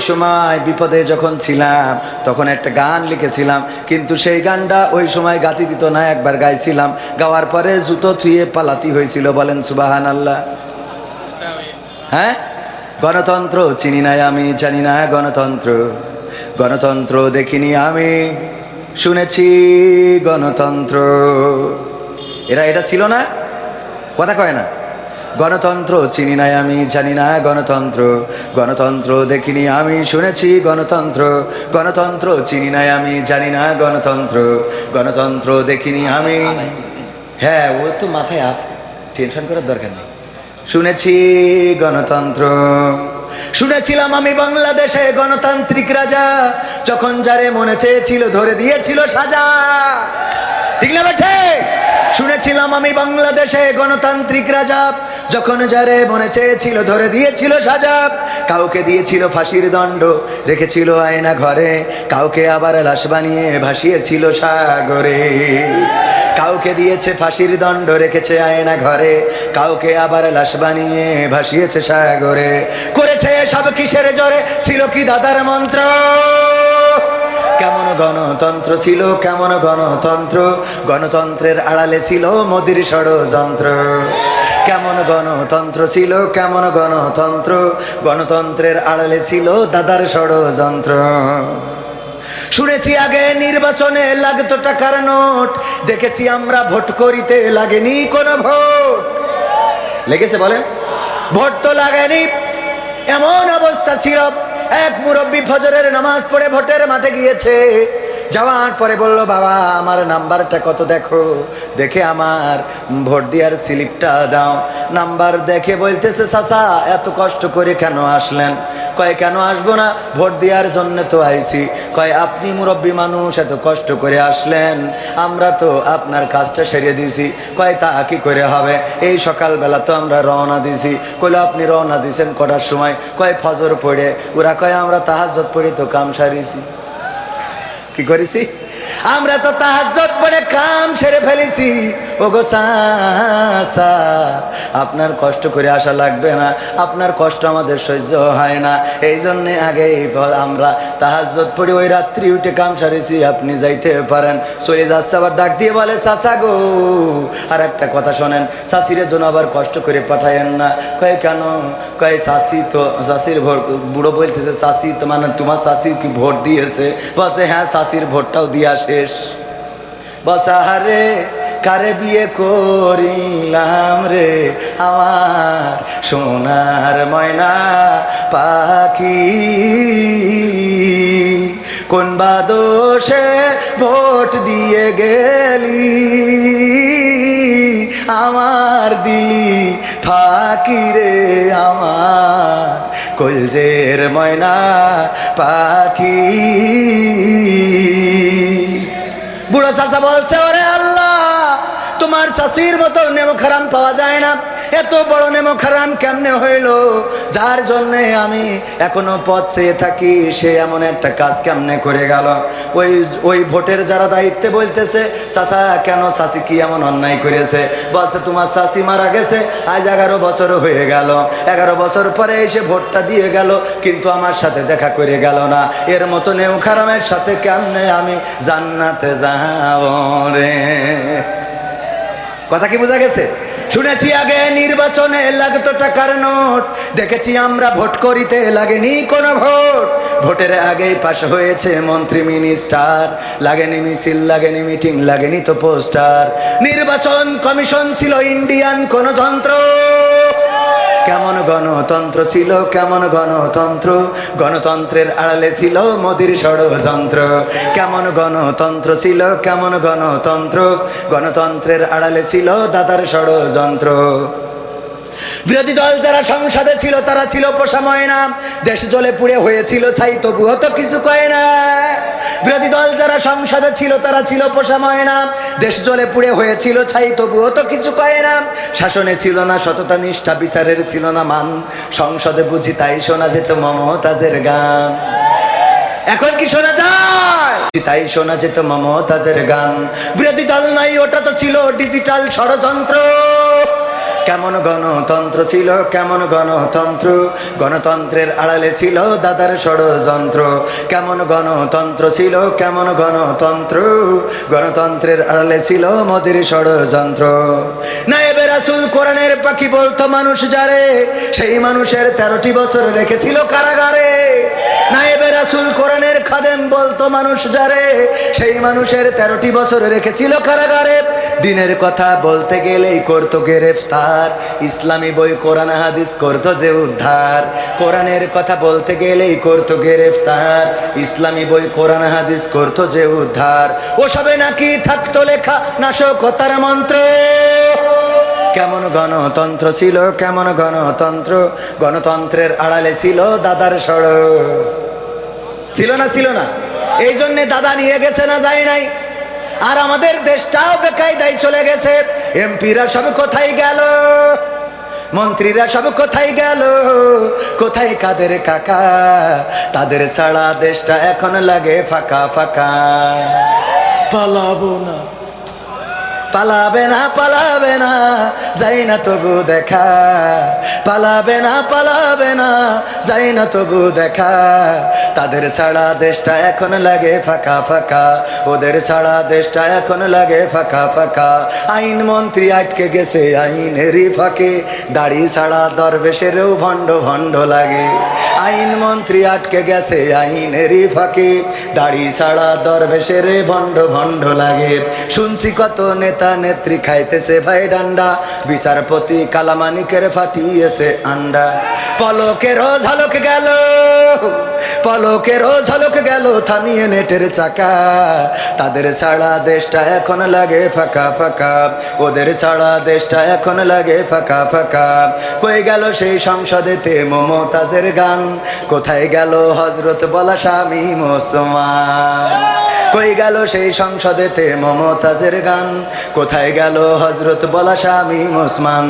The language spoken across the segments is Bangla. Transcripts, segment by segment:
সময় বিপদে যখন ছিলাম তখন একটা গান লিখেছিলাম, কিন্তু সেই গানটা ওই সময় গাতি দিত না, একবার গাইছিলাম, গাওয়ার পরে জুতো থুয়ে পালাতি হয়েছিল। বলেন সুবহানাল্লাহ। হ্যাঁ, গণতন্ত্র চিনি না আমি, জানি না গণতন্ত্র, গণতন্ত্র দেখিনি আমি, শুনেছি গণতন্ত্র। এটা ছিল না, কথা কয় না। গণতন্ত্র চিনি না আমি, জানি না গণতন্ত্র, গণতন্ত্র দেখিনি আমি, শুনেছি গণতন্ত্র, গণতন্ত্র চিনি না আমি, জানি না গণতন্ত্র, গণতন্ত্র দেখিনি আমি। হ্যাঁ, ও তো মাথায় আছে, টেনশন করার দরকার নেই। শুনেছি গণতন্ত্র, শুনেছিলাম আমি বাংলাদেশে গণতান্ত্রিক রাজা, যখন যারে মনে চেয়েছিল ধরে দিয়েছিল সাজা। ঠিক না বেঠে? শুনেছিলাম আমি বাংলাদেশে গণতান্ত্রিক রাজা, যখন যারে মনে চেয়েছিল ধরে দিয়েছিল সাজা। কাউকে দিয়েছিল ফাঁসির দণ্ড, রেখেছিল আয়না ঘরে, কাউকে আবার লাশ বানিয়ে ভাসিয়েছিল সাগরে। কাউকে দিয়েছে ফাঁসির দণ্ড, রেখেছে আয়না ঘরে, কাউকে আবার লাশ বানিয়ে ভাসিয়েছে সাগরে। করেছে সব কিসের জোরে, ছিল কি দাদার মন্ত্র? কেমন গণতন্ত্র ছিল, কেমন গণতন্ত্র, গণতন্ত্রের আড়ালে ছিল মোদির ষড়যন্ত্র। কেমন গণতন্ত্র ছিল, কেমন গণতন্ত্র, গণতন্ত্রের আড়ালে ছিল দাদার ষড়যন্ত্র। শুনেছি আগে নির্বাচনে লাগতো টাকার নোট, দেখেছি আমরা ভোট করিতে লাগেনি কোনো ভোট। লেগেছে বলেন? ভোট তো লাগেনি। এমন অবস্থা ছিল, এক মুরব্বী ফজরের নামাজ পড়ে ভোটের মাঠে গিয়েছে, যাওয়ার পরে বলল, বাবা আমার নাম্বারটা কত দেখো, দেখে আমার ভোট দেওয়ার স্লিপটা দাও। নাম্বার দেখে বলতেছে, চাচা এত কষ্ট করে কেন আসলেন? কয় কেন আসবো না, ভোট দেওয়ার জন্য তো আইছি। কয় আপনি মুরব্বী মানুষ, এত কষ্ট করে আসলেন, আমরা তো আপনার কাজটা সেরে দিয়েছি। কয় তা কি করে হবে, এই সকালবেলা তো আমরা রওনা দিছি। কইলো আপনি রওনা দিয়েছেন কটার সময়? কয় ফজর পড়ে। ওরা কয় আমরা তাহাজ্জুদ পড়ে তো কাম সারিছি। কি করেছি? আমরা তো তাহাজ্জুদ পড়ে কাম সেরে ফেলেছি। ওগো চাচা আপনার কষ্ট করে আসা লাগবে না, আপনার কষ্ট আমাদের সহ্য হয় না, এই জন্যে আগে আমরা তাহাজ্জুদ পড়ে ওই রাত্রি উঠে কাম সারেছি, আপনি যাইতে পারেন। চলে যাচ্ছে, আবার ডাক দিয়ে বলে, চাচা গো আর একটা কথা শোনেন, চাষিরে জন্য আবার কষ্ট করে পাঠায়েন না। কয় কেন? কয় চাষি তো, চাষির ভোট, বুড়ো বলতেছে চাষি তো মানে তোমার চাষি কি ভোট দিয়েছে? বলছে হ্যাঁ চাষির ভোটটাও দিয়া শেষ। বলছে আরে কারে বিয়ে করিলাম রে আমার সোনার ময়না পাখি, কোন বাদোষে ভোট দিয়ে গেলি আমার দিলি ফাঁকি রে আমার কলজের ময়না পাখি। বুড়ো চাচা বলছে, ওরে আল্লাহ তোমার চাষির মতো নেমো খারাম পাওয়া যায় না, এত বড় নেমো খারাম কেমনে হইল, যার জন্য আমি এখনো পথ চেয়ে থাকি, সে এমন একটা কাজ কেমনে করে গেল। ওই ভোটের যারা দায়িত্বে বলতেছে, চাচা কেন, চাচি কি এমন অন্যায় করেছে? বলছে তোমার চাচি মারা গেছে আজ 11 বছর হয়ে গেল, 11 বছর পরে এসে ভোটটা দিয়ে গেল, কিন্তু আমার সাথে দেখা করে গেল না। এর মতো নেও খারামের সাথে কেমনে আমি জান্নাতে যাব রে? কথা কি বোঝা গেছে? শুনেছি আগে নির্বাচনে লাগতো টাকার নোট, দেখেছি আমরা ভোট করিতে লাগেনি কোনো ভোট। ভোটের আগেই পাশ হয়েছে মন্ত্রী মিনিস্টার, লাগেনি মিছিল, লাগেনি মিটিং, লাগেনি তো পোস্টার। নির্বাচন কমিশন ছিল ইন্ডিয়ান কোন যন্ত্র। কেমন গণতন্ত্র ছিল, কেমন গণতন্ত্র, গণতন্ত্রের আড়ালে ছিল মোদির ষড়যন্ত্র। কেমন গণতন্ত্র ছিল, কেমন গণতন্ত্র, গণতন্ত্রের আড়ালে ছিল দাদার ষড়যন্ত্র। বিরোধী দল যারা সংসদে ছিল তারা ছিল পোষা ময়না, দেশ জ্বলে পুড়ে হয়েছিল ছাই তবুও তো কিছু কয় না। বিরোধী দল যারা সংসদে ছিল তারা ছিল পোষা ময়না, দেশ জ্বলে পুড়ে হয়েছিল ছাই তবুও তো কিছু কয় না। শাসনে ছিল না সততা নিষ্ঠা, বিচারের ছিল না মান, সংসদে বুঝি তাই শোনা যেত মমতাজের গান। এখন কি শোনা যায়? তাই শোনা যেত মমতাজের গান। বিরোধী দল নাই, ওটা তো ছিল ডিজিটাল ষড়যন্ত্র। কেমন গণতন্ত্র ছিল, কেমন গণতন্ত্র, গণতন্ত্রের আড়ালে ছিল দাদার ষড়যন্ত্র। কেমন গণতন্ত্র ছিল, কেমন গণতন্ত্র, গণতন্ত্রের আড়ালে ছিল মোদির ষড়যন্ত্র। নায়েবে রাসূল কোরআনের পাখি বলতো মানুষ যারে, সেই মানুষের 13টি বছর রেখেছিল কারাগারে। নায়েবে রাসূল কোরআনের খাদেম বলতো মানুষ যারে, সেই মানুষের 13টি বছর রেখেছিল কারাগারে। দিনের কথা বলতে গেলেই করতো গ্রেফতার, ইসলামী বই কোরআন হাদিস করতো যে উদ্ধার। কোরআনের কথা বলতে গেলেই করতো গ্রেফতার, ইসলামী বই কোরআন হাদিস করতো যে উদ্ধার। ওসবে নাকি থাকতো লেখা নাশকতার মন্ত্র। কেমন গণতন্ত্র ছিল, কেমন গণতন্ত্র, গণতন্ত্রের আড়ালে ছিল দাদার ষড়। ছিল না, ছিল না? এই জন্যে দাদা নিয়ে গেছে না যায় নাই? আর আমাদের দেশটাও বেকায়দায় চলে গেছে। এমপিরা সব কোথায় গেল, মন্ত্রীরা সব কোথায় গেল, কোথায় কাদের কাকা? তাদের ছাড়া দেশটা এখন লাগে ফাঁকা ফাঁকা। পালাবো না, পালাবে না, পালাবে না, যাই না তবু দেখা। পালাবে না, পালাবে না, যাই না তবু দেখা। তাদের ছাড়া দেশটা এখন লাগে ফাঁকা ফাঁকা, ওদের ছাড়া দেশটা এখন লাগে ফাঁকা ফাঁকা। আইন মন্ত্রী আটকে গেছে আইনেরই ফাঁকে, দাড়ি ছাড়া দরবেশেরও ভণ্ড ভণ্ড লাগে। আইন মন্ত্রী আটকে গেছে আইনেরই ফাঁকে, দাড়ি ছাড়া দরবেশের ভণ্ড ভণ্ড লাগে। শুনছি কত নেতা নেত্রী খাইতেছে ভাই ডান্ডা, বিচারপতি কালামানিকের ফাটিয়েছে আন্ডা। পলকেরও ঝলক গেল, পলকেরও ঝলক গেল থামিয়ে নেটের চাকা। তাদের ছাড়া দেশটা এখন লাগে ফাঁকা ফাঁকা, ওদের ছাড়া দেশটা এখন লাগে ফাঁকা ফাঁকা। কই গেল সেই সংসদেতে মমতাজের গান, কোথায় গেল হজরত বলা স্বামী মুসলমান? কই গেল সেই সংসদেতে মমতাজের গান, কোথায় গেল হজরত বলা স্বামী মুসলমান?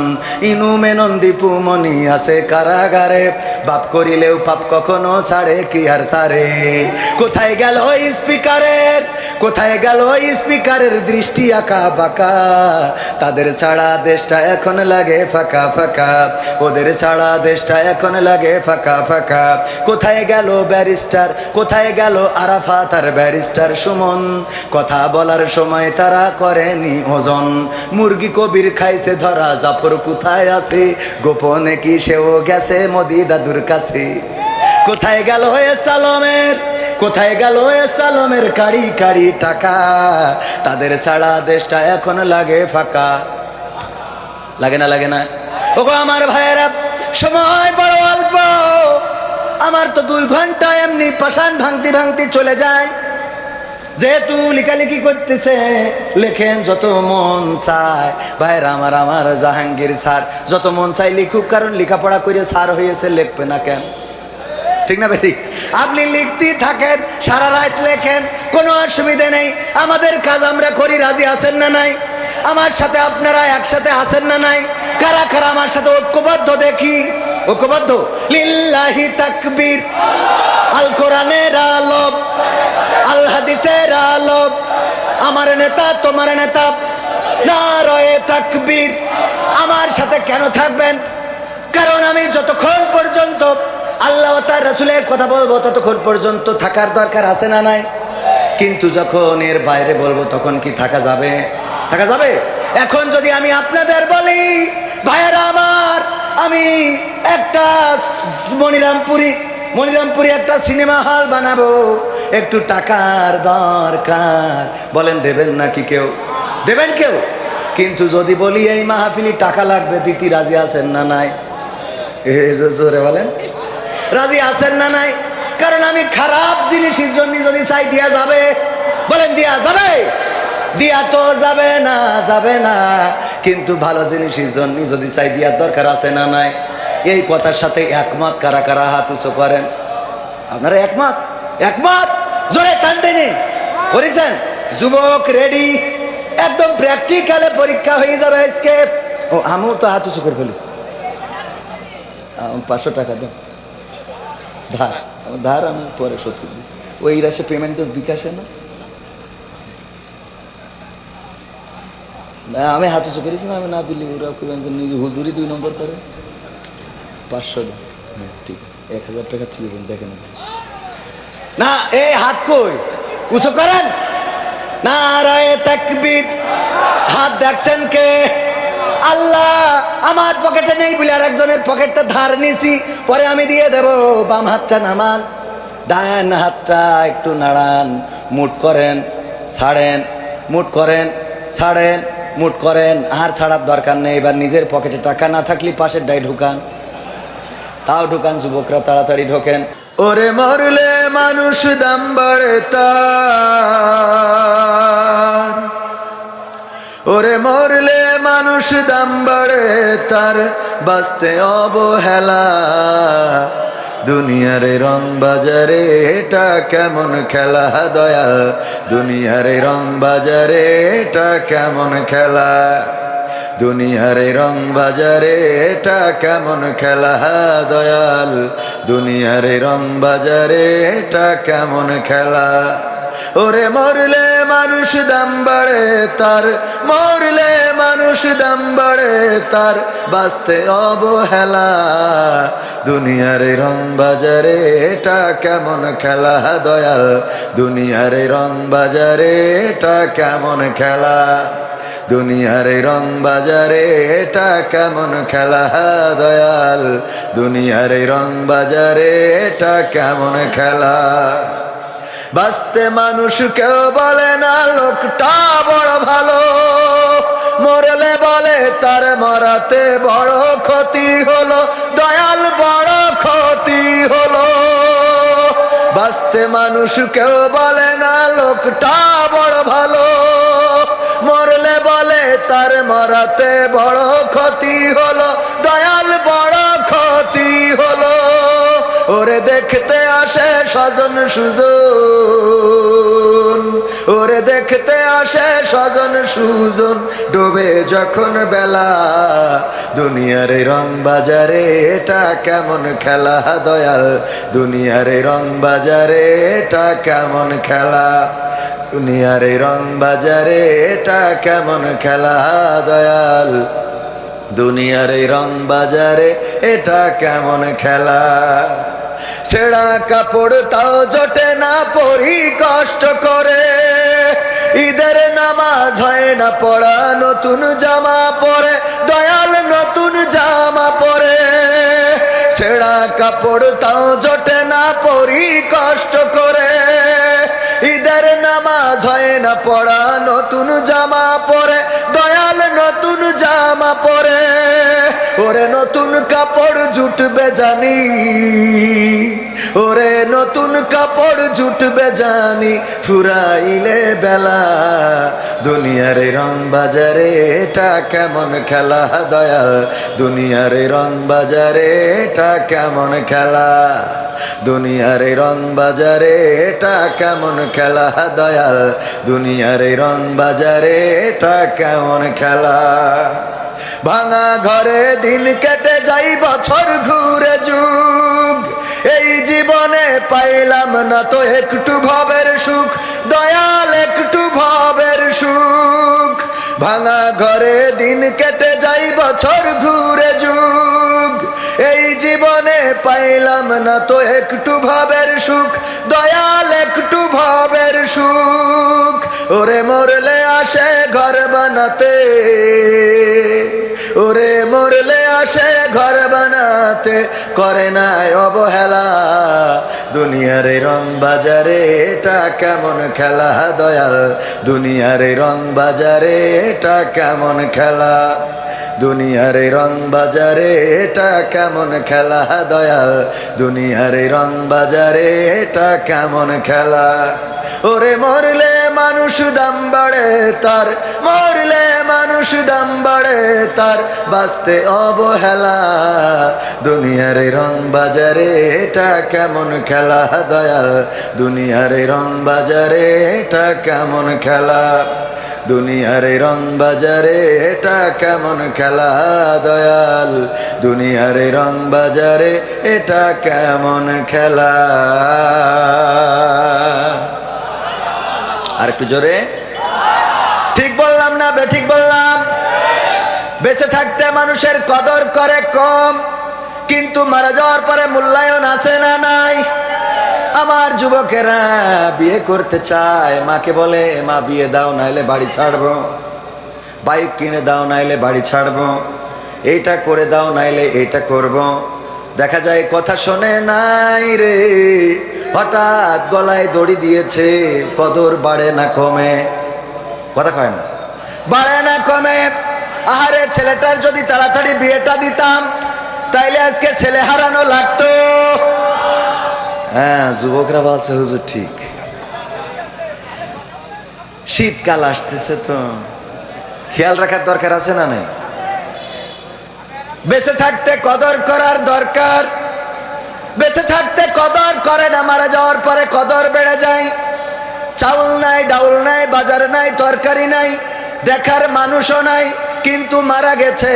ইনু মেনন দীপু মনি আছে কারাগারে, বাপ করিলেও পাপ কখনো ছাড়ে কি আর তারে? কোথায় গেল স্পিকারের, কোথায় গেল স্পিকারের দৃষ্টি আঁকা বাঁকা? তাদের ছাড়া দেশটা এখন লাগে ফাঁকা ফাঁকা, ওদের ছাড়া দেশটা এখন লাগে ফাঁকা ফাঁকা। কোথায় গেল ব্যারিস্টার, কোথায় গেল আরাফাত আর ব্যারিস্টার সুমন? কথা বলার সময় তারা করেনি ওজন। মুরগি কবির খাইছে ধরা, জাফর কোথায় আছে? গোপনে কি সেও গেছে মোদি দাদুর কাছে? কোথায় গেল সালমের, কোথায় গেল সালমের কাড়ি কাড়ি টাকা? তাদের ছাড়া দেশটা এখন লাগে ফাঁকা। লাগে না, লাগে না? ওগো আমার ভাইয়েরা, সময় বড় অল্প। আমার তো 2 ঘন্টা এমনি পাষাণ ভাঙতি ভাঙতি চলে যায়। যেহেতু লেখালেখি করতেছে, লেখেন যত মন চায়। ভাইরা আমার, আমার জাহাঙ্গীর স্যার যত মন চাই লিখুক, কারণ লেখাপড়া করে স্যার হয়েছে, লিখবে না কেন? ঠিক না বেঠিক? আপনি লিখতে থাকেন, সারা রাত লেখেন, কোনো অসুবিধে নেই। আমাদের কাজ আমরা করি, রাজি আছেন না নাই? আমার সাথে আপনারা একসাথে আছেন না নাই? কারা কারা আমার সাথে ঐক্যবদ্ধ দেখি? ঐক্যবদ্ধ? লিল্লাহি তাকবীর, আল কোরআনের আলো, আল হাদিসের আলো, আমার নেতা তোমার নেতা, নারায়ে তাকবীর। আমার সাথে কেন থাকবেন? কারণ আমি যতক্ষণ পর্যন্ত আল্লাহ ও তার রাসূলের কথা বলবো, ততক্ষণ পর্যন্ত থাকার দরকার আছে না নাই? কিন্তু যখন এর বাইরে বলবো, তখন কি থাকা যাবে? থাকা যাবে? এখন যদি আমি আপনাদের বলি, ভাইয়েরা আমার, আমি একটা মনিরামপুরি একটা সিনেমা হল বানাবো, একটু টাকার দরকার, বলেন দেবেন নাকি কেউ? দেবেন কেউ? কিন্তু যদি বলি এই মাহফিলি টাকা লাগবে, দিতে রাজি আছেন না নাই? জোরে বলেন, রাজি আছেন না নাই? কারণ আমি খারাপ জিনিসের জন্য যদি চাই, দিয়া যাবে? বলেন দিয়া যাবে? দিয়া তো যাবে না, যাবে না। কিন্তু ভালো জিনিসের জন্য যদি চাই, দিয়ার দরকার আছে না নাই? এই কথার সাথে একমত কারা কারা? হাত উঁচু করেন। আপনারা একমত? একমত? জোরে টানতেনি করেছেন? যুবক রেডি, একদম প্র্যাকটিক্যালে পরীক্ষা হয়ে যাবে আজকে। ও আমিও তো হাত উঁচু করে ফেলিস। 500 টাকা দাও ধার, ধার আমি পরে শোধ করে দিচ্ছি। ওই রাশে পেমেন্ট তো বিকাশে না, আমি হাত উঁচু করেছি না, আমি না দিলি ওরা নিজে হুজুরি 2 নম্বর করে 500 দেন। হ্যাঁ ঠিক আছে, 1000 টাকা তুলবেন, দেখেন না। এই হাত কই উঁচু করেন না, রায়ে তাকবীর। হাত দেখছেন কে? আল্লাহ। আমার পকেটে নেই বলে আর একজনের পকেটটা ধার নিছি, পরে আমি দিয়ে দেব। বাম হাতটা নামান, ডান হাতটা একটু নাড়ান, মুট করেন, ছাড়েন, মুট করেন, ছাড়েন, মুট করেন। আর ছাড়ার দরকার নেই। এবার নিজের পকেটে টাকা না থাকলে পাশের ডাই ঢুকান, তাও ঢুকান। যুবকরা তাড়াতাড়ি ঢোকেন। ওরে মরলে মানুষ দাম বাড়ে তার, ওরে মরলে মানুষ দাম বাড়ে তার, বাঁচতে অবহেলা। দুনিয়ার রং বাজারে এটা কেমন খেলা দয়াল, দুনিয়ার রং বাজারে এটা কেমন খেলা, দুনিয়ার রং বাজারে এটা কেমন খেলা দয়াল, দুনিয়ার রং বাজারে এটা কেমন খেলা। ওরে মরলে মানুষ দাম বাড়ে তার, মরলে মানুষ দাম বাড়ে তার, বাঁচতে অবহেলা। দুনিয়ার রং বাজারে এটা কেমন খেলা দয়াল, দুনিয়ার রং বাজারে এটা কেমন খেলা, দুনিয়ার রং বাজারে এটা কেমন খেলা দয়াল, দুনিয়ার রং বাজারে এটা কেমন খেলা। বাঁচতে মানুষ কেউ বলে না লোকটা বড় ভালো, মরলে বলে তার মরাতে বড় ক্ষতি হলো দয়াল, বড় ক্ষতি হলো। বাঁচতে মানুষ কেউ বলে না লোকটা বড় ভালো, মরলে বলে তার মরাতে বড় ক্ষতি হলো দয়াল, বড় ক্ষতি হলো। ওরে দেখতে আসে স্বজন সুজন, ওরে দেখতে আসে স্বজন সুজন, ডোবে যখন বেলা। দুনিয়ার রং বাজারে এটা কেমন খেলা দয়াল, দুনিয়ার রং বাজারে এটা কেমন খেলা, দুনিয়ার রং বাজারে এটা কেমন খেলা দয়াল, দুনিয়ার রং বাজারে এটা কেমন খেলা। ছেঁড়া কাপড় তাও জোটে না পরি কষ্ট করে, ঈদের নামাজ হয় না পড়া, নতুন জামা পরে দয়াল, নতুন জামা পরে। ছেঁড়া কাপড় তাও জোটে না পরি কষ্ট করে, ঈদের নামাজ হয় না পড়া, নতুন জামা পরে দয়াল, নতুন জামা পরে। ওরে নতুন কাপড় জুটবে জানি, ওরে নতুন কাপড় জুটবে জানি, ফুরাইলে বেলা। দুনিয়ার রং বাজারে এটা কেমন খেলা দয়াল, দুনিয়ার রং বাজারে এটা কেমন খেলা, দুনিয়ার রং বাজারে এটা কেমন খেলা দয়াল, দুনিয়ার রং বাজারে এটা কেমন খেলা। ভাঙা ঘরে দিন কেটে যাই, বছর ঘুরে যুগ, এই জীবনে পাইলাম না তো একটু ভবের সুখ দয়াল, একটু ভবের সুখ। ভাঙা ঘরে দিন কেটে যাই, বছর ঘুরে যুগ, এই জীবনে পাইলাম না তো একটু ভবের সুখ দয়াল, একটু ভবের সুখ। ওরে মরলে আসে ঘর বানাতে, ওরে মরলে আসে ঘর বানাতে, করে না অবহেলা। দুনিয়ার রং বাজারে এটা কেমন খেলা দয়াল, দুনিয়ার রং বাজারে এটা কেমন খেলা, দুনিয়ার রং বাজারে এটা কেমন খেলা দয়াল, দুনিয়ার রং বাজারে এটা কেমন খেলা। ওরে মরলে মানুষ দাম বাড়ে তার, মরলে মানুষ দাম বাড়ে তার, বাঁচতে অবহেলা। দুনিয়ার রং বাজারে এটা কেমন খেলা দয়াল, দুনিয়ার রং বাজারে এটা কেমন খেলা, দুনিয়ার রং বাজারে এটা কেমন খেলা দয়াল, দুনিয়ার রং বাজারে এটা কেমন খেলা। আর একটু জোরে ঠিক বললাম না? না বেঠিক বললাম? বেঁচে থাকতে মানুষের কদর করে কম, কিন্তু মারা যাওয়ার পরে মূল্যায়ন আছে না নাই? আমার যুবকেরা বিয়ে করতে চায়, মাকে বলে মা বিয়ে দাও নাইলে বাড়ি ছাড়বো, বাইক কিনে দাও নাইলে বাড়ি ছাড়বো, এইটা করে দাও নাইলে এইটা করব। দেখা যায় কথা শোনে নাই রে, হঠাৎ গলায় দড়ি দিয়েছে, কদর বাড়ে না কমে। কথা কয় না, বাড়ে না কমে। আহারে, ছেলেটার যদি তাড়াতাড়ি বিয়েটা দিতাম তাইলে আজকে ছেলে হারানো লাগতো। হ্যাঁ, যুবকরা বলছে হুজুর ঠিক। শীতকাল আসতেছে তো খেয়াল রাখার দরকার আছে না নাই? বেঁচে থাকতে কদর করার দরকার। বেঁচে থাকতে কদর করে না, মারা যাওয়ার পরে কদর বেড়ে যায়। চাউল নাই, ডাউল নাই, বাজার নাই, তরকারি নাই, দেখার মানুষও নাই, কিন্তু মারা গেছে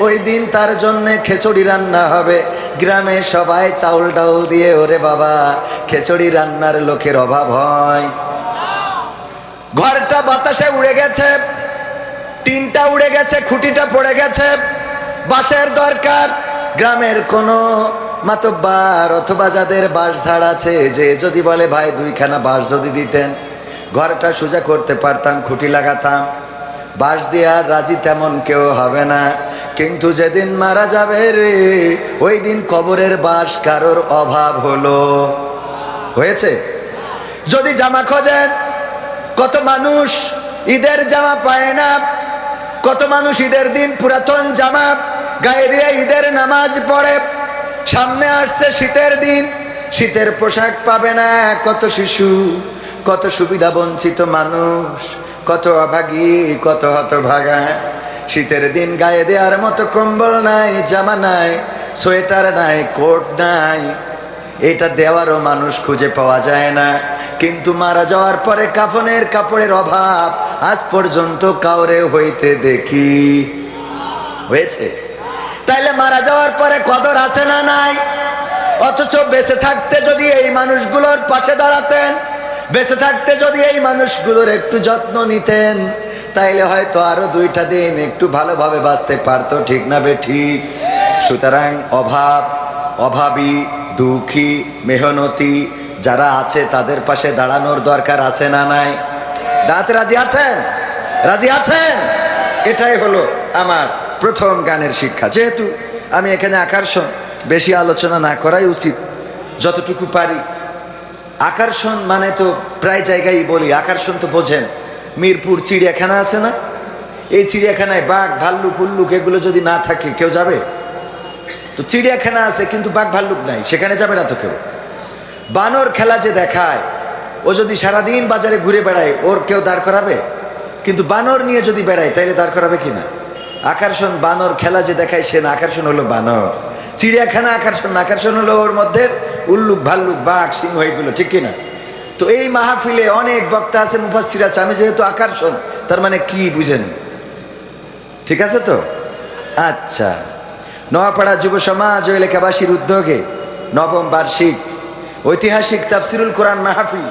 ওই দিন তার জন্য খিচুড়ি রান্না হবে। গ্রামে সবাই চাউল ডাউল দিয়ে, ওরে বাবা খিচুড়ি রান্নার লোকের অভাব হয়। ঘরটা বাতাসে উড়ে গেছে, টিনটা উড়ে গেছে, খুঁটিটা পড়ে গেছে, বাঁশের দরকার। গ্রামের কোনো মাতব্বার অথবা যাদের বাঁশ ঝাড় আছে, যে যদি বলে ভাই দুইখানা বাঁশ যদি দিতেন ঘরটা সোজা করতে পারতাম, খুঁটি লাগাতাম। বাঁশ দিয়ে আর রাজি তেমন কেউ হবে না। কিন্তু যেদিন মারা যাবে রে, ওই দিন কবরের বাঁশ কারোর অভাব হলো, হয়েছে। যদি জামা খোঁজেন, কত মানুষ ঈদের জামা পায় না, কত মানুষ ঈদের দিন পুরাতন জামা গায়ে দিয়ে ঈদের নামাজ পড়ে। সামনে আসছে শীতের দিন, শীতের পোশাক পাবে না কত শিশু, কত সুবিধা বঞ্চিত মানুষ, কত অভাগী, কত হতভাগা। শীতের দিন গায়ে দেওয়ার মতো কম্বল নাই, জামা নাই, সোয়েটার নাই, কোট নাই, এটা দেওয়ারও মানুষ খুঁজে পাওয়া যায় না। কিন্তু মারা যাওয়ার পরে কাফনের কাপড়ের অভাব আজ পর্যন্ত কাউরে হইতে দেখি, হয়েছে। তাইলে মারা যাওয়ার পরে কদর আছে না নাই? অথচ বেঁচে থাকতে যদি এই মানুষগুলোর পাশে দাঁড়াতেন, বেঁচে থাকতে যদি এই মানুষগুলোর একটু যত্ন নিতেন, তাইলে হয়তো আরো দুইটা দিন একটু ভালোভাবে বাঁচতে পারতো, ঠিক না বেঠিক? সুতরাং অভাব, অভাবী, দুঃখী, মেহনতি যারা আছে তাদের পাশে দাঁড়ানোর দরকার আছে না নাই? দাঁত রাজি আছেন? রাজি আছেন? এটাই হলো আমার প্রথম গানের শিক্ষা। যেহেতু আমি এখানে আকর্ষণ বেশি আলোচনা না করাই উচিত, যতটুকু পারি। আকর্ষণ মানে তো প্রায় জায়গায় বলি, আকর্ষণ তো বোঝেন। মিরপুর চিড়িয়াখানা আছে না? এই চিড়িয়াখানায় বাঘ, ভাল্লুক, উল্লুক এগুলো যদি না থাকে কেউ যাবে? তো চিড়িয়াখানা আছে কিন্তু বাঘ ভাল্লুক নাই, সেখানে যাবে না তো কেউ। বানর খেলা যে দেখায়, ও যদি সারাদিন বাজারে ঘুরে বেড়ায়, ওর কেউ দাঁড় করাবে? কিন্তু বানর নিয়ে যদি বেড়ায় তাইলে দাঁড় করাবে কিনা? আকর্ষণ বানর খেলা যে দেখায় সে না, আকর্ষণ হলো বানর। চিড়িয়াখানা আকর্ষণ না, আকর্ষণ হলো ওর মধ্যে উল্লুক, ভাল্লুক, বাঘ, সিংহ এগুলো, ঠিক কিনা? তো এই মাহফিলে অনেক বক্তা আছে, মুফাসসির আছে। আমি যেহেতু আকর্ষণ, তার মানে কি বুঝেন? ঠিক আছে তো? আচ্ছা, নোয়াপাড়া যুব সমাজ ও এলাকাবাসীর উদ্যোগে নবম বার্ষিক ঐতিহাসিক তাফসিরুল কোরআন মাহফিল।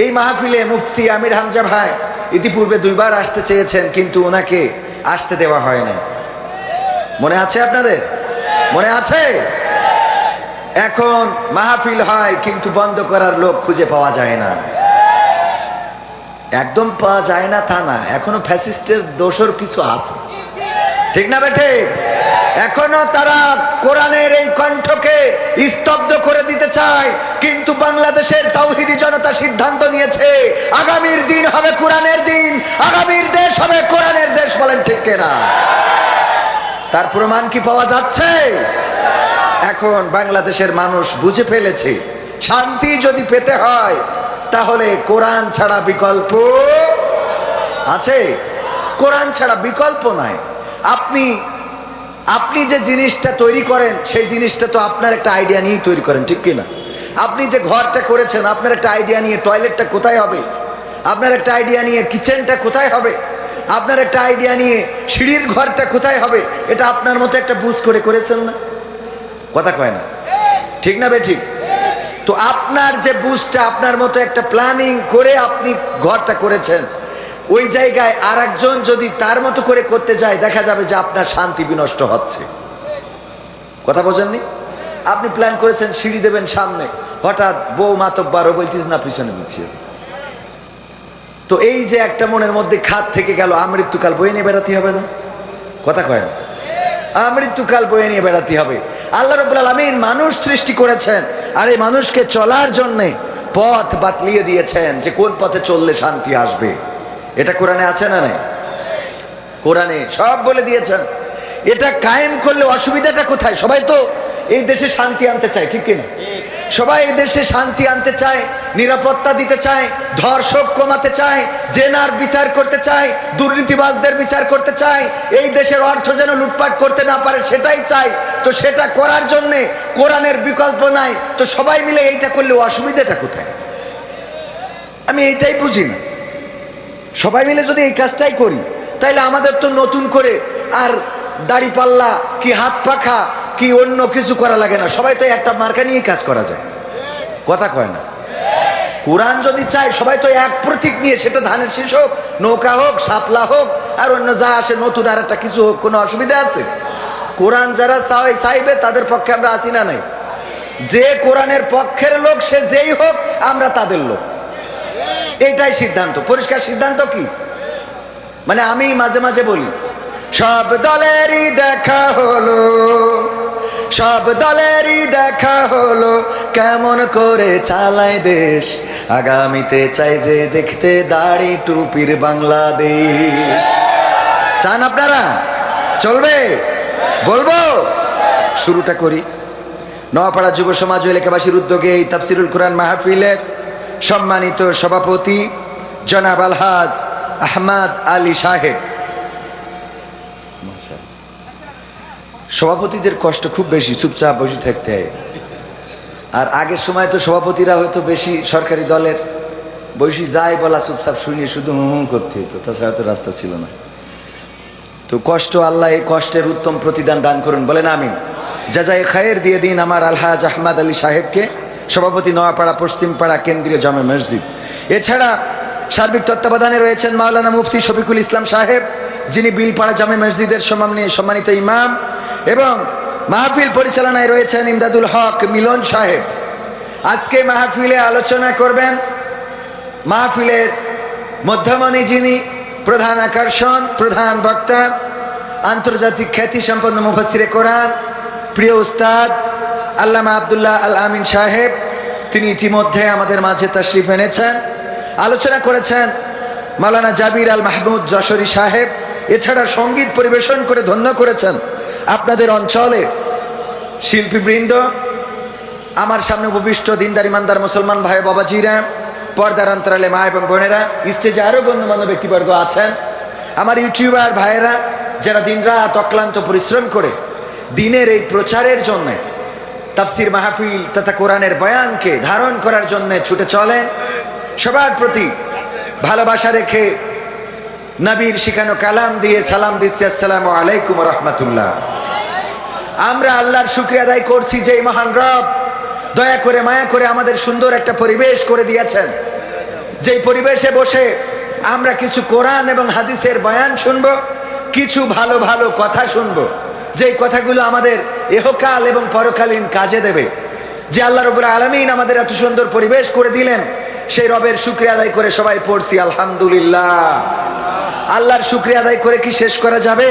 এই মাহফিলে মুফতি আমির হামজা ভাই ইতিপূর্বে 2 বার আসতে চেয়েছেন, কিন্তু ওনাকে আসতে দেওয়া হয় না। মনে আছে আপনাদের? মনে আছে? এখন মাহফিল হয় কিন্তু বন্ধ করার লোক খুঁজে পাওয়া যায় না। একদম পাওয়া যায় না তা না, এখনো ফ্যাসিস্টের দোসর কিছু আছে, ঠিক না বেঠে? এখনো তারা কোরআনের এই কণ্ঠকে স্তব্ধ করে দিতে চায়। কিন্তু বাংলাদেশের তাওহীদি জনতা সিদ্ধান্ত নিয়েছে, আগামীর দিন হবে কোরআনের দিন, আগামীর দেশ হবে কোরআনের দেশ। বলেন ঠিক কিনা? তার প্রমাণ কি পাওয়া যাচ্ছে? এখন বাংলাদেশের মানুষ বুঝে ফেলেছে, শান্তি যদি পেতে হয় তাহলে কোরআন ছাড়া বিকল্প আছে? কোরআন ছাড়া বিকল্প নাই। আপনি যে জিনিসটা তৈরি করেন সেই জিনিসটা তো আপনার একটা আইডিয়া নিয়েই তৈরি করেন, ঠিক কিনা? আপনি যে ঘরটা করেছেন আপনার একটা আইডিয়া নিয়ে, টয়লেটটা কোথায় হবে আপনার একটা আইডিয়া নিয়ে, কিচেনটা কোথায় হবে আপনার একটা আইডিয়া নিয়ে, সিঁড়ির ঘরটা কোথায় হবে এটা আপনার মতো একটা বুঝ করে করেছেন না? কথা কয় না, ঠিক না বে ঠিক? তো আপনার যে বুঝটা, আপনার মতো একটা প্ল্যানিং করে আপনি ঘরটা করেছেন, ওই জায়গায় আর একজন যদি তার মতো করে করতে যায়, দেখা যাবে যে আপনার শান্তি বিনষ্ট হচ্ছে। কথা বোঝেননি? আপনি প্ল্যান করেছেন সিঁড়ি দেবেন সামনে, হঠাৎ বউ মাতব্বারও বলছিস না পিছনে পিছিয়ে, তো এই যে একটা মনের মধ্যে খাত থেকে গেল, আমৃত্যুকাল বয়ে নিয়ে বেড়াতে হবে না? কথা কয় না? আমৃত্যুকাল বয়ে নিয়ে বেড়াতে হবে। আল্লাহ রাব্বুল আলামিন মানুষ সৃষ্টি করেছেন, আর এই মানুষকে চলার জন্য পথ বাতলিয়ে দিয়েছেন যে কোন পথে চললে শান্তি আসবে। এটা কোরআনে আছে না নাই? কোরআনে সব বলে দিয়েছেন। এটা কায়েম করলে অসুবিধাটা কোথায়? সবাই তো এই দেশে শান্তি আনতে চায়, ঠিক কিনা? সবাই এই দেশে শান্তি আনতে চায়, নিরাপত্তা দিতে চায়, ধর্ষক কমাতে চায়, জেনার বিচার করতে চায়, দুর্নীতিবাজদের বিচার করতে চায়, এই দেশের অর্থ যেন লুটপাট করতে না পারে সেটাই চাই। তো সেটা করার জন্য কোরআনের বিকল্প নাই, তো সবাই মিলে এইটা করলে অসুবিধাটা কোথায়? আমি এইটাই বুঝি না। সবাই মিলে যদি এই কাজটাই করি, তাইলে আমাদের তো নতুন করে আর দাড়ি পাল্লা কি হাত পাখা কি অন্য কিছু করা লাগে না, সবাই তো একটা মার্কা নিয়ে কাজ করা যায়। কথা কয় না? কোরআন যদি চায় সবাই তো এক প্রতীক নিয়ে, সেটা ধানের শীষ হোক, নৌকা হোক, শাপলা হোক, আর অন্য যা আসে নতুন আর একটা কিছু হোক, কোনো অসুবিধা আছে? কোরআন যারা চাইবে তাদের পক্ষে আমরা আসি না নাই? যে কোরআনের পক্ষের লোক সে যেই হোক, আমরা তাদের লোক, এইটাই সিদ্ধান্ত। পরিষ্কার সিদ্ধান্ত কি? মানে আমি মাঝে মাঝে বলি, সব দলেরই দেখা হলো, সব দলেরই দেখা হলো, কেমন করে চালায় দেশ, আগামীতে চাই যে দেখতে দাড়ি টুপির বাংলাদেশ। চান আপনারা? চলবে? বলবো? শুরুটা করি। নোয়াপাড়া যুব সমাজ ও এলাকাবাসীর উদ্যোগে এই তাফসিরুল কোরআন মাহফিলের সম্মানিত সভাপতি জনাব আলহাজ আহমদ আলী সাহেব। সভাপতিদের কষ্ট খুব বেশি, চুপচাপ বসে থাকতে হয়। আর আগের সময় তো সভাপতিরা হয়তো বেশি সরকারি দলের, বসে যাই বলা চুপচাপ শুনে শুধু হুম করতে হতো, তাছাড়া তো রাস্তা ছিল না। তো কষ্ট, আল্লাহ এই কষ্টের উত্তম প্রতিদান দান করুন, বলেন আমিন। জাযায়ে খায়ের দিয়ে দিন আমার আলহাজ আহমদ আলী সাহেবকে, সভাপতি নোয়াপাড়া পশ্চিমপাড়া কেন্দ্রীয় জামে মসজিদ। এছাড়া সার্বিক তত্ত্বাবধানে রয়েছেন মাওলানা মুফতি শফিকুল ইসলাম সাহেব, যিনি বিলপাড়া জামে মসজিদের সম্মানিত ইমাম, এবং মাহফিল পরিচালনায় রয়েছেন ইমদাদুল হক মিলন সাহেব। আজকে মাহফিলে আলোচনা করবেন, মাহফিলের মধ্যমণি যিনি, প্রধান আকর্ষণ, প্রধান বক্তা, আন্তর্জাতিক খ্যাতি সম্পন্ন মুফাসসিরে কোরআন, প্রিয় উস্তাদ আল্লামা আব্দুল্লাহ আল আমিন সাহেব। তিনি ইতিমধ্যে আমাদের মাঝে তাশরিফ এনেছেন। আলোচনা করেছেন মাওলানা জাবির আল মাহমুদ যশোরী সাহেব। এছাড়া সঙ্গীত পরিবেশন করে ধন্য করেছেন আপনাদের অঞ্চলে শিল্পীবৃন্দ। আমার সামনে উপবিষ্ট দিনদার ইমানদার মুসলমান ভাই বাবাজিরা, পর্দার অন্তরালে মা এবং বোনেরা, স্টেজে আরও গণ্যমান্য ব্যক্তিবর্গ আছেন, আমার ইউটিউবার ভাইয়েরা যারা দিনরাত অক্লান্ত পরিশ্রম করে দিনের এই প্রচারের জন্য, তাফসির মাহফিল তথা কোরআনের বয়ানকে ধারণ করার জন্য ছুটে চলেন, সবার প্রতি ভালোবাসা রেখে নবীর শিখানো কালাম দিয়ে সালাম দিচ্ছি, আসসালামু আলাইকুম ওয়া রাহমাতুল্লাহ। আমরা আল্লাহর শুকরিয়া আদায় করছি যে মহান রব দয়া করে মায়া করে আমাদের সুন্দর একটা পরিবেশ করে দিয়েছেন, যেই পরিবেশে বসে আমরা কিছু কোরআন এবং হাদিসের বয়ান শুনবো, কিছু ভালো ভালো কথা শুনবো, যেই কথাগুলো আমাদের ইহকাল এবং পরকালীন কাজে দেবে। যে আল্লাহ রাব্বুল আলামিন আমাদের এত সুন্দর পরিবেশ করে দিলেন, সেই রবের শুকরিয়া আদায় করে সবাই পড়ছি আলহামদুলিল্লাহ। আল্লাহর শুকরিয়া আদায় করে কি শেষ করা যাবে?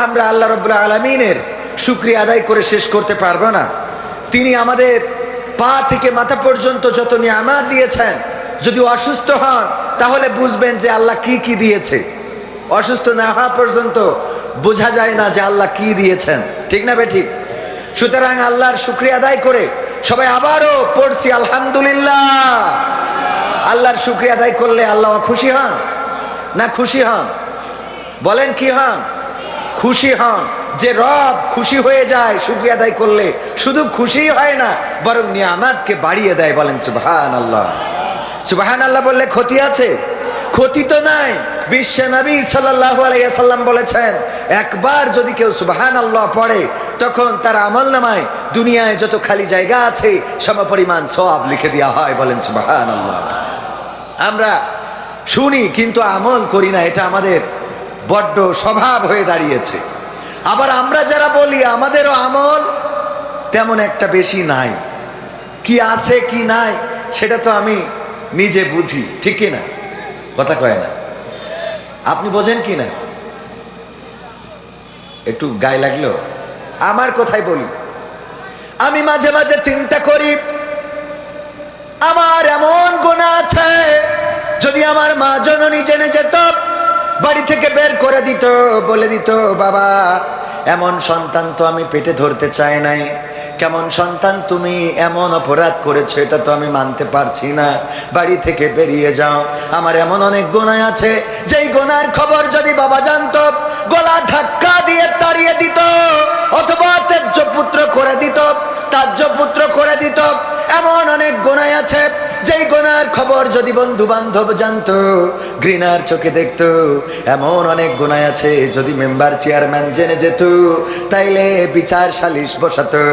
আমরা আল্লাহ রাব্বুল আলামিনের শুকরিয়া আদায় করে শেষ করতে পারবো না। তিনি আমাদের পা থেকে মাথা পর্যন্ত যত নিয়ামত দিয়েছেন, যদি অসুস্থ হন তাহলে বুঝবেন যে আল্লাহ কি কি দিয়েছে। অসুস্থ না হওয়া পর্যন্ত বোঝা যায় না যে আল্লাহ কি দিয়েছেন, ঠিক না বেঠিক? সুতরাং আল্লাহর শুকরিয়া আদায় করে সবাই আবারও পড়ছি আলহামদুলিল্লাহ। আল্লাহর শুকরিয়া আদায় করলে আল্লাহ খুশি হন না খুশি হন? বলেন কি হন? খুশি হন। যে রব খুশি হয়ে যায় শুকরিয়া আদায় করলে, শুধু খুশি হয় না বরং নিয়ামতকে বাড়িয়ে দেয়। বলেন সুবহানাল্লাহ। সুবহানাল্লাহ বললে ক্ষতি আছে? ক্ষতি তো নাই। বিশ্ব নবী সাল্লাল্লাহু আলাইহি ওয়াসাল্লাম বলেছেন, একবার যদি কেউ সুবহানাল্লাহ পড়ে তখন তার আমলনামায় দুনিয়ায় যত খালি জায়গা আছে সমপরিমাণ সওয়াব লিখে দেওয়া হয়। বলেন সুবহানাল্লাহ। আমরা শুনি কিন্তু আমল করি না, এটা আমাদের বড্ড স্বভাব হয়ে দাঁড়িয়েছে। আবার আমরা যারা বলি আমাদেরও আমল তেমন একটা বেশি নাই, কি আছে কি নাই সেটা তো আমি নিজে বুঝি, ঠিক কি না? কথা কয় না, আপনি বোঝেন কি না? একটু গায়ে লাগলো আমার কথাই বলি। আমি মাঝে মাঝে চিন্তা করি আমার এমন গুনাহ আছে, যদি আমার মা জননী জেনে যেত, বাড়ি থেকে বের করে দিত, বলে দিত বাবা এমন সন্তান তো আমি পেটে ধরতে চাই নাই, কেমন সন্তান তুমি, এমন অপরাধ করেছো এটা তো আমি মানতে পারছি না, বাড়ি থেকে বেরিয়ে যাও। আমার এমন অনেক গুনাহ আছে যেই গুনার খবর যদি বাবা জানতো গলা ধাক্কা দিয়ে তাড়িয়ে দিত, অথবা ত্যায্য পুত্র করে দিত, তাজ্য পুত্র করে দিত। এমন অনেক গুনাহ আছে যেই গুনার খবর যদি বন্ধু বান্ধব জানতো ঘৃণার চোখে দেখতো। এমন অনেক গুনাহ আছে যদি মেম্বার চেয়ারম্যান জেনে যেত তাইলে বিচার সালিশ বসাতো।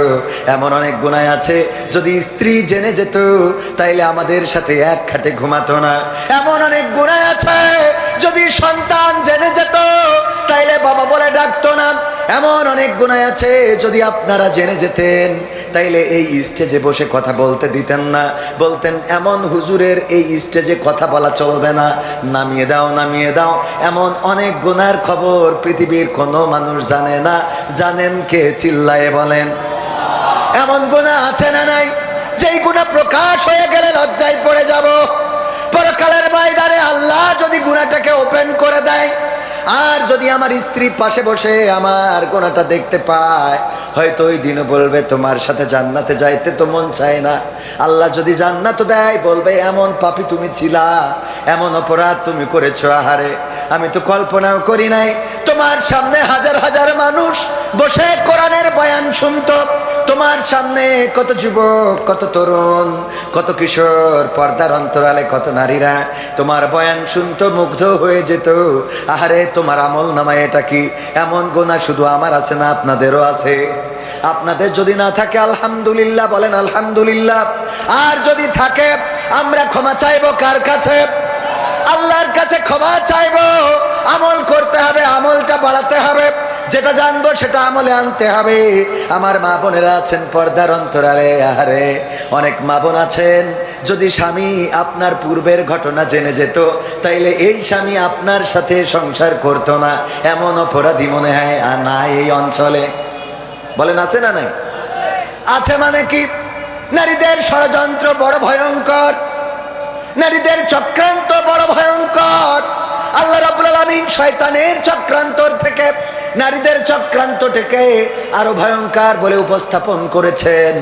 এমন অনেক গুনাহ আছে যদি স্ত্রী জেনে যেত তাইলে আমাদের সাথে এক খাটে ঘুমাতো না। এমন অনেক গুনাহ আছে যদি সন্তান জেনে যেত তাইলে বাবা বলে ডাকতো না। এমন অনেক গুনাহ আছে যদি আপনারা জেনে যেতেন তাইলে এই স্টেজে বসে কথা বলতে দিতেন না, বলতেন এমন হুজুরের এই স্টেজে কথা বলা চলবে না, নামিয়ে দাও নামিয়ে দাও। এমন অনেক গুনার খবর পৃথিবীর কোনো মানুষ জানে না, জানেন কে? চিল্লায়ে বলেন। এমন গুনাহ আছে না নাই যেই গুনাহ প্রকাশ হয়ে গেলে লজ্জায় পড়ে যাব, পরকালের ময়দানে আল্লাহ যদি গুনাহটাকে ওপেন করে দেয়, আর যদি আমার স্ত্রী পাশে বসে আমার গুনাহটা দেখতে পায়, হয়তো ওই দিনও বলবে তোমার সাথে জান্নাতে যাইতে তো মন চায় না। আল্লাহ যদি জান্নাত দেয় বলবে এমন পাপী তুমি ছিলা, এমন অপরাধ তুমি করেছো, আহারে আমি তো কল্পনাও করি নাই। তোমার সামনে হাজার হাজার মানুষ বসে কোরআনের বয়ান শুনতো, তোমার সামনে কত যুবক, কত তরুণ, কত কিশোর, পর্দার অন্তরালে কত নারীরা তোমার বয়ান শুনতো, মুগ্ধ হয়ে যেত। আহারে তোমার আমল নামায় এটা কি? এমন গুনাহ শুধু আমার আছে না, আপনাদেরও আছে। আপনাদের যদি না থাকে আলহামদুলিল্লাহ বলেন আলহামদুলিল্লাহ। আর যদি থাকে আমরা ক্ষমা চাইবো কার কাছে? আল্লাহর কাছে ক্ষমা চাইবো। আমল করতে হবে, আমলটা বাড়াতে হবে, যেটা জানবো সেটা আমলে আনতে হবে। আমার মা বোনেরা আছেন পর্দার অন্তরালে, আহারে অনেক মা বোন আছেন যদি স্বামী আপনার পূর্বের ঘটনা জেনে যেত তাইলে এই স্বামী আপনার সাথে সংসার করতো না। এমন অপরাধী মনে হয় নাই এই অঞ্চলে? বলেন আছে না নাই? আছে মানে কি? নারীদের ষড়যন্ত্র বড় ভয়ঙ্কর, নারীদের চক্রান্ত বড় ভয়ঙ্কর। আল্লাহ রাব্বুল আলামিন শয়তানের চক্রান্তর থেকে নারীদের চক্রান্তটাকে আরো ভয়ঙ্কর বলে উপস্থাপন করেছেন।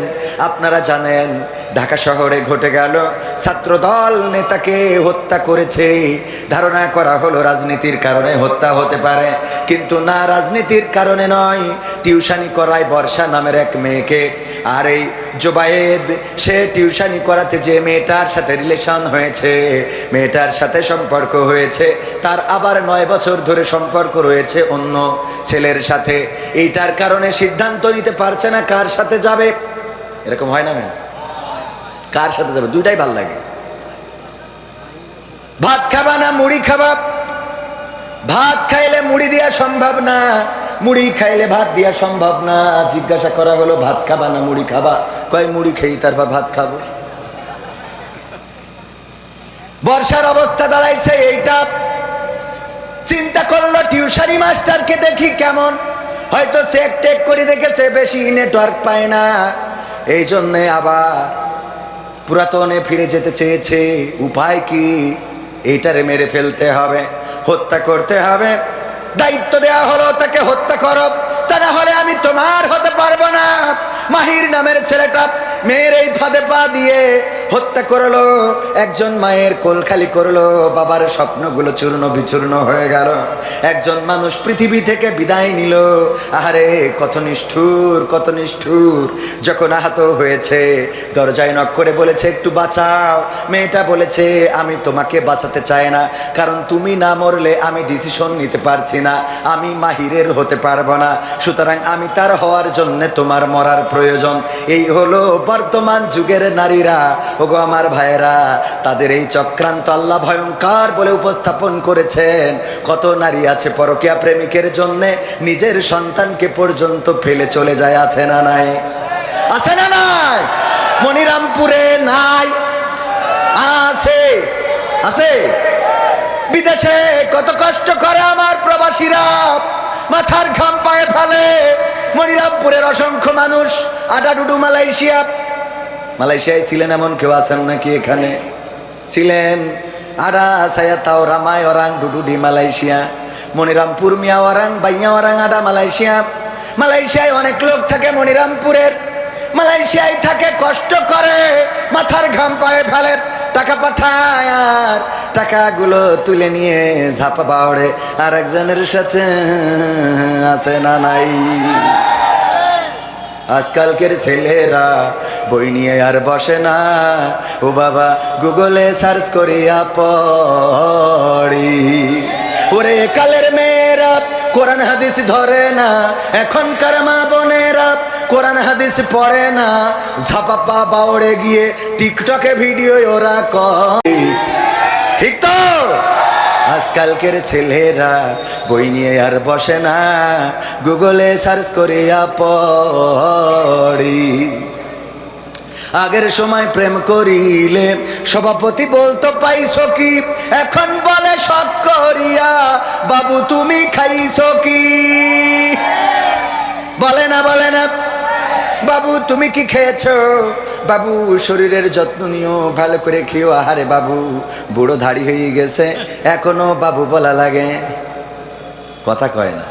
আপনারা জানেন ঢাকা শহরে ঘটে গেল, ছাত্রদল নেতাকে হত্যা করেছে। ধারণা করা হলো রাজনীতির কারণে হত্যা হতে পারে, কিন্তু না, রাজনীতির কারণে নয়। টিউশনি করায় বর্ষা নামের এক মেয়েকে, আর এই জোবায়েদ সে টিউশনি করাতে যে মেয়েটার সাথে রিলেশন হয়েছে, মেয়েটার সাথে সম্পর্ক হয়েছে, তার আবার 9 বছর ধরে সম্পর্ক রয়েছে অন্য ছেলের সাথে। এইটার কারণে সিদ্ধান্ত নিতে পারছে না কার সাথে যাবে। এরকম হয় না? কার সাথে যাবে? দুইটাই ভাল লাগে। ভাত খাবা না মুড়ি খাবা? ভাত খাইলে মুড়ি দিয়া সম্ভব না, মুড়ি খাইলে ভাত দিয়া সম্ভব না। জিজ্ঞাসা করা হলো ভাত খাবা না মুড়ি খাবা? কয় মুড়ি খেয়ে তারপর ভাত খাবো। বর্ষার অবস্থা দাঁড়াইছে এইটা। চিন্তা করলো টিউশনি মাস্টারকে দেখি কেমন, হয়তো চেক টেক করে দেখেছে বেশি নেটওয়ার্ক পায় না, এই জন্যে আবার পুরাতনে ফিরে যেতে চেয়েছে। উপায় কি? এইটারে মেরে ফেলতে হবে, হত্যা করতে হবে। দায়িত্ব দেওয়া হলো তাকে হত্যা করো, তা না হলে আমি তোমার হতে পারবো না। মাহির নামের ছেলেটা মেয়ের এই ফাঁদে পা দিয়ে হত্যা করলো। একজন মায়ের কোল খালি করলো, বাবার স্বপ্নগুলো চূর্ণ বিচূর্ণ হয়ে গেল। একজন মানুষ পৃথিবী থেকে বিদায় নিল। আহারে কত নিষ্ঠুর, কত নিষ্ঠুর। যখন আহত হয়েছে দরজায় নক করে বলেছে একটু বাঁচাও। মেয়েটা বলেছে আমি তোমাকে বাঁচাতে চাই না, কারণ তুমি না মরলে আমি ডিসিশন নিতে পারছি না, আমি মাহিরের হতে পারবো না, সুতরাং আমি তার হওয়ার জন্য তোমার মরার প্রয়োজন। এই হলো বর্তমান যুগের নারীরা। ও ওগো আমার ভাইয়েরা, তাদের এই চক্রান্ত আল্লাহ ভয়ঙ্কর বলে উপস্থাপন করেছেন। কত নারী আছে পরকীয়া প্রেমিকের জন্য নিজের সন্তানকে পর্যন্ত ফেলে চলে যায়, আছে না নাই? আছে না নাই? মনিরামপুরে নাই? আছে, আছে। বিদেশে কত কষ্ট করে আমার প্রবাসীরা, মাথার ঘাম পায়ে ফেলে। মনিরামপুরের অসংখ্য মানুষ আডাডুডু মালয়েশিয়া, মালয়েশিয়ায় ছিলেন এমন কেউ আছেন নাকি? এখানে ছিলেন আডা সায়া তাও রামায় ওরাং ডুডুডি মালয়েশিয়া, মনিরামপুর মিয়া ওরাং বাইয়া ওরাং আডা মালয়েশিয়া। মালয়েশিয়ায় অনেক লোক থাকে মনিরামপুরের, মালয়েশিয়ায় থাকে, কষ্ট করে, মাথার ঘাম পায়ে ফেলে, টাকা পাঠায়, আর টাকাগুলো তুলে নিয়ে ঝাপা বাউড়ে আর একজনের সাথে, আছে না নাই? আজকালকের ছেলেরা বই নিয়ে আর বসে না, ও বাবা গুগলে সার্চ করিয়া পড়ি। ওরে কালের মেয়েরা কোরআন হাদিস ধরে না, এখনকার মা বোনেরা কোরআন হাদিস পড়ে না, ঝাপাপা বাউড়ে গিয়ে টিকটকে ভিডিও ওরা করে, ঠিক তো? আজকালকের ছেলেরা বই নিয়ে আর বসে না, গুগলে সার্চ করিয়া পড়ি। আগের সময় প্রেম করিলে সভাপতি বলতো পাইছো কি, এখন বলে শখ করিয়া বাবু তুমি খাইছো কি? বলে না, বলে না? বাবু তুমি কি খেয়েছো? বাবু শরীরের যত্ন নিও, ভালো করে খেও। আহারে বাবু বুড়ো ধাড়ি হয়ে গেছে, এখনো বাবু বলা লাগে, কথা কয় না।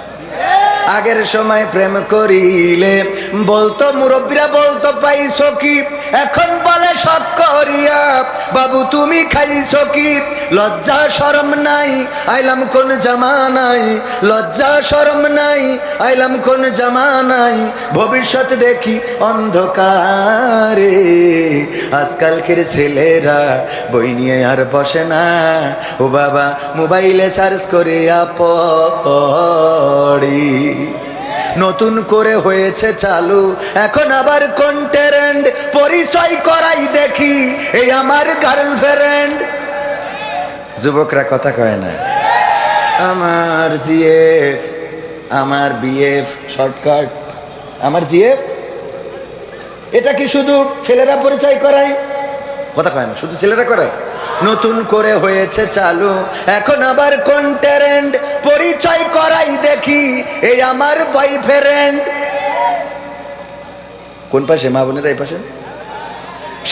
আগের সময় প্রেম করিলে বলতো মুরব্বীরা বলতো পাইছো কি, এখন বলে শখ করিয়া বাবু তুমি খাইছো কি? লজ্জা শরম নাই, আইলাম কোন জামানায়, লজ্জা শরম নাই, আইলাম কোন জামানায়, ভবিষ্যৎ দেখি অন্ধকারে। আজকালকের ছেলেরা বই নিয়ে আর বসে না, ও বাবা মোবাইলে সার্চ করিয়া পড়ি। নতুন করে হয়েছে চালু এখন আবার কন্টেন্ট, পরিচয় করাই দেখি এই আমার গার্লফ্রেন্ড। যুবকরা কথা কয় না? আমার জিএফ, আমার বিএফ, শর্টকাট আমার জিএফ। এটা কি শুধু ছেলেরা পরিচয় করায়? কথা কয় না, শুধু ছেলেরা করায়? নতুন করে হয়েছে চালু এখন আবার কন্টেন্ট, পরিচয় করাই দেখি এই আমার বয়ফ্রেন্ড। কোন পাশে মা বোনেরা? এই পাশে।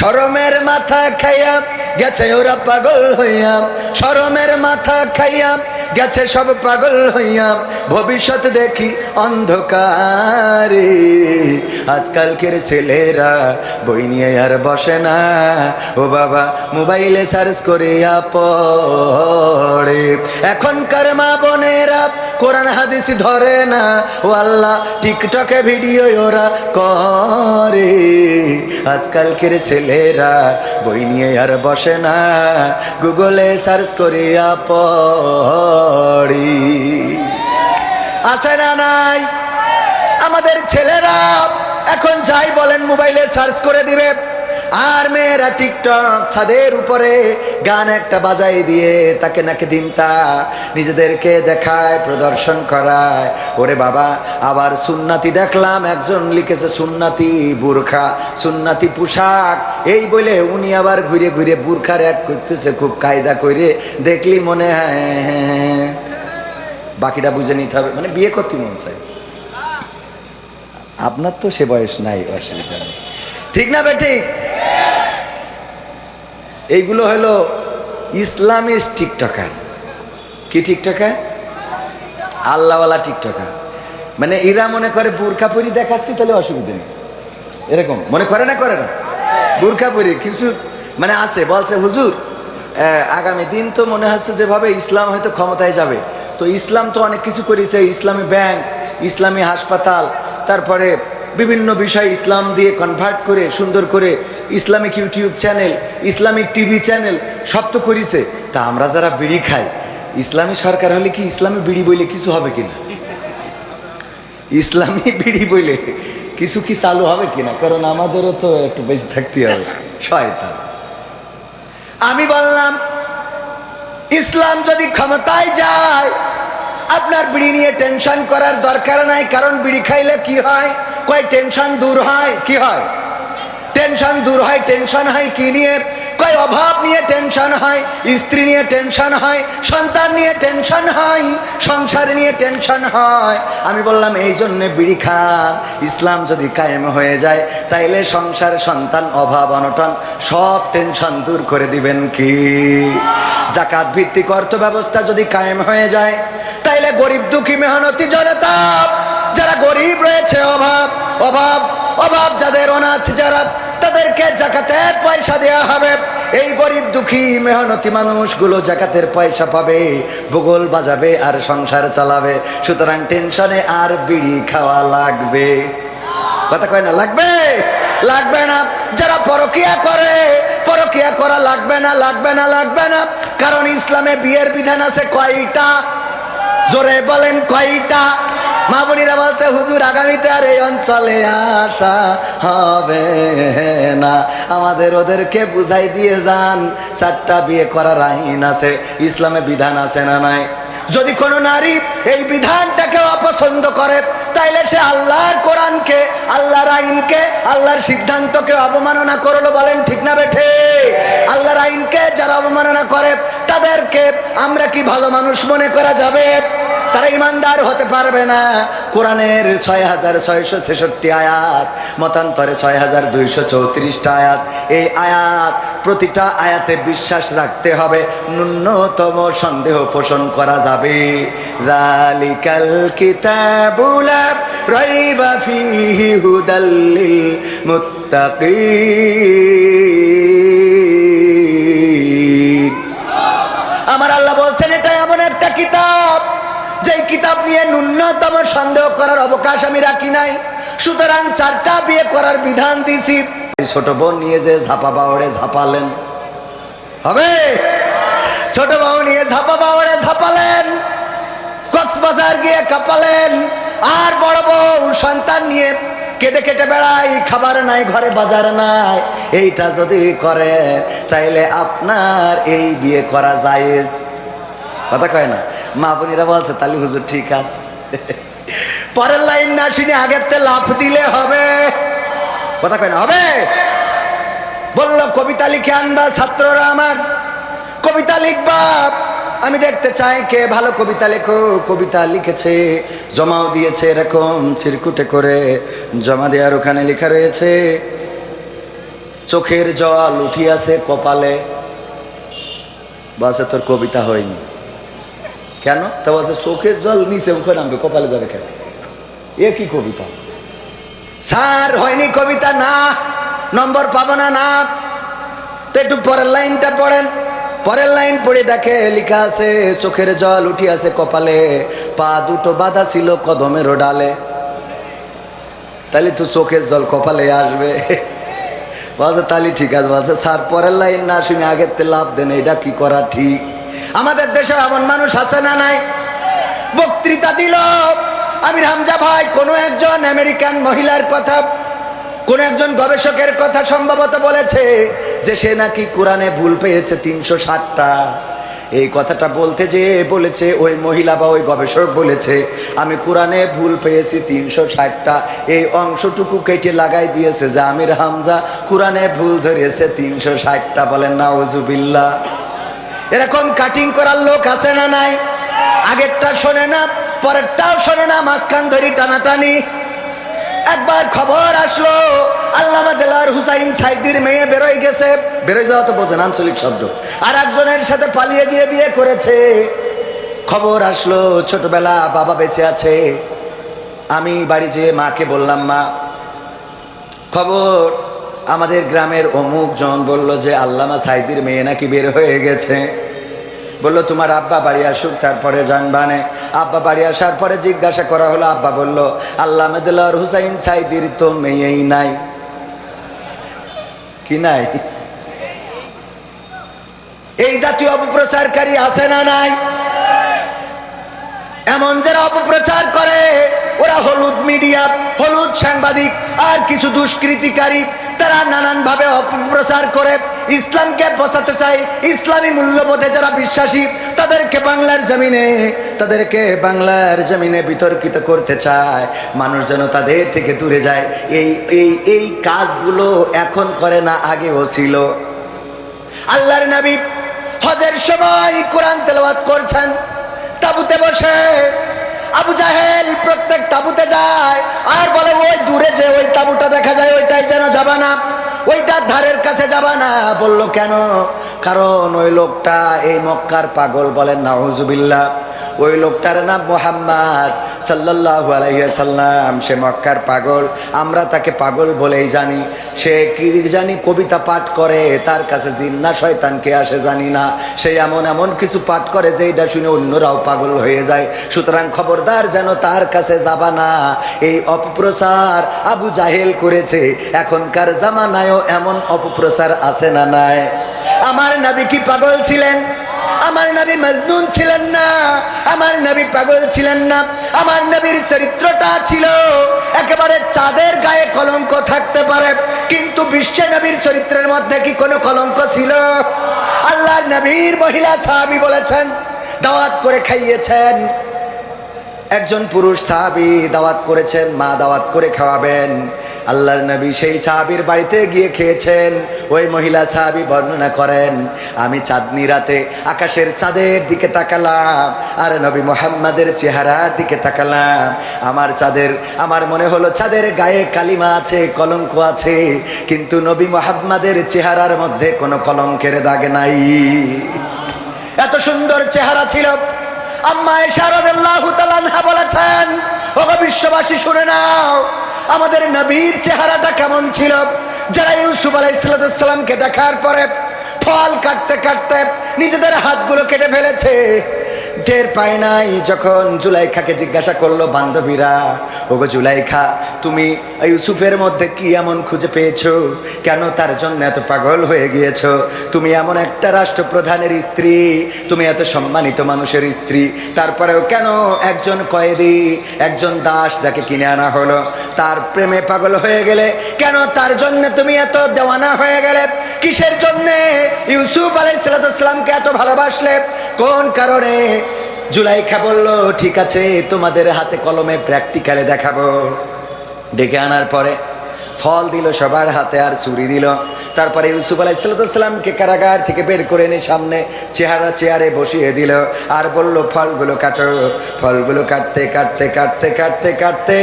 শরমের মাথা খাইয়া গেছে ওরা পাগল হইয়া, শরমের মাথা খাইয়া গেছে সব পাগল হইয়া, ভবিষ্যৎ দেখি অন্ধকারে। আজকালকের ছেলেরা বই নিয়ে আর বসে না, ও বাবা মোবাইলে সার্চ করিয়া পড়ে। এখনকার মা বোনেরা কোরআন হাদিস ধরে না, ও আল্লাহ টিকটকে ভিডিও ওরা করে। আজকালকের ছেলেরা বই নিয়ে আর বসে না, গুগলে সার্চ করিয়া পড়ি। আছে না নাই? আমাদের ছেলেরা এখন যাই বলেন মোবাইলে সার্চ করে দিবে, আর মেয়েরা টিকটক ছাদের উপরে গান একটা বাজাই দিয়ে তাকে নাকি দিনতা নিজেদেরকে দেখায়, প্রদর্শন করায়। ওরে বাবা, আবার সুন্নাতি দেখলাম একজন লিখেছে সুন্নাতি বুরখা, সুন্নাতি পোশাক, এই বলে উনি আবার ঘুরে ঘুরে বুরখার অ্যাড করতেছে খুব কায়দা করে। দেখলি মনে হয় বাকিটা বুঝে নিতে হবে, মানে বিয়ে করতে মন চাই। আপনার তো সে বয়স নাই, অসুবিধা নেই, ঠিক না বেঠিক? এইগুলো হলো ইসলামিস্ট টিকটকার। কি টিকটকার? আল্লাহওয়ালা টিকটকার। মানে এরা মনে করে বোরখা পরি দেখাচ্ছি তাহলে অসুবিধা নেই, এরকম মনে করে না? করে না? বোরখা পরি কিছু মানে আছে, বলছে হুজুর আগামী দিন তো মনে হচ্ছে যেভাবে ইসলাম হয়তো ক্ষমতায় যাবে, তো ইসলাম তো অনেক কিছু করেছে, ইসলামী ব্যাংক, ইসলামী হাসপাতাল, তারপরে বিভিন্ন বিষয় ইসলাম দিয়ে কনভার্ট করে সুন্দর করে Islamic YouTube channel, Islamic TV channel সব তো করেছে। তা আমরা যারা বিড়ি খাই, ইসলামী সরকার হলে কি ইসলামী বিড়ি বইলে কিছু হবে কিনা? ইসলামী বিড়ি বইলে কিছু কি চালু হবে কিনা? কারণ আমাদেরও তো একটু বেঁচে থাকতে হবে। শয়তান আমি বললাম ইসলাম যদি ক্ষমতায় যায় আপনার বিড়ি নিয়ে টেনশন করার দরকার নাই, কারণ বিড়ি খাইলে কি হয়? কয় টেনশন দূর হয়। কি হয়? টেনশন দূর হয়। টেনশন হয় কি নিয়ে? কয় অভাব নিয়ে টেনশন হয়, স্ত্রী নিয়ে টেনশন হয়, সন্তান নিয়ে টেনশন হয়, সংসার নিয়ে টেনশন হয়। আমি বললাম এই জন্য বিড়ি খান। ইসলাম যদি কায়েম হয়ে যায় তাইলে সংসার, সন্তান, অভাব, অনটন সব টেনশন দূর করে দিবেন কি? যাকাত ভিত্তিক অর্থ ব্যবস্থা যদি কায়েম হয়ে যায় তাইলে গরিব দুঃখী মেহনতি জনতা, যারা গরিব রয়েছে, অভাব অভাব অভাব যাদের, অনাথ যারা, তাদেরকে জাকাতের পয়সা দেওয়া হবে। এই গরিব দুঃখী মেহনতি মানুষগুলো জাকাতের পয়সা পাবে, ভূগোল বাজাবে আর সংসার চালাবে। সুতরাং টেনশনে আর বিড়ি খাওয়া লাগবে? কথা কয় না লাগবে? লাগবে না। যারা পরকিয়া করে, পরকিয়া করা লাগবে না, লাগবে না, লাগবে না। কারণ ইসলামে বিয়ের বিধান আছে কয়টা? জোরে বলেন কয়টা? মা বোনেরা বলছে হুজুর আগামীতে আর এই অঞ্চলে আসা হবে না। আমাদের ওদেরকে বুঝাই দিয়ে যান 4টা বিয়ে করার আইন আছে, ইসলামে বিধান আছে না নাই? যদি কোনো নারী এই বিধানটাকে অপছন্দ করে তাইলে সে আল্লাহর কোরআনকে, আল্লাহর আইনকে, আল্লাহর সিদ্ধান্তকে অবমাননা করলো। বলেন ঠিক না বেঠে? আল্লাহর আইনকে যারা অবমাননা করে তাদেরকে আমরা কি ভালো মানুষ মনে করা যাবে? তারা ইমানদার হতে পারবে না। কোরআনের 6666 আয়াত, মতান্তরে 6234টা আয়াত। এই আয়াত, প্রতিটা আয়াতে বিশ্বাস রাখতে হবে, ন্যূনতম সন্দেহ পোষণ করা যাবে। যালিকাল কিতাবু লা রাইবা ফীহি হুদাল লিল মুত্তাকিন। আমার আল্লাহ বলছেন এটা এমন একটা কিতাব যেই কিতাব নিয়ে ন্যূনতম সন্দেহ করার অবকাশ আমি রাখি নাই। সুতরাং 4টা বিয়ে করার বিধান দিছি। ছোট বোন নিয়ে যে ঝাপা বাওড়ে ঝাপালেন হবে? ছোট বউ নিয়ে ঝাপা বাওড়ে ঝাপালেন, কক্সবাজার গিয়ে কাঁপালেন। আর বড় বউ সন্তান নিয়ে কেটে কেটে বেড়াই, খাবার নাই ঘরে, বাজার নাই। এইটা যদি করে তাইলে আপনার এই বিয়ে করা জায়েজ। কথা কয় না? মা বোনেরা বলছে তাহলে হুজুর ঠিক আছে। পরের লাইন না শুনে আগের তে লাফ দিলে হবে? কথা কয় না? হবে? বললো কবিতা লিখে আনবা ছাত্ররা আমার, কবিতা লিখবা। আমি দেখতে চাই কে ভালো কবিতা লেখো। কবিতা লিখেছে, জমাও দিয়েছে, এরকম চিরকুটে করে জমা দেওয়ার। ওখানে লেখা রয়েছে চোখের জল উঠিয়াছে কপালে। বলছে তোর কবিতা হয়নি কেন? তা বলছে চোখের জল নিচে মুখে নামবে, কপালে যাবে কেন? এ কি কবিতা? স্যার হয়নি কবিতা না, নম্বর পাবো না। না তো একটু পরের লাইনটা পড়েন। পরের লাইন পড়ে দেখে লেখা আছে চোখের জল উঠিয়াছে কপালে, পা দুটো বাঁধা ছিল কদমের ডালে। তাহলে তো চোখের জল কপালে আসবে। বলছে তাহলে ঠিক আছে। বলছে স্যার পরের লাইন না শুনে আগের তে লাভ দেন, এটা কি করা ঠিক? আমাদের দেশে এমন মানুষ আছে না নাই? বক্তৃতা দিল আমির হামজা ভাই কোন একজন আমেরিকান মহিলার কথা, কোন একজন গবেষকের কথা সম্ভবত বলেছে যে সে নাকি কোরআনে ভুল পেয়েছে 360টা। এই কথাটা বলতে যে বলেছে ওই মহিলা বা ওই গবেষক বলেছে আমি কোরআনে ভুল পেয়েছি 360টা। এই অংশটুকু কেটে লাগাই দিয়েছে যে আমির হামজা কোরআনে ভুল ধরেছে 360টা। বলেন নাউজুবিল্লাহ। এরকম কাটিং করার লোক আছে না নাই? আগেরটা শোনে না, পরেরটাও শোনে না, মাঝখান ধরি টানাটানি। একবার খবর আসলো আল্লামা দেলোয়ার হুসাইন সাইদির মেয়ে বেরোয় গেছে। বেরোয় যাওয়া তো বোঝেন আঞ্চলিক শব্দ। আর একজনের সাথে পালিয়ে গিয়ে বিয়ে করেছে। খবর আসলো ছোটবেলা বাবা বেঁচে আছে। আমি বাড়ি যেয়ে মাকে বললাম মা খবর আমাদের গ্রামের অমুক জন বলল যে আল্লামা সাইদির মেয়ে নাকি বের হয়ে গেছে। বললো তোমার আব্বা বাড়ি আসুক তারপরে জানবানে। আব্বা বাড়ি আসার পরে জিজ্ঞাসা করা হলো, আব্বা বলল আল্লামা দেলোয়ার হুসাইন সাইদির তো মেয়েই নাই। কি নাই? এই জাতীয় অপপ্রচারকারী আছে না নাই? এমন যারা অপপ্রচার করে ওরা হলুদ মিডিয়া, হলুদ সাংবাদিক আর কিছু দুষ্কৃতিকারী, তারা নানান ভাবে অপপ্রচার করে ইসলামকে বসাতে চায়, ইসলামী মূল্যবোধে যারা বিশ্বাসী তাদেরকে বাংলার জমিনে বিতর্কিত করতে চায়, মানুষ যেন তাদের থেকে দূরে যায়। এই কাজগুলো এখন করে না, আগেও ছিল। আল্লাহর নবী হজের সময় কোরআন তেলাওয়াত করছেন তাঁবুতে বসে। আবু জাহেল প্রত্যেক তাঁবুতে যায় আর বলে, ওই দূরে যে ওই তাঁবুটা দেখা যায় ওইটাই যেন যাবা না, ওইটার ধারের কাছে যাবা না। বলল কেন? কারণ ওই লোকটা এই মক্কার পাগল। বলেন নাউজুবিল্লাহ। ওই লোকটার নাম মুহাম্মদ সাল্লাল্লাহু আলাইহি সাল্লাম। সে মক্কার পাগল, আমরা তাকে পাগল বলেই জানি। সে কি জানি কবিতা পাঠ করে, তার কাছে জিন না শয়তান কে আসে জানি না। সে এমন কিছু পাঠ করে যে এটা শুনে অন্যরাও পাগল হয়ে যায়। সুতরাং খবরদার যেন তার কাছে যাবা না। এই অপপ্রচার আবু জাহেল করেছে। এখনকার জামানায়ও এমন অপপ্রচার আছে না নাই? আমার নবী কি পাগল ছিলেন? আমার নবী মজনুন ছিলেন না, আমার নবী পাগল ছিলেন না। আমার নবীর চরিত্রটা ছিল একেবারে চাঁদের গায়ে কলঙ্ক থাকতে পারে, কিন্তু বিশ্ব নবীর চরিত্রের মধ্যে কি কোনো কলঙ্ক ছিল? আল্লাহর নবীর মহিলা সাহাবী বলেছেন, দাওয়াত করে খাইয়েছেন। একজন পুরুষ সাহাবী দাওয়াত করেছেন, মা দাওয়াত করে খাওয়াবেন। আল্লাহর নবী সেই সাহাবীর বাড়িতে গিয়ে খেয়েছেন। ওই মহিলা সাহাবী বর্ণনা করেন, আমি চাঁদনি রাতে আকাশের চাঁদের দিকে তাকালাম আর নবী মুহাম্মাদের চেহারার দিকে তাকালাম। আমার মনে হলো চাঁদের গায়ে কালিমা আছে, কলঙ্ক আছে, কিন্তু নবী মুহাম্মাদের চেহারার মধ্যে কোনো কলঙ্কের দাগ নাই। এত সুন্দর চেহারা ছিল। আম্মা আয়েশা রাদিয়াল্লাহু তাআলা আনহা বলেছেন, ওগো বিশ্ববাসী শুনে নাও, আমাদের নবীর চেহারাটা কেমন ছিল। যারা ইউসুফ আলাইহিস সালামকে দেখার পরে ফল কাটতে কাটতে নিজেদের হাতগুলো কেটে ফেলেছে, টের পায় নাই। যখন জুলাইখাকে জিজ্ঞাসা করলো বান্ধবীরা, ওগো জুলাইখা, তুমি ইউসুফের মধ্যে কি এমন খুঁজে পেয়েছো? কেন তার জন্য এত পাগল হয়ে গিয়েছো? তুমি এমন একটা রাষ্ট্রপ্রধানের স্ত্রী, তুমি এত সম্মানিত মানুষের স্ত্রী, তারপরেও কেন একজন কয়েদি, একজন দাস যাকে কিনে আনা হলো, তার প্রেমে পাগল হয়ে গেলে? কেন তার জন্য তুমি এত দেওয়ানা হয়ে গেলে? কিসের জন্যে ইউসুফ আলাইহিস সালামকে এত ভালোবাসলে? কোন কারণে? জুলাইখা বলল, ঠিক আছে, তোমাদের হাতে কলমে প্র্যাকটিক্যালে দেখাবো। ডেকে আনার পরে ফল দিল সবার হাতে আর ছুরি দিল। তারপরে ইউসুফ আলাইহিস সালামকে কারাগার থেকে বের করে এনে সামনে চেয়ারে বসিয়ে দিল আর বলল, ফলগুলো কাটো। ফলগুলো কাটতে কাটতে কাটতে কাটতে কাটতে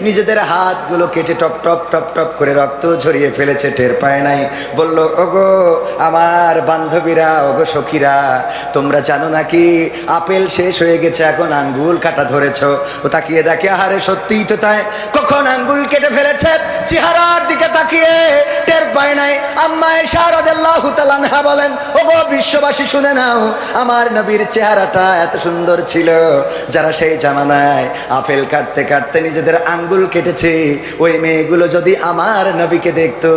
নিজেদের হাতগুলো কেটে টপ টপ টপ টপ করে রক্ত ঝরিয়ে ফেলেছে, টের পায় নাই। বলল, ওগো আমার বান্ধবীরা, ওগো সখীরা, তোমরা জানো নাকি আপেল শেষ হয়ে গেছে, এখন আঙ্গুল কাটা ধরেছো। ও তাকিয়ে দেখে, আহারে সত্যিই তো তাই, কখন আঙ্গুল কেটে ফেলেছে, চেহারার দিকে তাকিয়ে টের পায় নাই। আম্মা আয়েশা রাদিয়াল্লাহু তাআলা আনহা বলেন, ওগো বিশ্ববাসী শুনে নাও, আমার নবীর চেহারাটা এত সুন্দর ছিল। যারা সেই জামানায় আপেল কাটতে কাটতে নিজেদের আঙ্গুল কেটেছে, ওই মেয়েগুলো যদি আমার নবীকে দেখতো,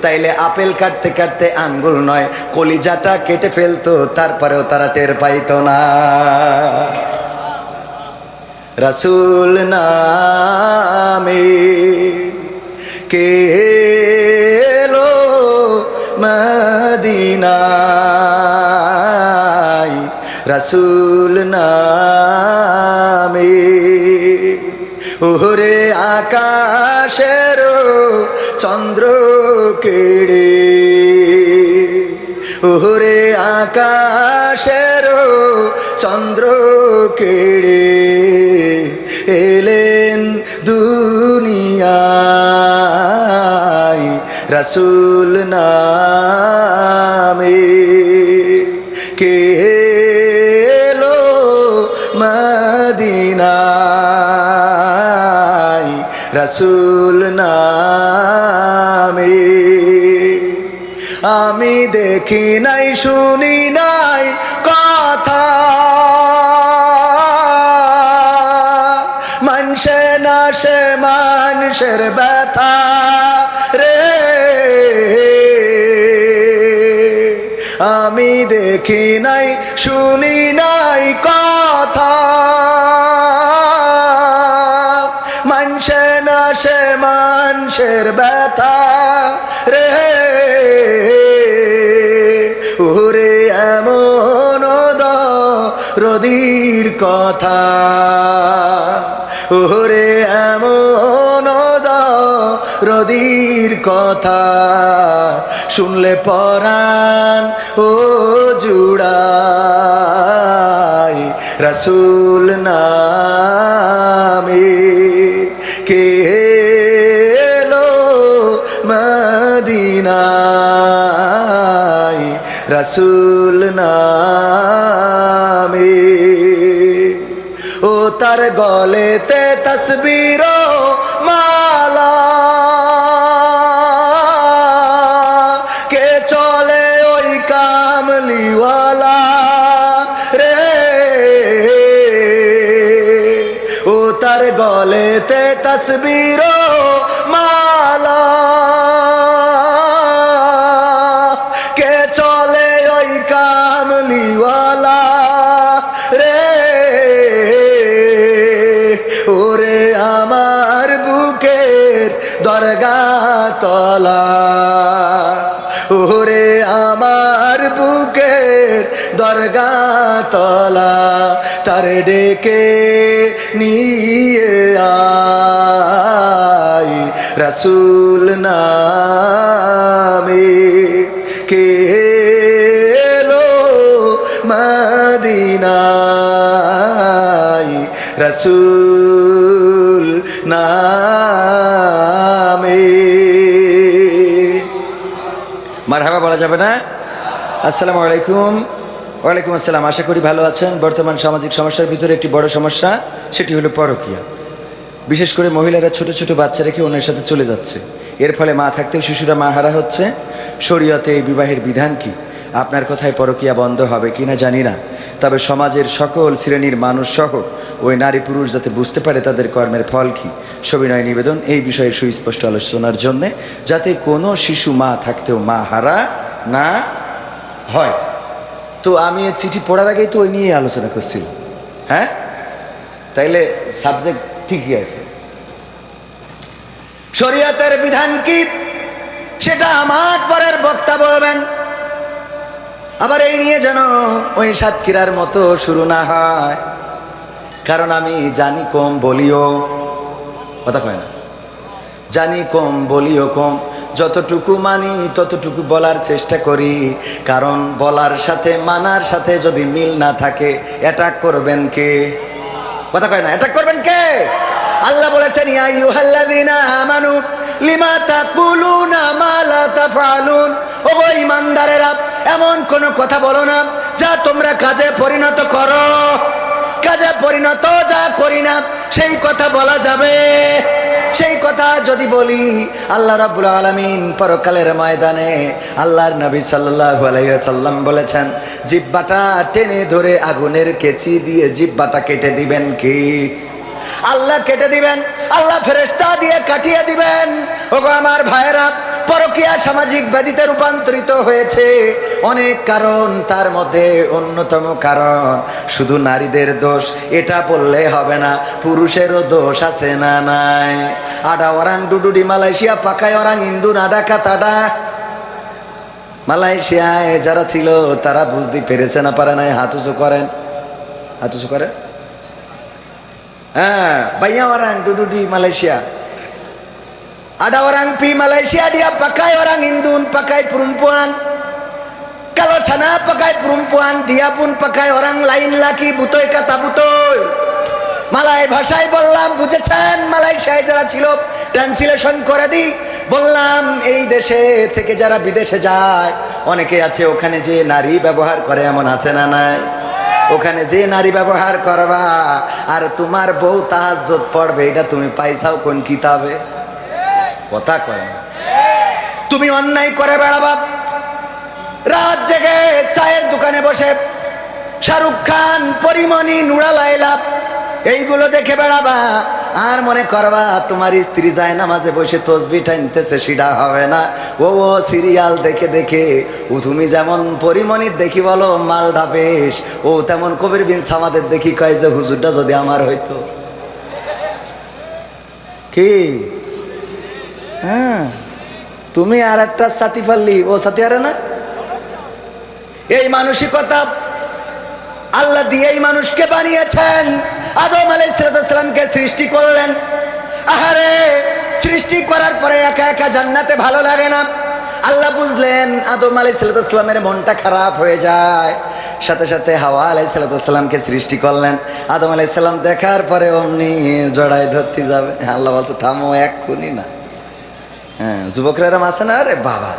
তাইলে আপেল কাটতে কাটতে আঙ্গুল নয়, কলিজাটা কেটে ফেলতো, তারপরেও তারা টের পাইতো না। রাসূল নামে কে এলো মদিনায়, রাসূল নামে। ওরে আকাশের চন্দ্র কেড়ে, ওরে আকাশের চন্দ্র কেড়ে এলেন দুনিয়ায়, রাসূল নামে কে এলো মদিনায়, রাসূল নামে। আমি দেখি নাই শুনি নাই কথা, মানসে না সে মানুষের ব্যথা রে। আমি দেখি নাই শুনি নাই কথা, মানসে না সে মানুষের ব্যথা রে। রদির কথা, ওরে এমন রদির কথা শুনলে পরাণ ও জুড়াই, রাসূল নামে কে এলো মদিনায়, রাসূল নামে। ও তার গলেতে তসবির মালা, কে চলে ওই কামলিওয়ালা রে, ও তার গলেতে তসবির মালা, কে চলে ওই কামলিওয়ালা রে, ওরে আমার বুকের দরগা তলা, ওরে আমার বুকের দরগা তলা, তার ডেকে নিয়ে আয়, রাসূল নামে কে এলো মদিনায়, রাসূল নামে। মারহাবা বলা যাবে না? আসসালামু আলাইকুম। ওয়ালাইকুম আসসালাম। আশা করি ভালো আছেন। বর্তমান সামাজিক সমস্যার ভিতরে একটি বড় সমস্যা, সেটি হলো পরকীয়া। বিশেষ করে মহিলারা ছোট ছোট বাচ্চা রেখে অন্যের সাথে চলে যাচ্ছে। এর ফলে মা থাকতেও শিশুরা মা হারা হচ্ছে। শরীয়তে এই বিবাহের বিধান কি? আপনার কথায় পরকীয়া বন্ধ হবে কিনা জানি না, তবে সমাজের সকল শ্রেণীর মানুষ সহ ওই নারী পুরুষ যাতে বুঝতে পারে তাদের কর্মের ফল কি, সবিনয় নিবেদন এই বিষয়ে সুস্পষ্ট আলোচনার জন্যে, যাতে কোনো শিশু মা থাকতেও মা হারা না হয়। তো আমি এই চিঠি পড়ার আগেই তো ওই নিয়ে আলোচনা করছিলাম। হ্যাঁ, তাইলে সাবজেক্ট ঠিকই আছে। শরীয়তের বিধান কি সেটা আমার পরের বক্তা বলবেন। আবার এই নিয়ে যেন ওই সাতক্ষীরার মতো শুরু না হয়, কারণ আমি জানি কম বলিও, কথা কয় না, জানি কম বলিও কম, যতটুকু মানি ততটুকু বলার চেষ্টা করি, কারণ বলার সাথে মানার সাথে যদি মিল না থাকে অ্যাটাক করবেন কে? কথা কয় না, অ্যাটাক করবেন কে? আল্লাহ বলেছেন ইয়া আইয়ুহাল্লাযীনা আমানু লিমা তাকুলুনা মা লা তাফআলুন, ও ঈমানদারেরা এমন কোন কথা বলো না যা তোমরা কাজে পরিণত করো, কাজে পরিণত যা করি না সেই কথা বলা যাবে। সেই কথা যদি বলি, আল্লাহ রাব্বুল আলামিন পরকালের ময়দানে আল্লাহর নবী সাল্লাল্লাহু আলাইহি ওয়াসাল্লাম বলেছেন, জিহ্বাটা টেনে ধরে আগুনের কেচি দিয়ে জিহ্বাটা কেটে দিবেন কি? আল্লাহ কেটে দিবেন, আল্লাহ ফেরেশতা দিয়ে কাটিয়ে দিবেন। ওগো আমার ভাইয়েরা, পরকীয়া সামাজিক ব্যাধিতে রূপান্তরিত হয়েছে অনেক কারণ, তার মধ্যে অন্যতম কারণ শুধু নারীদের দোষ এটা বললে হবে না, পুরুষেরও দোষ আছে না নাই? আডা ওরাং ডুডুডি মালয়েশিয়া পাকায় ওরাং ইন্দু নাডা কাতাডা। মালয়েশিয়ায় যারা ছিল তারা বুঝতে পেরেছে না পারে নাই? হাত উঁচু করেন, হাত উঁচু করেন। হ্যাঁ, বাইয়া ওরাং ডুডুডি Malaysia, ada orang pi Malaysia dia pakai orang Indun, pakai perempuan. Kalau sana pakai perempuan, dia pun pakai orang lain laki, butoy kata butoy। Malay ভাষায় বললাম, বুঝেছেন? মালয়েশিয়ায় যারা ছিল ট্রান্সলেশন করে দিই, বললাম এই দেশে থেকে যারা বিদেশে যায় অনেকে আছে, ওখানে যে নারী ব্যবহার করে এমন আছে না নাই? ওখানে যে নারী ব্যবহার করবা আর তোমার বউ তাহাজ্জুদ পড়বে, এটা তুমি পাইছাও কোন কিতাবে? কথা কয় না। তুমি অন্যায় করে বেড়াবা, রাত জেগে চায়ের দোকানে বসে শাহরুখ খান, পরিমণি, নুরা লায়লা এইগুলো দেখে বেড়াবা, আর মনে করবা তোমার স্ত্রী যায় নামাজে বসে তসবিহ টানতেছে, সেটা হবে না। ও সিরিয়াল দেখে দেখে ও তুমি যেমন পরিমণির দেখি বলো মালটা বেশ, ও তেমন কবির বিন সামাদের দেখি কয় যে হুজুরটা যদি আমার হইতো। কি হ্যাঁ, তুমি আর একটা সাথী পারলি, ও সাথী আরে না। এই মানসিকতা আল্লাহ দিয়েই মানুষকে বানিয়েছেন। আদম আলাইহিস সালামকে সৃষ্টি করলেন। আহারে, সৃষ্টি করার পরে একা একা জান্নাতে ভালো লাগে না। আল্লাহ বুঝলেন আদম আলাইহিস সালামের মনটা খারাপ হয়ে যায়, সাথে সাথে হাওয়া আলাইহিস সালামকে সৃষ্টি করলেন। আদম আলাইহিস সালাম দেখার পরে অমনি জড়াই ধরতে যাবে, আল্লাহ বলছে থামো, এক্ষুনি না। হ্যাঁ, যুবকরা এরম আছে না, আরে বাবা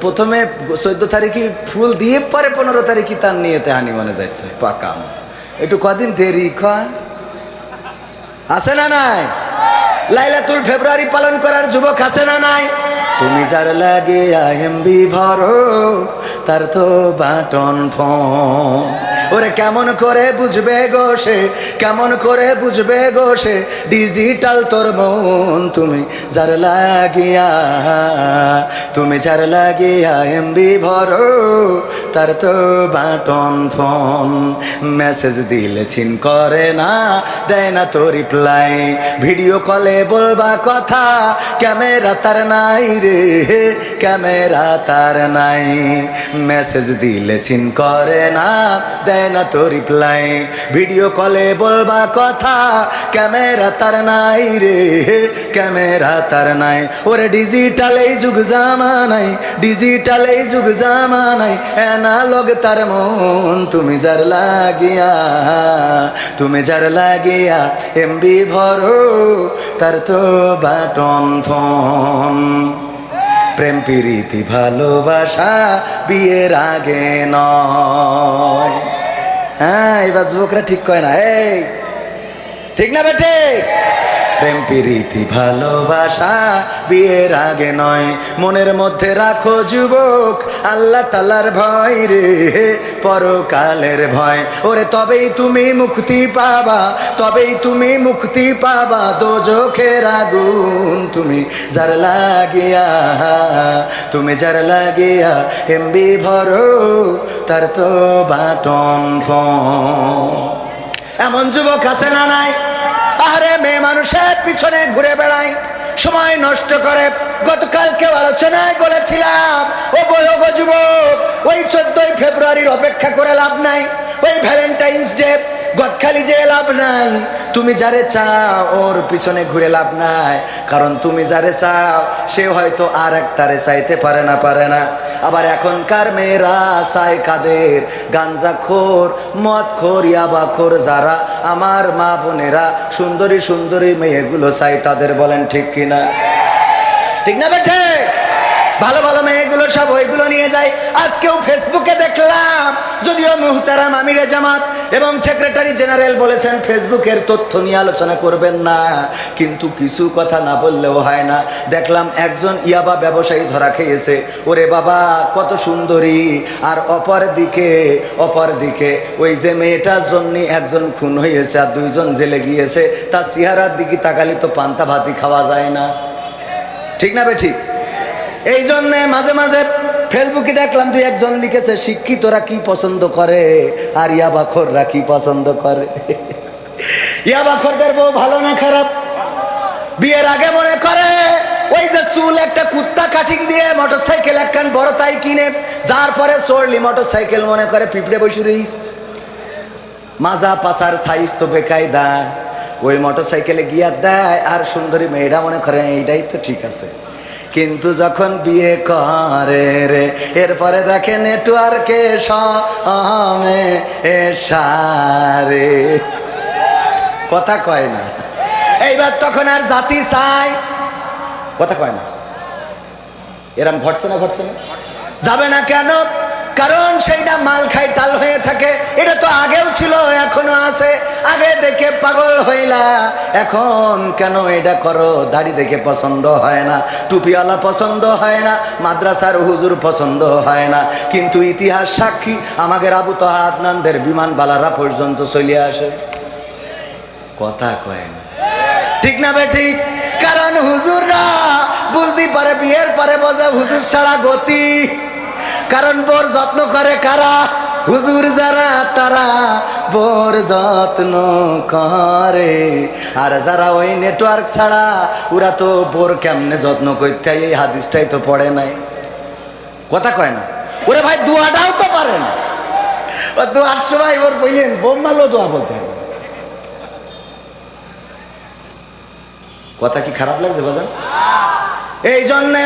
প্রথমে 14 তারিখে ফুল দিয়ে পরে 15 তারিখে তার নিয়েতে হানিমনে যাচ্ছে, পাকা একটু কদিন দেরি আছে না নাই? লাইলাতুল ফেব্রুয়ারি পালন করার যুবক আছে না নাই? তুমি যার লাগে এমবি ভরো, তার তো বাটন ফোন। ওরে কেমন করে বুঝবে গো সে, কেমন করে বুঝবে গো সে ডিজিটাল তোর মন। তুমি যার লাগিয়া, তুমি যার লাগিয়া এমবি ভরো, তার তো বাটন ফোন। মেসেজ দিলে সিন করে না, দেয় না তো রিপ্লাই। ভিডিও কলে বলবা কথা, ক্যামেরা তার নাই রে, ক্যামেরা তার নাই। মেসেজ দিলে সিন করে না, দেয় না তো রিপ্লাই। ভিডিও কলে বলবা কথা, ক্যামেরা তার নাই রে, ক্যামেরা তার নাই। ওরে ডিজিটাল এই যুগ জামানাই, ডিজিটাল এই যুগ জামানাই, অ্যানালগ তার মন। তুমি যার লাগিয়া, তুমি যার লাগিয়া এমবি ভরো, তার তো বাটন ফোন। প্রেম প্রীতি ভালোবাসা বিয়ের আগে নয়। হ্যাঁ, এবার যুবকরা ঠিক কয় না, এই ঠিক না বেটে? প্রেম প্রীতি ভালোবাসা বিয়ের আগে নয়। মনের মধ্যে রাখো যুবক আল্লাহ তাআলার ভয় রে, পরকালের ভয়। ওরে তবেই তুমি মুক্তি পাবা, তবেই তুমি মুক্তি পাবা দোজখের আগুন। তুমি যার লাগিয়া, তুমি যার লাগিয়া এমবি ভরো, তার তো বাটন ফোন। এমন যুবক আছে না নাই? আরে মেয়ে মানুষের পিছনে ঘুরে বেড়ায়, সময় নষ্ট করে। গতকালকেও আলোচনায় বলেছিলাম, ও গো যুবক, ওই 14 ফেব্রুয়ারির অপেক্ষা করে লাভ নাই, ওই ভ্যালেন্টাইন্স ডে গদখালি যে লাভ নাই। তুমি যারে চাও ওর পিছনে ঘুরে লাভ নাই, কারণ তুমি যারে চাও সে হয়তো আর একটারে চাইতে পারে না, পারে না। আবার এখনকার মেয়েরা চায় কাদের? গাঞ্জাখোর, মদখোর, ইয়াবাখোর যারা আমার মা বোনেরা সুন্দরী সুন্দরী মেয়েগুলো চাই তাদের। বলেন ঠিক কিনা? ঠিক না বেঠে? ভালো ভালো মেয়েগুলো সব ওইগুলো নিয়ে যায়। আজকেও ফেসবুকে দেখলাম, যদিও মুহতারাম আমিরে জামাত এবং সেক্রেটারি জেনারেল বলেছেন ফেসবুকের তথ্য নিয়ে আলোচনা করবেন না, কিন্তু কিছু কথা না বললেও হয় না। দেখলাম একজন ইয়াবা ব্যবসায়ী ধরা খেয়েছে। ওরে বাবা, কত সুন্দরী! আর অপর দিকে ওই যে মেয়েটার জন্য একজন খুন হয়েছে আর 2 জন জেলে গিয়েছে, তার চেহারার দিকে তাকালি তো পান্তা ভাতি খাওয়া যায় না। ঠিক না বে ঠিক? এই জন্য মাঝে মাঝে ফেসবুকে দেখলাম 2-1 জন লিখেছে শিক্ষিতরা কি পছন্দ করে আর ইয়াবাখোররা কি পছন্দ করে। ইয়াবাখোরদের বউ ভালো না খারাপ? বিয়ের আগে মনে করে ওই যে চুল একটা কুত্তা কাটিং দিয়ে মোটরসাইকেল একখান বড় তাই কিনে, যার পরে চড়লি মোটরসাইকেল মনে করে পিঁপড়ে বসে রইস। মাজা পাশার সাইজ তো বেকায়দা, ওই মোটরসাইকেলে গিয়া দেয়। আর সুন্দরী মেয়েরা মনে করে এইটাই তো ঠিক আছে। কিন্তু যখন বিয়ে করে রে, এরপরে দেখে নেটওয়ার্কে সামে এসারে, কথা কয় না। এইবার তখন আর জাতি চাই, কথা কয় না। এরম ঘটছে না? ঘটছে না? যাবে না কেন? কারণ সেইটা মাল খাই টাল হয়ে থাকে। এটা তো আগেও ছিল, এখনো আছে। আগে দেখে পাগল হইলা, এখন কেন এটা করো? দাড়ি দেখে পছন্দ হয় না, টুপিওয়ালা পছন্দ হয় না, মাদ্রাসার হুজুর পছন্দ হয় না, কিন্তু ইতিহাস সাক্ষী আমাদের আবু তাহা আদনানদের বিমান বালারা পর্যন্ত চলে আসে। কথা কয় না, ঠিক না বে ঠিক? কারণ হুজুররা বুঝতে পারে বিয়ের পরে বোঝে হুজুর ছাড়া গতি। কারণ বোর যত্ন করে কারা? হুজুর যারা তারা বোর যত্ন করে। আর যারা ওই নেটওয়ার্ক ছাড়া ওরা তো বোর কেমনে যত্ন করতে, এই হাদিসটাই তো পড়ে নাই। কথা কয় না? ওরে ভাই দুয়াটাও তো পারে না। দোয়ার সময় ওর বললেন বোম মারলেও দোয়া বলতে হবে। কথা কি খারাপ লাগছে বাজান? এই জন্যে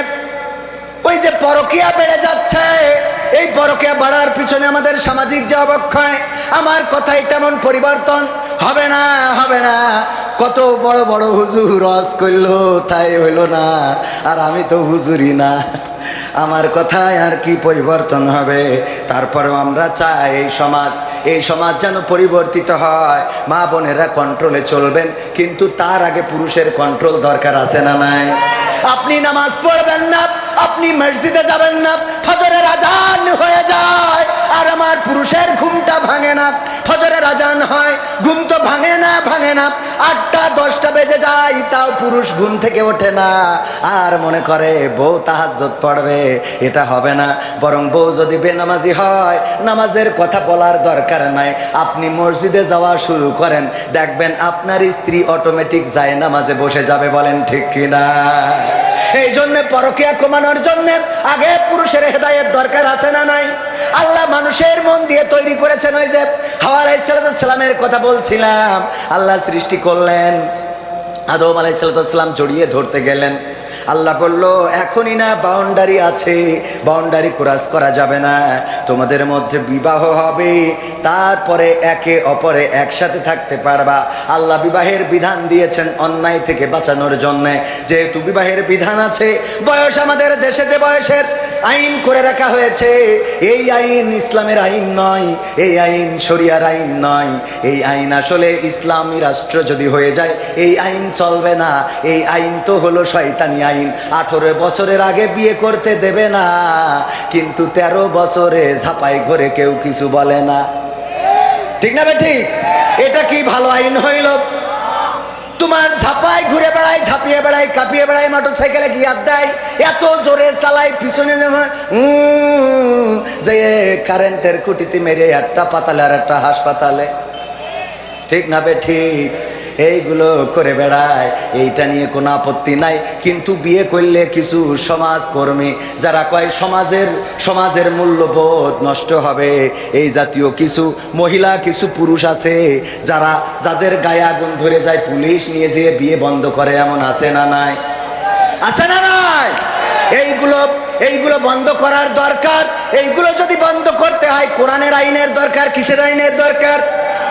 ওই যে পরকীয়া বেড়ে যাচ্ছে, এই পরকীয়া বাড়ার পিছনে আমাদের সামাজিক যে অবক্ষয়, আমার কথাই তেমন পরিবর্তন হবে না, হবে না। কত বড় বড় হুজুর ওয়াজ করলো, তাই হইল না। আর আমি তো হুজুরই না, আমার কথায় আর কি পরিবর্তন হবে? তারপরেও আমরা চাই এই সমাজ যেন পরিবর্তিত হয়। মা বোনেরা কন্ট্রোলে চলবেন, কিন্তু তার আগে পুরুষের কন্ট্রোল দরকার আছে না নাই? আপনি নামাজ পড়বেন না, আপনি মসজিদে যাবেন না, ফজরের আজান হয়ে যায় আর আমার পুরুষের ঘুমটা ভাঙে না। ফজরের আজান হয়, ঘুম তো ভাঙে না, ভাঙে না। 8টা 10টা বেজে যায়, তাও পুরুষ ঘুম থেকে ওঠে না, আর মনে করে বউ তাহাজ্জুদ পড়বে। এটা হবে না। বরং বউ যদি বেনামাজি হয়, নামাজের কথা বলার দরকার নাই। আপনি মসজিদে যাওয়া শুরু করেন, দেখবেন আপনার স্ত্রী অটোমেটিক যায় নামাজে বসে যাবে। বলেন ঠিক কিনা? এই জন্য পরকীয়া কমানোর জন্য আগে পুরুষের হেদায়েত দরকার আছে না নাই? আল্লাহ মানুষের মন দিয়ে তৈরি করেছেন। ওই যে হাওয়া আলাইহিস সালামের কথা বলছিলাম, আল্লাহ সৃষ্টি করলেন, আদম আলাইহিস সালাম জড়িয়ে ধরতে গেলেন। আল্লাহ বলল এখনই না, বাউন্ডারি আছে, বাউন্ডারি ক্রস করা যাবে না। তোমাদের মধ্যে বিবাহ হবে, তারপরে একে অপরে একসাথে থাকতে পারবা। আল্লাহ বিবাহের বিধান দিয়েছেন অন্যায় থেকে বাঁচানোর জন্য। যেহেতু বিবাহের বিধান আছে, বয়স আমাদের দেশে যে বয়সের আইন করে রাখা হয়েছে, এই আইন ইসলামের আইন নয়, এই আইন শরিয়ার আইন নয়। এই আইন আসলে ইসলামী রাষ্ট্র যদি হয়ে যায়, এই আইন চলবে না। এই আইন তো হলো শয়তানি আইন। 18 বছরের আগে বিয়ে করতে দেবে না, কিন্তু 13 বছরে ঝাপাই ঘরে কেউ কিছু বলে না। ঠিক না বেঠিক? এটা কি ভালো আইন হইল? তোমার ঝাপাই ঘুরে বেড়ায়, ঝাঁপিয়ে বেড়ায়, কাঁপিয়ে বেড়ায়, মোটর সাইকেলে গিয়ার দেয়, এত জোরে চালায়, পিছনে যখন যে কারেন্টের খুঁটিতে মেরে একটা পাতালে আর একটা হাসপাতালে। ঠিক না বেঠিক? এইগুলো করে বেড়ায়, এইটা নিয়ে কোনো আপত্তি নাই। কিন্তু বিয়ে করলে কিছু সমাজকর্মী যারা কয় সমাজের মূল্যবোধ নষ্ট হবে, এই জাতীয় কিছু মহিলা, কিছু পুরুষ আছে যাদের গায়ে আগুন ধরে যায়, পুলিশ নিয়ে যেয়ে বিয়ে বন্ধ করে। এমন আছে না নাই? আছে না নাই? এইগুলো বন্ধ করার দরকার। এইগুলো যদি বন্ধ করতে হয়, কোরআনের আইনের দরকার। কিসের আইনের দরকার?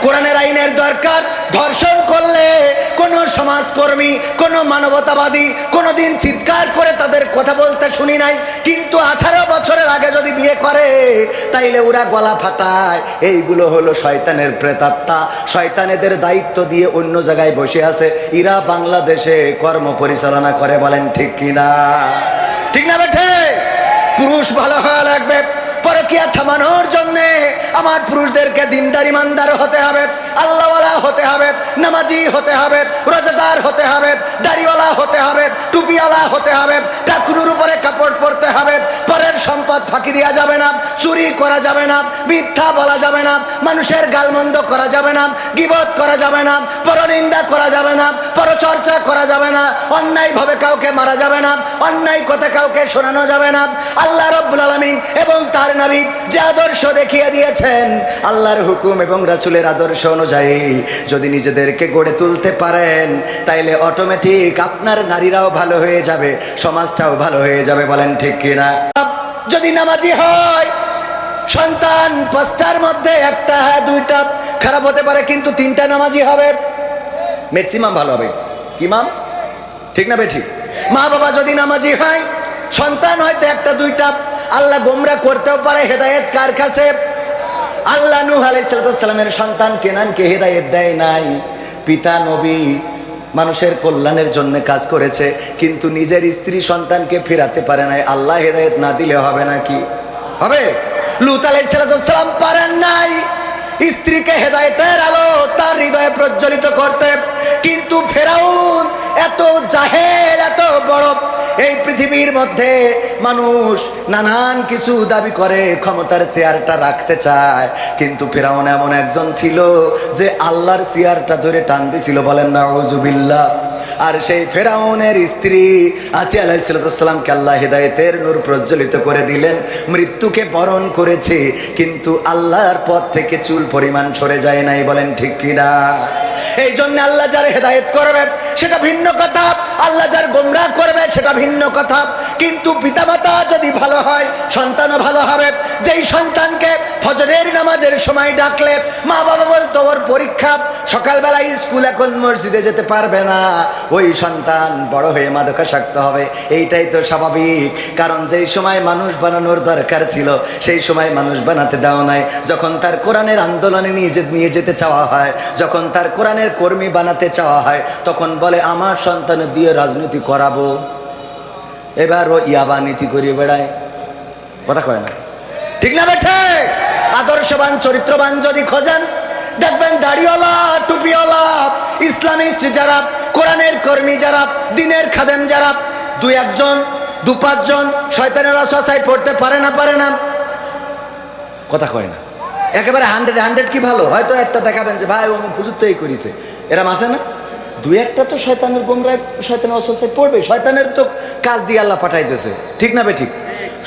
কোরআনের আইনের দরকার। ধর্ষণ করলে কোন সমাজকর্মী, কোন মানবতাবাদী কোনদিন চিৎকার করে তাদের কথা বলতে শুনি নাই। কিন্তু 18 বছরের আগে যদি বিয়ে করে, তাইলে ওরা গলা ফাটায়। এইগুলো হলো শয়তানের প্রেতাত্মা। শয়তানেদের দায়িত্ব দিয়ে অন্য জায়গায় বসে আছে, এরা বাংলাদেশে কর্ম পরিচালনা করে। বলেন ঠিক কিনা? ঠিক না বেঠে? পুরুষ ভালো হওয়া লাগবে। পরকীয়া থামানোর জন্য আমার পুরুষদেরকে দিনদার ইমানদার হতে হবে, আল্লাহওয়ালা হতে হবে, নামাজি হতে হবে, রোজাদার হতে হবে, দাড়িওয়ালা হতে হবে, টুপিওয়ালা হতে হবে, টাকুনুর উপরে কাপড় পরতে হবে। পরের সম্পদ ফাঁকি দেওয়া যাবে না, চুরি করা যাবে না, মিথ্যা বলা যাবে না, মানুষের গালমন্দ করা যাবে না, গীবত করা যাবে না, পরনিন্দা করা যাবে না, পরচর্চা করা যাবে না, অন্যায়ভাবে কাউকে মারা যাবে না, অন্যায় কথা কাউকে শোনানো যাবে না। আল্লাহ রাব্বুল আলামিন এবং তার নবী যে আদর্শ দেখিয়ে দিয়েছেন, আল্লাহর হুকুম এবং রাসূলের আদর্শ অনুযায়ী যদি নিজেদেরকে গড়ে তুলতে পারেন, তাইলে অটোমেটিক আপনার নারীরাও ভালো হয়ে যাবে, সমাজটাও ভালো হয়ে যাবে। বলেন ঠিক কিনা? যদি নামাজি হয়, সন্তান 5টার মধ্যে 1টা, 2টা খারাপ হতে পারে, কিন্তু 3টা নামাজি হবে, ম্যাক্সিমাম ভালো হবে। কি মাম? ঠিক না বেঠিক? মা বাবা যদি নামাজি হয়, সন্তান হয়তো 1টা 2টা, আল্লাহ গোমরা করতেও পারে। হেদায়েত কার কাছে? আল্লাহ নূহ আলাইহিস সালামের সন্তান কেনানকে হেদায়েত দেয় নাই। পিতা নবী, মানুষের কল্যাণের জন্য কাজ করেছে, কিন্তু নিজের স্ত্রী সন্তানকে ফেরাতে পারে নাই। আল্লাহ হেদায়েত না দিলে হবে নাকি? হবে। লূত আলাইহিস সালাম পারেন নাই স্ত্রীকে হেদায়েতের আলো তার হৃদয়ে প্রজ্বলিত করতে, কিন্তু ফেরাউন এত জাহেল, এত বড়। এই পৃথিবীর মধ্যে মানুষ নানান কিছু দাবি করে, ক্ষমতার চেয়ারটা রাখতে চায়, কিন্তু ফেরাউন এমন একজন ছিল যে আল্লাহর চেয়ারটা ধরে টান দিছিল। বলেন নাউজুবিল্লাহ। আর সেই ফেরাউনের স্ত্রী আসিয়া আলাইহিস সালামকে আল্লাহ হিদায়াতের নূর প্রজ্বলিত করে দিলেন, মৃত্যুকে বরণ করেছে কিন্তু আল্লাহর পথ থেকে চুল পরিমাণ সরে যায় নাই। বলেন ঠিক কিনা? এই জন্য আল্লাহ যার হেদায়েত করবে সেটা ভিন্ন কথা, আল্লাহ যার গোমরাহ করবে সেটা ভিন্ন কথা। কিন্তু পিতামাতা যদি ভালো হয় সন্তানও ভালো হবে। যেই সন্তানকে ফজরের নামাজের সময় ডাকলে মা বাবা বলতো ওর পরীক্ষা, সকালবেলা স্কুল, এখন মসজিদে যেতে পারবে না, ওই সন্তান বড় হয়ে মাদকাসক্ত হবে। এইটাই তো স্বাভাবিক, কারণ যেই সময় মানুষ বানানোর দরকার ছিল সেই সময় মানুষ বানাতে দাও নাই। যখন তার কোরআনের আন্দোলনে নিয়ে যেতে চাওয়া হয়, যখন তার কোরআনের কর্মী বানাতে চাওয়া হয়, তখন বলে আমার সন্তানের দিয়ে রাজনীতি করাবো। এবার ও ইয়াবা নীতি করিয়ে বেড়ায়। কথা কয় না, ঠিক না বেঠে? আদর্শবান চরিত্রবান যদি খোঁজেন দেখবেন দাড়িওয়ালা, টুপিওয়ালা, ইসলামিস্ট যারা, কোরআনের কর্মী যারা, দিনের খাদেম যারা, দুই একজন, দু পাঁচজন শয়তানের ওয়াসওয়াসায় পড়তে পারে না। কথা কয় না, একেবারে 100 কি ভালো? হয়তো একটা দেখাবেন যে ভাই অমুক হুজুর তো এই করেছে, এরম আছে না? দুই একটা তো শয়তানের গোমরায়, শয়তানের ওয়াসওয়াসায় পড়বে। শয়তানের তো কাজ দিয়ে আল্লাহ পাঠাইতেছে, ঠিক না বে ঠিক?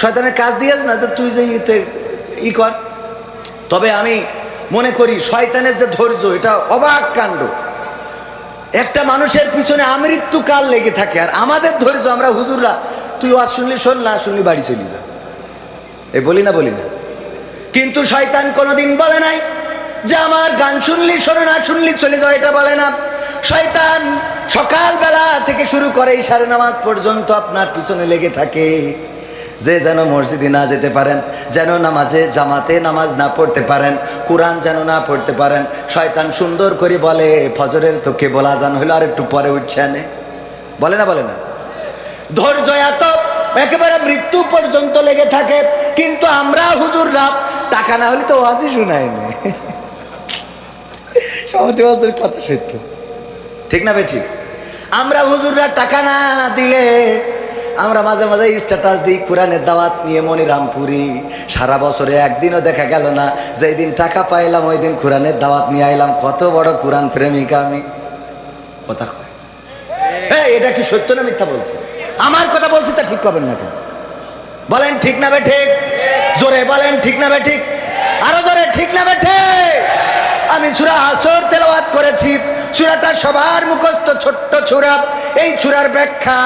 শয়তানের কাজ দিয়েছে না যে তুই যে ই কর। তবে আমি মনে করি শয়তানের যে ধৈর্য, এটা অবাক কাণ্ড। একটা মানুষের পিছনে আমৃত্যুকাল লেগে থাকে, আর আমাদের ধৈর্য, আমরা হুজুররা তুই ওয়াজ শুনলি শোন, না শুনলি বাড়ি চলি যা, এই বলি না? কিন্তু শয়তান কোনোদিন বলে নাই যে আমার গান শুনলি শোনো, না শুনলি চলে যাও, এটা বলে না। শয়তান সকালবেলা থেকে শুরু করে ইশারে নামাজ পর্যন্ত আপনার পিছনে লেগে থাকে, যে যেন মসজিদে না যেতে পারেন, যেন নামাজে জামাতে নামাজ না পড়তে পারেন, কোরআন যেন না পড়তে পারেন। শয়তান সুন্দর করে বলে ফজরের তো কেবল আজান হলো, আর একটু পরে উঠছে আনে, বলে না? ধৈর্য এত একেবারে মৃত্যু পর্যন্ত লেগে থাকে। কিন্তু আমরা হুজুররা টাকা না হলে তো ওয়াজই শুনায়নি। সমাজে কথা সত্য, ঠিক না ভাই? ঠিক। আমরা হুজুররা টাকা না দিলে আমরা মাঝে মাঝে স্ট্যাটাস দিই কোরআনের দাওয়াত নিয়ে মনিরামপুরি। সারা বছরে একদিনও দেখা গেল না যে দিন টাকা পাইলাম ওই দিন কোরআনের দাওয়াত নিয়ে আইলাম। কত বড় কোরআন প্রেমিকা আমি। কথা কয়, এটা কি সত্য না মিথ্যা বলছে? আমার কথা বলছি তা ঠিক করবেন না কেন? বলেন ঠিক না বে ঠিক? জোরে বলেন ঠিক না বে ঠিক? আরো জোরে ঠিক না বে ঠিক? আমি সূরা আসর তেলাওয়াত করেছি। সূরাটা সবার মুখস্থ, ছোট্ট সূরা। এই সূরার ব্যাখ্যা,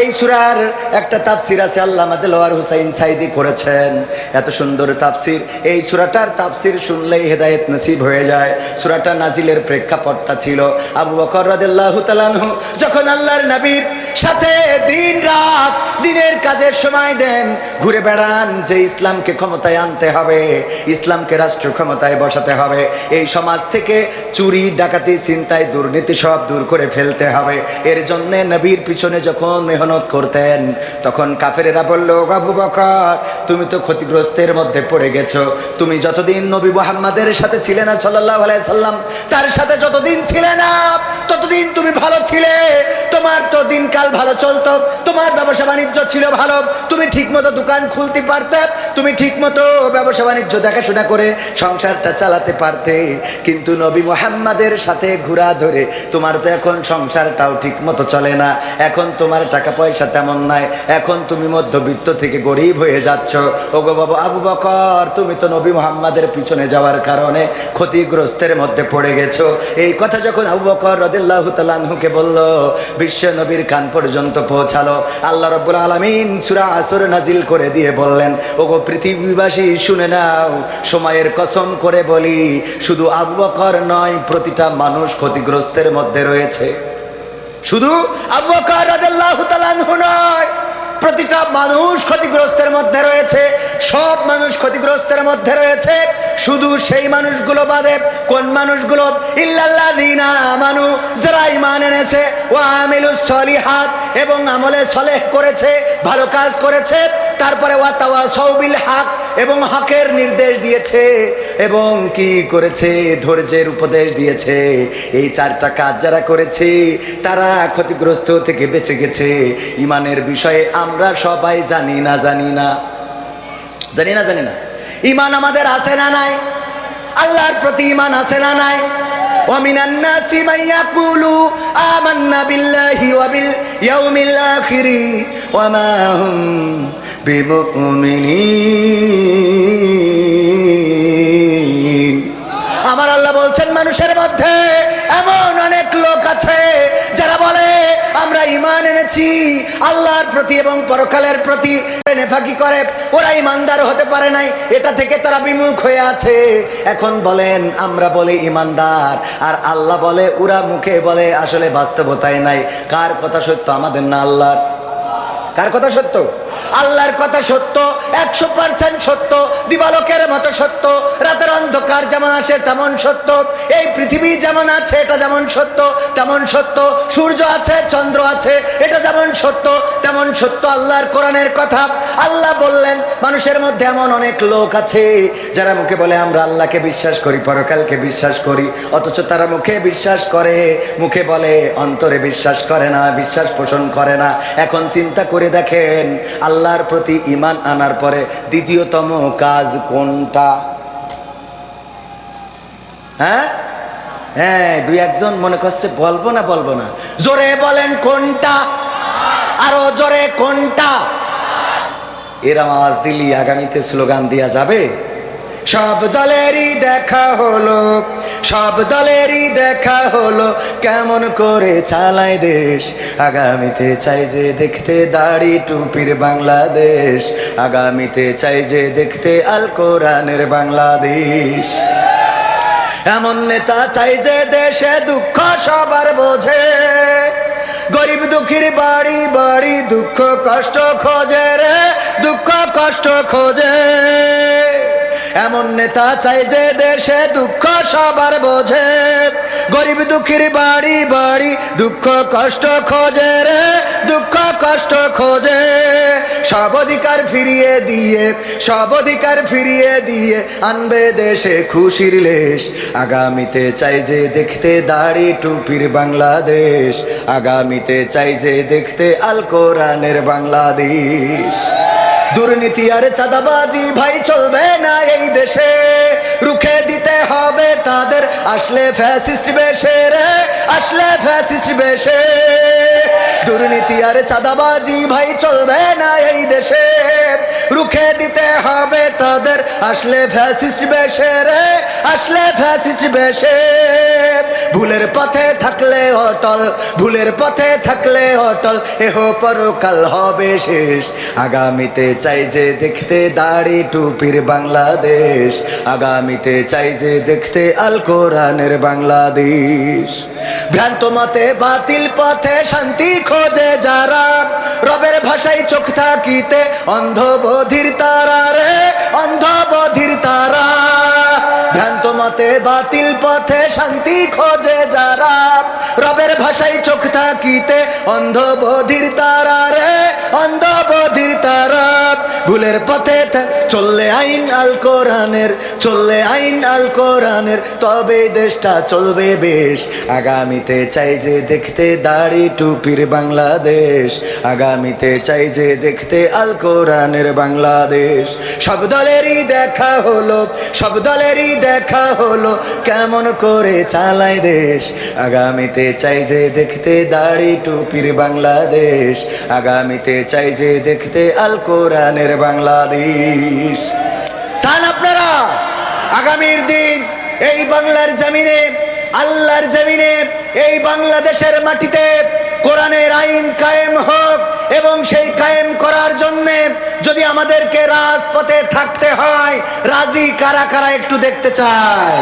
এই সূরার একটা তাফসীর আছে, আল্লামা দেলোয়ার হোসেন সাইদি করেছেন। এত সুন্দর তাফসীর। এই সূরাটার তাফসীর শুনলেই হেদায়েত নসিব হয়ে যায়। সূরাটা নাজিলের প্রেক্ষাপটটা ছিল আবু বকর রাদিয়াল্লাহু তাআলা আনহু যখন আল্লাহর নবীর সাথে দিন রাত দিনের কাজের সময় দেন, ঘুরে বেড়ান যে ইসলামকে ক্ষমতায় আনতে হবে, ইসলামকে রাষ্ট্র ক্ষমতায় বসাতে হবে, এই সমাজ থেকে চুরি, ডাকাতি, ছিনতাই, দুর্নীতি সব দূর করে ফেলতে হবে। এর জন্য নবীর পিছনে যখন মেহনত করতেন তখন কাফেরেরা বলল, আবু বকর তুমি তো ক্ষতিগ্রস্তের মধ্যে পড়ে গেছো। তুমি যতদিন নবী মুহাম্মাদের সাথে ছিলে না সাল্লাল্লাহু আলাইহি সাল্লাম, তার সাথে যতদিন ছিলে না ততদিন তুমি ভালো ছিলে। তোমার তো দিনকাল ভালো চলতো, তোমার ব্যবসা বাণিজ্য ছিল ভালো, তুমি ঠিক মতো দোকান খুলতে পারতে, তুমি ঠিক মতো ব্যবসা বাণিজ্য দেখাশোনা করে সংসারটা চালাতে পারতে। কিন্তু নবী মুহাম্মাদের সাথে ঘোরা ধরে তোমার তো এখন সংসারটাও ঠিক মতো চলে না। এখন তোমার টাকা পয়সা তেমন নাই, এখন তুমি মধ্যবিত্ত থেকে গরিব হয়ে যাচ্ছ। ওগো বাবা আবু বকর, তুমি তো নবী মুহাম্মাদের পিছনে যাওয়ার কারণে ক্ষতিগ্রস্তের মধ্যে পড়ে গেছো। এই কথা যখন আবু বকর রাদিয়াল্লাহু তাআলা আনহুকে বলল, বিশ্ব নবীর কান পর্যন্ত পৌঁছালো। আল্লাহ রাব্বুল আলামিন সূরা আসর নাজিল করে দিয়ে বললেন, ওগো পৃথিবীবাসী শুনে নাও, সময়ের কসম করে বলি শুধু আবু বকর নয়, প্রতিটা মানুষ ক্ষতিগ্রস্তের মধ্যে রয়েছে। শুধু আবু বকর রাদিয়াল্লাহু তাআলা আনহু নয়, প্রতিটা মানুষ ক্ষতিগ্রস্তের মধ্যে রয়েছে। সব মানুষ ক্ষতিগ্রস্তের মধ্যে রয়েছে, শুধু সেই মানুষগুলো বাদে। কোন মানুষগুলো? ইল্লাল্লাযীনা আমানু, যারা ঈমান এনেছে, ওয়া আমিলুস সলিহাত, এবং আমলে সলেহ করেছে, ভালো কাজ করেছে। তারপরে ওয়া তাওয়াসাউ বিল হক, এবং হকের নির্দেশ দিয়েছে, এবং কি করেছে? ধৈর্যের উপদেশ দিয়েছে। এই চারটা কাজ যারা করেছে তারা ক্ষতিগ্রস্ত থেকে বেঁচে গেছে। ঈমানের বিষয়ে আমরা সবাই জানি না? ঈমান আমাদের আছে না নাই? আল্লাহর প্রতি ঈমান আছে না নাই? ومن الناس من يقول آمنا بالله وباليوم الآخر وما هم بمؤمنين আমার আল্লাহ বলছেন মানুষের মধ্যে এমন অনেক লোক আছে যারা বলে আমরা ঈমান এনেছি আল্লাহর প্রতি এবং পরকালের প্রতি, নেফাকি করে, ওরা ঈমানদার হতে পারে নাই, এটা থেকে তারা বিমুখ হয়ে আছে। এখন বলেন আমরা বলি ঈমানদার আর আল্লাহ বলে, ওরা মুখে বলে, আসলে বাস্তবতায় নাই। কার কথা সত্য, আমাদের না আল্লাহর? কার কথা সত্য? আল্লাহর কথা সত্য, 100% সত্য, দিবালোকের মতো সত্য। রাতের অন্ধকার যেমন আসে তেমন সত্য, এই পৃথিবী যেমন আছে এটা যেমন সত্য তেমন সত্য, সূর্য আছে, চন্দ্র আছে, এটা যেমন সত্য তেমন সত্য আল্লাহর কোরআনের কথা। আল্লাহ বললেন মানুষের মধ্যে এমন অনেক লোক আছে যারা মুখে বলে আমরা আল্লাহকে বিশ্বাস করি, পরকালকে বিশ্বাস করি, অথচ তারা মুখে বিশ্বাস করে, মুখে বলে, অন্তরে বিশ্বাস করে না, বিশ্বাস পোষণ করে না। এখন চিন্তা করে দেখেন আল্লাহর প্রতি ঈমান আনার পরে দ্বিতীয়তম কাজ কোনটা? হ্যাঁ হ্যাঁ, দুই একজন মনে করছে বলবো না, জোরে বলেন কোনটা, আরো জোরে কোনটা? এরম আওয়াজ দিলি আগামীতে স্লোগান দেয়া যাবে। সব দলেরই দেখা হলো, সব দলেরই দেখা হলো, কেমন করে চালায় দেশ। আগামীতে চাই যে দেখতে দাড়ি টুপির বাংলাদেশ, আগামীতে চাই যে দেখতে আল কোরআনের বাংলাদেশ। এমন নেতা চাই যে দেশে দুঃখ সবার বোঝে, গরিব দুঃখীর বাড়ি বাড়ি দুঃখ কষ্ট খোঁজে রে, দুঃখ কষ্ট খোঁজে। এমন নেতা চাই যে দেশে দুঃখ সবার বোঝে, গরিব দুঃখীর বাড়ি বাড়ি দুঃখ কষ্ট খোঁজে রে, দুঃখ কষ্ট খোঁজে। সব অধিকার ফিরিয়ে দিয়ে, সব অধিকার ফিরিয়ে দিয়ে আনবে দেশে খুশির লেশ। আগামীতে চাই যে দেখতে দাড়ি টুপির বাংলাদেশ, আগামীতে চাই যে দেখতে আল কোরআনের বাংলাদেশ। দুর্নীতি আর চাঁদাবাজি ভাই চলবে না এই দেশে, রুখে দিতে হবে তাদের, আসলে ফ্যাসিস্ট বেশে রে, আসলে ফ্যাসিস্ট বেশে। দুর্নীতি আর চাঁদাবাজি ভাই চলবে না এই দেশে, রুখে দিতে হবে তাদের, আসলে ফ্যাসিস্ট বেশে রে, আসলে ফ্যাসিস্ট বেশে। ভুলের পথে থাকলে অটল, ভুলের পথে থাকলে অটল, এহ পরকাল হবে শেষ। আগামীতে চাই যে দেখতে দাড়ি টুপির বাংলাদেশ, আগামীতে চাই যে দেখতে আল কোরআনের বাংলাদেশ। ভ্রান্ত মতে বাতিল পথে শান্তি খোঁজে যারা, রবের ভাষায় চোখ থাকিতে অন্ধ বধির তারা রে, অন্ধ বধির তারা। ভ্রান্ত মতে বাতিল পথে শান্তি খোঁজে যারা, রবের ভাষায় চোখ থাকিতে অন্ধ বধির তারা রে, অন্ধ বধির তারা। ভুলের পথে চললে আইন আল কোরআনের, চললে আইন আল কোরআনের, তবে দেশটা চলবে বেশ। আগামীতে চাই যে দেখতে দাড়ি টুপির বাংলাদেশ, আগামীতে চাই যে দেখতে আল কোরআনের বাংলাদেশ। সব দলেরই দেখা হলো, সব দলেরই দেখা হলো, কেমন করে চালায় দেশ। আগামীতে চাই যে দেখতে দাড়ি টুপির বাংলাদেশ, আগামীতে চাই যে দেখতে আল কোরআনের বাংলাদেশ। চান আপনারা আগামীর দিন এই বাংলার জমিনে, আল্লাহর জমিনে, এই বাংলাদেশের মাটিতে কোরআনের আইন কায়েম হোক, এবং সেই কায়েম করার জন্য যদি আমাদেরকে রাজপথে থাকতে হয়, রাজি কারা কারা একটু দেখতে চায়?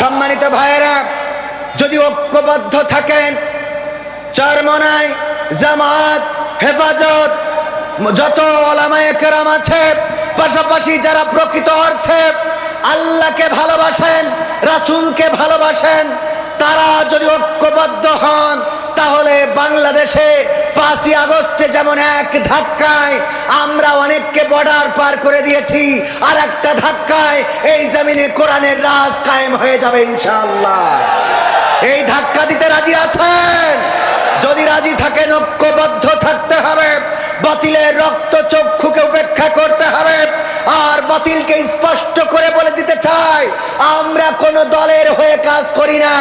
সম্মানিত ভাইয়েরা, যদি ঐক্যবদ্ধ থাকেন, চরমনাই, জামাত, হেফাজত, যত ওলামায়ে কেরাম আছে, পাশাপাশি যারা প্রকৃত অর্থে আল্লাহকে ভালোবাসেন, রাসূলকে ভালোবাসেন, তারা যদি ঐক্যবদ্ধ হন, তাহলে বাংলাদেশে 5ই আগস্টে যেমন এক ধাক্কায় আমরা অনেককে বর্ডার পার করে দিয়েছি, আর একটা ধাক্কায় এই জমিনে কোরআনের রাজ কায়েম হয়ে যাবে ইনশাআল্লাহ। এই ধাক্কা দিতে রাজি আছেন? যদি রাজি থাকেন ঐক্যবদ্ধ থাকতে হবে, বাতিলের রক্ত চক্ষুকে উপেক্ষা করতে হবে। আর বাতিলকে স্পষ্ট করে বলে দিতে চাই, আমরা কোন দলের হয়ে কাজ করি না।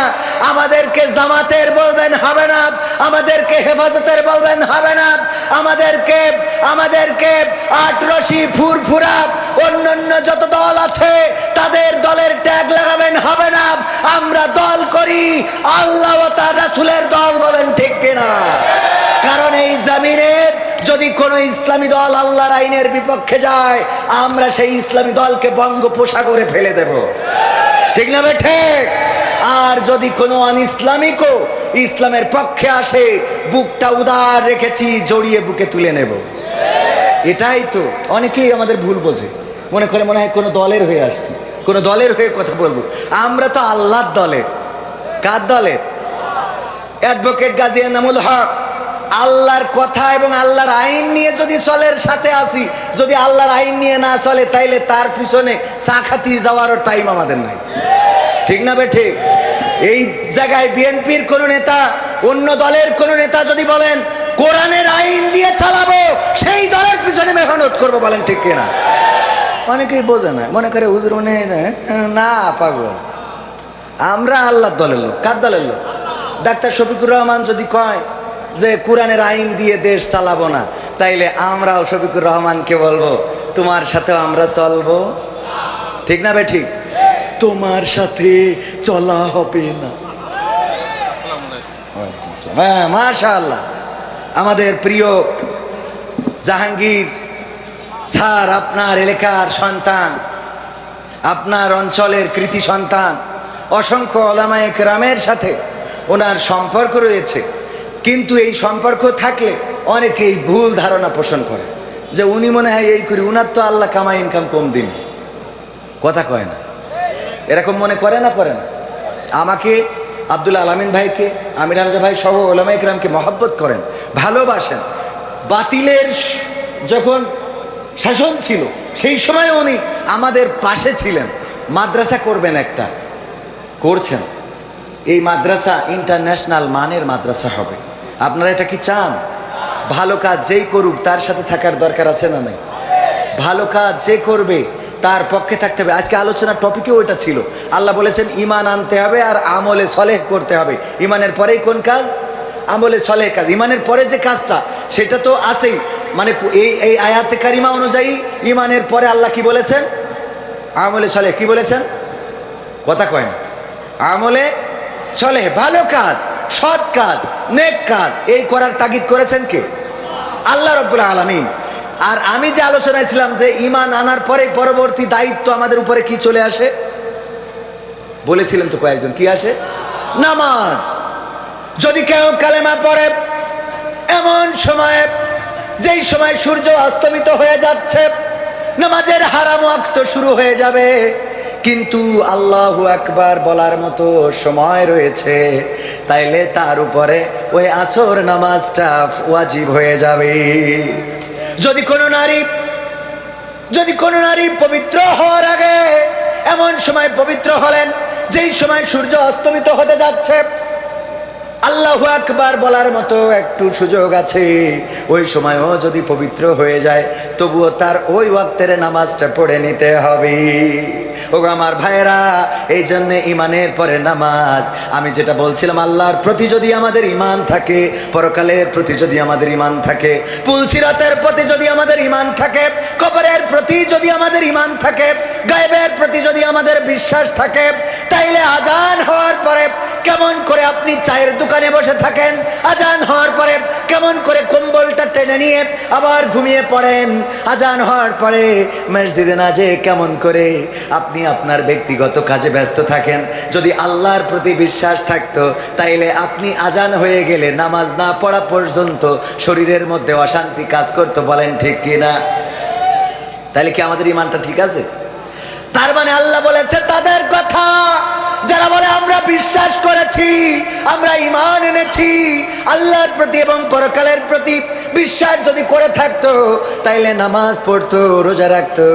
আমাদেরকে জামাতের বলবেন হবে না, আমাদেরকে হেফাজতের বলবেন হবে না, আমাদেরকে আটরশি ফুরফুরা অন্যান্য যত দল আছে তাদের দলের ট্যাগ লাগাবেন হবে না। আমরা দল করি আল্লাহ ও তার রাসূলের দল, বলেন ঠিক কিনা? কারণ এই জমিনে যদি কোন ইসলামী দল আল্লাহর আইনের বিপক্ষে যায়, আমরা সেই ইসলামী দলকে বঙ্গোপসাগরে ফেলে দেব, ঠিক না বে ঠিক? আর যদি কোনো অনইসলামিকও ইসলামের পক্ষে আসে, বুকটা উদার রেখেছি, জড়িয়ে বুকে তুলে নেব। এটাই তো অনেকেই আমাদের ভুল বোঝে, মনে করে মনে হয় কোনো দলের হয়ে আসছি, কোনো দলের হয়ে কথা বলবো। আমরা তো আল্লাহর দলের। কার দলের? অ্যাডভোকেট গাজী এনামুল হক। আল্লাহর কথা এবং আল্লাহর আইন নিয়ে যদি চলের সাথে আসি, যদি আল্লাহর আইন নিয়ে না চলে তাইলে তার পিছনে চাখাতি যাওয়ারও টাইম আমাদের নাই, ঠিক না বে ঠিক? এই জায়গায় বিএনপির কোন নেতা, অন্য দলের কোন নেতা যদি বলেন কোরআনের আইন দিয়ে চালাবো, সেই দলের পিছনে মেহনত করবো, বলেন ঠিক কিনা? অনেকেই বোঝে না, মনে করে হুজুর মনে না, পাগল। আমরা আল্লাহর দলের লোক। কার দলের লোক? ডাক্তার শফিকুর রহমান যদি কয় যে কোরআনের আইন দিয়ে দেশ চালাবো না, তাইলে আমরাও শফিকুর রহমানকে বলবো তোমার সাথেও আমরা চলবো, ঠিক না বে ঠিক? তোমার সাথে চলা হবে না। হ্যাঁ, মাশাআল্লাহ। আমাদের প্রিয় জাহাঙ্গীর স্যার আপনার এলাকার সন্তান, আপনার অঞ্চলের কৃতি সন্তান। অসংখ্য ওলামায়ে কেরামের সাথে ওনার সম্পর্ক রয়েছে, কিন্তু এই সম্পর্ক থাকলে অনেকেই ভুল ধারণা পোষণ করে যে উনি মনে হয় এই করি, উনার তো আল্লাহ কামাই ইনকাম কম দিন, কথা কয় না। এরকম মনে করে না, করে না? আমাকে, আব্দুল আলামিন ভাইকে, আমির হামজা ভাই সহ ওলামায়ে কেরামকে মহব্বত করেন, ভালোবাসেন। বাতিলের যখন শাসন ছিল সেই সময় উনি আমাদের পাশে ছিলেন। মাদ্রাসা করবেন একটা, করছেন। এই মাদ্রাসা ইন্টারন্যাশনাল মানের মাদ্রাসা হবে। আপনারা এটা কি চান? ভালো কাজ যেই করুক তার সাথে থাকার দরকার আছে না নাই? ভালো কাজ যে করবে তার পক্ষে থাকতে হবে। আজকে আলোচনার টপিকেও ওইটা ছিল। আল্লাহ বলেছেন ঈমান আনতে হবে আর আমলে সলেহ করতে হবে। ঈমানের পরেই কোন কাজ? আমলে সলেহ কাজ। ঈমানের পরে যে কাজটা সেটা তো আছেই, মানে এই আয়াতে কারিমা অনুযায়ী ঈমানের পরে আল্লাহ কি বলেছেন? আমলে সলেহ। কি বলেছেন? কথা কয় না। আমলে সলেহ, ভালো কাজ, সৎ কাজ, নেক কাজ, এই করার তাগিদ করেছেন কে? আল্লাহ রাব্বুল আলামিন। আর আমি যে আলোচনায় ছিলাম যে ঈমান আনার পরে পরবর্তী দায়িত্ব আমাদের উপরে কি চলে আসে, বলেছিলেন তো কয়েকজন, কি আসে? নামাজ। যদি কেউ কালেমা পড়ে এমন সময়ে, যেই সময় সূর্য অস্তমিত হয়ে যাচ্ছে, নামাজের হারাম ওয়াক্ত শুরু হয়ে যাবে, কিন্তু আল্লাহু আকবার বলার মতো সময় রয়েছে, তাইলে তার উপরে ওই আসর নামাজটা ওয়াজিব হয়ে যাবে। যদি কোনো নারী পবিত্র হওয়ার আগে এমন সময় পবিত্র হলেন যেই সময় সূর্য অস্তমিত হতে যাচ্ছে, আল্লাহু আকবার বলার মতো একটু সুযোগ আছে, ওই সময়ও যদি পবিত্র হয়ে যায় তবুও তার ওই ওয়াক্তের নামাজটা পড়ে নিতে হবে। ও আমার ভাইয়েরা, এই জন্য ঈমানের পরে নামাজ। আমি যেটা বলছিলাম, আল্লাহর প্রতি যদি আমাদের ঈমান থাকে, পরকালের প্রতি যদি আমাদের ঈমান থাকে, পুলসিরাতের প্রতি যদি আমাদের ঈমান থাকে, কবরের প্রতি যদি আমাদের ঈমান থাকে, গায়েবের প্রতি যদি আমাদের বিশ্বাস থাকে, তাইলে আজান হওয়ার পরে কেমন করে আপনি চায়ের দোকানে বসে থাকেন, আজান হওয়ার পরে কেমন করে কম্বলটা টেনে নিয়ে আবার ঘুমিয়ে পড়েন, আজান হওয়ার পরে মসজিদে না যেয়ে কেমন করে আপনি আপনার ব্যক্তিগত কাজে ব্যস্ত থাকেন। যদি আল্লাহর প্রতি বিশ্বাস থাকতো তাইলে আপনি আজান হয়ে গেলে নামাজ না পড়া পর্যন্ত শরীরের মধ্যে অশান্তি কাজ করতো, বলেন ঠিক কিনা? তাহলে কি আমাদের ঈমানটা ঠিক আছে? তার মানে আল্লাহ বলেছে তাদের কথা যারা বলে আমরা বিশ্বাস করেছি, আমরা ঈমান এনেছি, আল্লাহর প্রতি এবং পরকালের প্রতি বিশ্বাস যদি করে থাকতো তাইলে নামাজ পড়তো, রোজা রাখতো।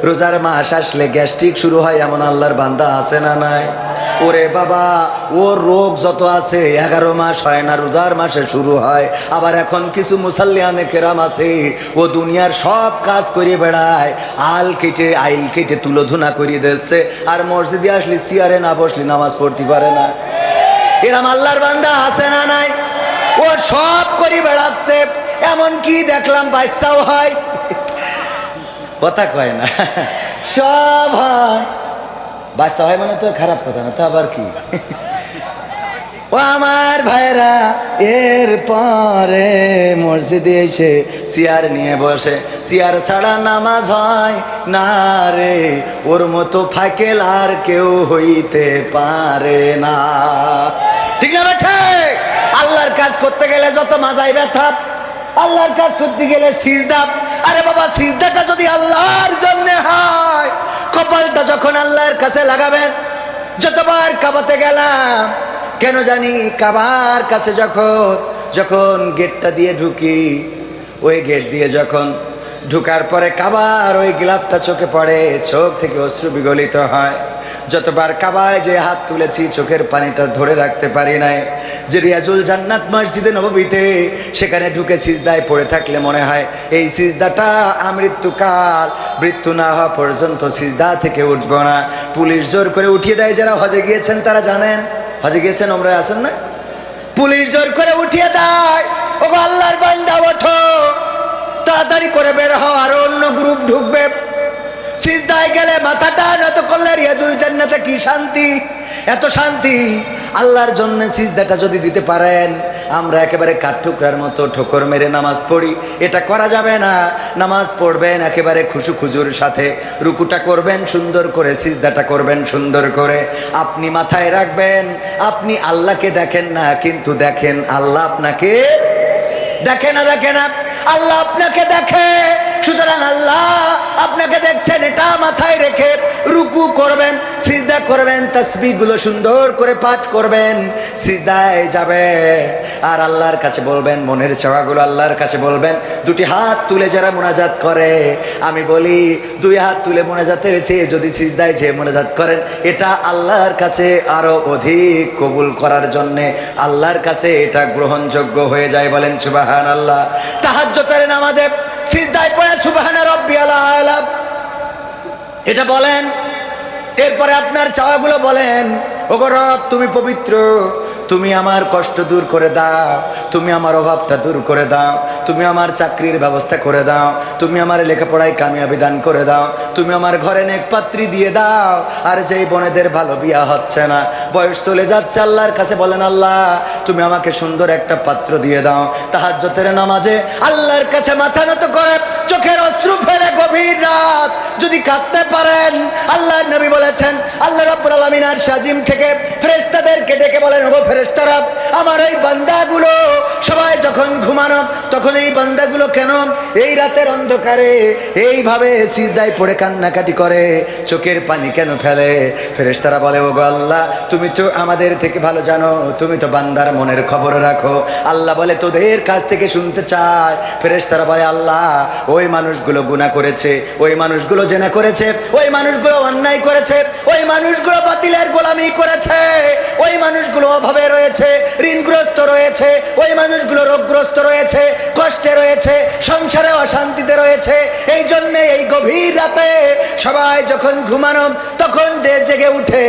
রোজার মাস আসলে গ্যাস্ট্রিক শুরু হয় এমন আল্লাহর বান্দা আছে না নাই? ওরে বাবা, ওর রোগ যত আছে 11 মাস হয় না, রোজার মাসে শুরু হয়। আবার এখন কিছু মুসাল্লিয়ানে কেরাম আছে, ও দুনিয়ার সব কাজ করে বেড়ায়, আইল কেটে তুলোধুনা করিয়ে দিচ্ছে, আর মসজিদে আসলে চেয়ারে না বসলে নামাজ পড়তে পারে না। এরম আল্লাহর বান্দা আছে না নাই? ও সব করে বেড়াচ্ছে, এমন কি দেখলাম বাচ্চাও হয়, কথা কয় না, সব হয়। বাচ্চা হয় মানে তো খারাপ কথা না, তো আবার কি? ও আমার ভাইরা, এর পরে মসজিদে এসে চেয়ার নিয়ে বসে, চেয়ার ছাড়া নামাজ হয় না রে, ওর মতো ফাকেল আর কেউ হইতে পারে না। ঠিক না বেঠে? আল্লাহর কাজ করতে গেলে যত মাজায় ব্যথা, আল্লাহর কাজ করতে গেলে সিজদা। আরে বাবা, সিজদাটা যদি আল্লাহর জন্য হয়, কপালটা যখন আল্লাহর কাছে লাগাবেন। যতবার কাবাতে গেলাম, কেন জানি কাবার কাছে যখন গেটটা দিয়ে ঢুকি, ওই গেট দিয়ে যখন ঢুকার পরে কাবার ওই গ্লাভটা চোখে পড়ে, চোখ থেকে অশ্রু বিগলিত হয়। যতবার কাবায় যে হাত তুলেছি, চোখের পানিটা ধরে রাখতে পারি নাই। যে রিয়াজুল জান্নাত মসজিদে নববীতে, সেখানে ঢুকে সিজদায় পড়ে থাকলে মনে হয় এই সিজদাটা আমৃত্যুকাল, মৃত্যু না হওয়া পর্যন্ত সিজদা থেকে উঠবো না। পুলিশ জোর করে উঠিয়ে দেয়। যারা হজে গিয়েছেন তারা জানেন, হজে গিয়েছেন, ওমরায় আছেন না, পুলিশ জোর করে উঠিয়ে দেয়, ও আল্লাহর বান্দা ওঠো, তাড়াতাড়ি করে বের হও, আর অন্য গ্রুপ ঢুকবে। সিজদায় গেলে মাথাটা নত করলে রিয়াজুল জান্নাতে কি শান্তি, এত শান্তি। আল্লাহর জন্য সিজদাটা যদি দিতে পারেন, আমরা একেবারে কাঠঠুকরার মতো ঠোকর মেরে নামাজ পড়ি, এটা করা যাবে না। নামাজ পড়বেন একেবারে খুশু খুজুর সাথে, রুকুটা করবেন সুন্দর করে, সিজদাটা করবেন সুন্দর করে। আপনি মাথায় রাখবেন, আপনি আল্লাহকে দেখেন না, কিন্তু দেখেন আল্লাহ আপনাকে দেখে না, দেখে না, আল্লাহ আপনাকে দেখে। সুতরাং আল্লাহ আপনাকে দেখছেন, এটা মাথায় রেখে রুকু করবেন, সিজদা করবেন, তাসবিহগুলো সুন্দর করে পাঠ করবেন, সিজদায় যাবে আর আল্লাহর কাছে বলবেন, মনের চাওয়াগুলো আল্লাহর কাছে বলবেন। দুটি হাত তুলে যারা মোনাজাত করে, আমি বলি 2 হাত তুলে মোনাজাতের চেয়ে যদি সিজদায় যেয়ে মোনাজাত করেন, এটা আল্লাহর কাছে আরো অধিক কবুল করার জন্যে, আল্লাহর কাছে এটা গ্রহণযোগ্য হয়ে যায়। বলেন সুবহানাল্লাহ। তাহাজ্জুদের নামাজে সিজদায় পড়ে সুবহানা রাব্বিয়াল আলা এটা বলেন, এরপরে আপনার চাওয়াগুলো বলেন। ওগো রব, তুমি পবিত্র, তুমি আমার কষ্ট দূর করে দাও, তুমি আমার অভাবটা দূর করে দাও, তুমি আমার চাকরির ব্যবস্থা করে দাও, তুমি আমার লেখাপড়ায় কামিয়াবি দান করে দাও, তুমি আমার ঘরে নেক পাত্রী দিয়ে দাও। আর যেই বোনেদের ভালো বিয়া হচ্ছে না, বয়স চলে যাচ্ছে, আল্লাহর কাছে বলেন, আল্লাহ তুমি আমাকে সুন্দর একটা পাত্র দিয়ে দাও। তাহাজ্জুদের নামাজে আল্লাহর কাছে মাথা নত করে, চোখের অশ্রু ফেলে গভীর রাত যদি কাঁদতে পারেন, আল্লাহর নবী বলেছেন, আল্লাহ রাব্বুল আলামিন আরশ আজিম থেকে ফেরেশতাদেরকে ডেকে বলেন, ওগো ফেরেশতারা, আমার এই বান্দাগুলো সবাই যখন ঘুমানো, তখন এই বান্দাগুলো কেন এই রাতের অন্ধকারে এইভাবে সিজদায় পড়ে কান্নাকাটি করে, চোখের পানি কেন ফেলে? ফেরেশতারা বলে, ওগো আল্লাহ, তুমি তো আমাদের থেকে ভালো জানো, তুমি তো বান্দার মনের খবর রাখো। আল্লাহ বলে, তোদের কাছ থেকে শুনতে চায়। ফেরেশতারা বলে, আল্লাহ, ওই মানুষগুলো গুনাহ করেছে, ওই মানুষগুলো জেনা করেছে, ওই মানুষগুলো অন্যায় করেছে, ওই মানুষগুলো বাতিলের গোলামি করেছে, ওই মানুষগুলো অভাবে রয়েছে, ঋণগ্রস্ত রয়েছে, ওই মানুষগুলো রোগগ্রস্ত রয়েছে, কষ্টে রয়েছে, সংসারে অশান্তিতে রয়েছে। এই জন্যে এই গভীর রাতে সবাই যখন ঘুমানো, তখন জেগে উঠে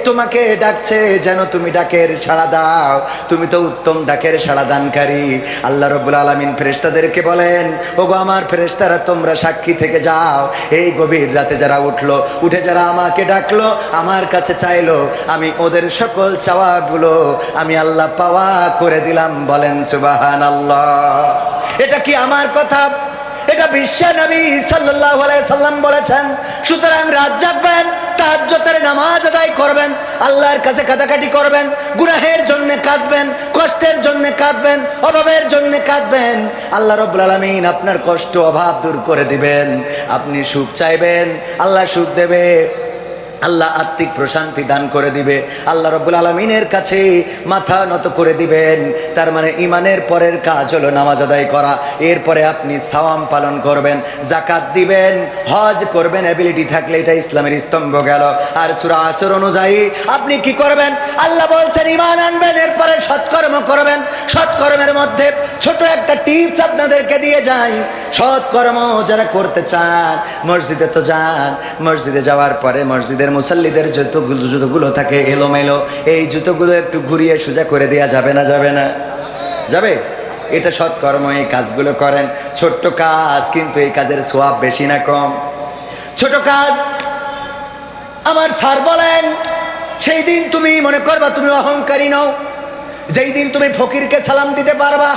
তোমাকে ডাকছে, যেন তুমি ডাকের সাড়া দাও। তুমি তো উত্তম ডাকের সাড়া দানকারী। আল্লাহ রাব্বুল আলামিন ফেরেশতাদেরকে বলেন, ওগো আমার ফেরেশতারা, তোমরা সাক্ষী থেকে যাও, এই গভীর রাতে যারা উঠে যারা আমাকে ডাকলো, আমার কাছে চাইলো, আমি ওদের সকল চাওয়াগুলো আমি আল্লাহ পাওয়া করে দিলাম। বলেন সুবহানাল্লাহ। এটা কি আমার কথা? এটা বিশ্ব নবী সাল্লাল্লাহু আলাইহি সাল্লাম বলেছেন। সুতরাং রাত জাগবেন, তাহাজ্জুদের নামাজ আদায় করবেন, আল্লাহর কাছে কাঁদাকাটি করবেন, গুনাহের জন্য কাঁদবেন, কষ্টের জন্য কাঁদবেন, অভাবের জন্য কাঁদবেন। আল্লাহ রাব্বুল আলামিন আপনার কষ্ট অভাব দূর করে দিবেন। আপনি সুখ চাইবেন, আল্লাহ সুখ দেবে। আল্লাহ আত্মিক প্রশান্তি দান করে দিবে। আল্লাহ রাব্বুল আলামিনের কাছে মাথা নত করে দিবেন। তার মানে ইমানের পরের কাজ হলো নামাজ আদায় করা। এরপরে আপনি সাওয়াম পালন করবেন, যাকাত দিবেন, হজ করবেন, এবিলিটি থাকলে এটা ইসলামের স্তম্ভ গেল। আর সূরা আসর অনুযায়ী আপনি কি করবেন? আল্লাহ বলছেন ঈমান আনবেন, এরপরে সৎকর্ম করবেন। সৎকর্মের মধ্যে ছোট একটা টিপস আপনাদেরকে দিয়ে যাই। সৎকর্ম যারা করতে চান মসজিদে তো যান, মসজিদে যাওয়ার পরে মসজিদের মুসাল্লিদের জুতোগুলো থাকে এলোমেলো, এই জুতোগুলো একটু ঘুরিয়ে সোজা করে দেওয়া যাবে না? যাবে না? যাবে? এটা সৎকর্ম, এই কাজগুলো করেন। ছোট্ট কাজ, কিন্তু এই কাজের সওয়াব বেশি না কম? ছোট কাজ। আমার স্যার বলেন, সেই দিন তুমি মনে করবা তুমি অহংকারী নও, যেই দিন তুমি ফকিরকে সালাম দিতে পারবা।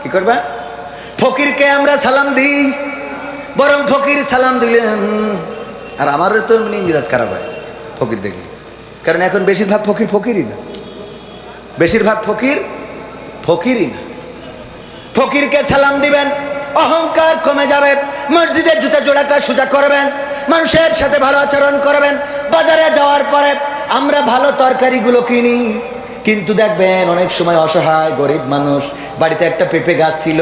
কি করবা? ফকিরকে আমরা সালাম দিই, বরং ফকির সালাম দিলেন। আর আমারও তো এমনি ইংরেজ খারাপ হয় ফকির দেখলে, কারণ এখন বেশিরভাগ ফকির ফকিরই না, বেশিরভাগ ফকির ফকিরই না। ফকিরকে সালাম দিবেন, অহংকার কমে যাবে। মসজিদের জুতা জোড়াটা সোজা করবেন, মানুষের সাথে ভালো আচরণ করবেন। বাজারে যাওয়ার পরে আমরা ভালো তরকারিগুলো কিনি, কিন্তু দেখবেন অনেক সময় অসহায় গরিব মানুষ, বাড়িতে একটা পেঁপে গাছ ছিল,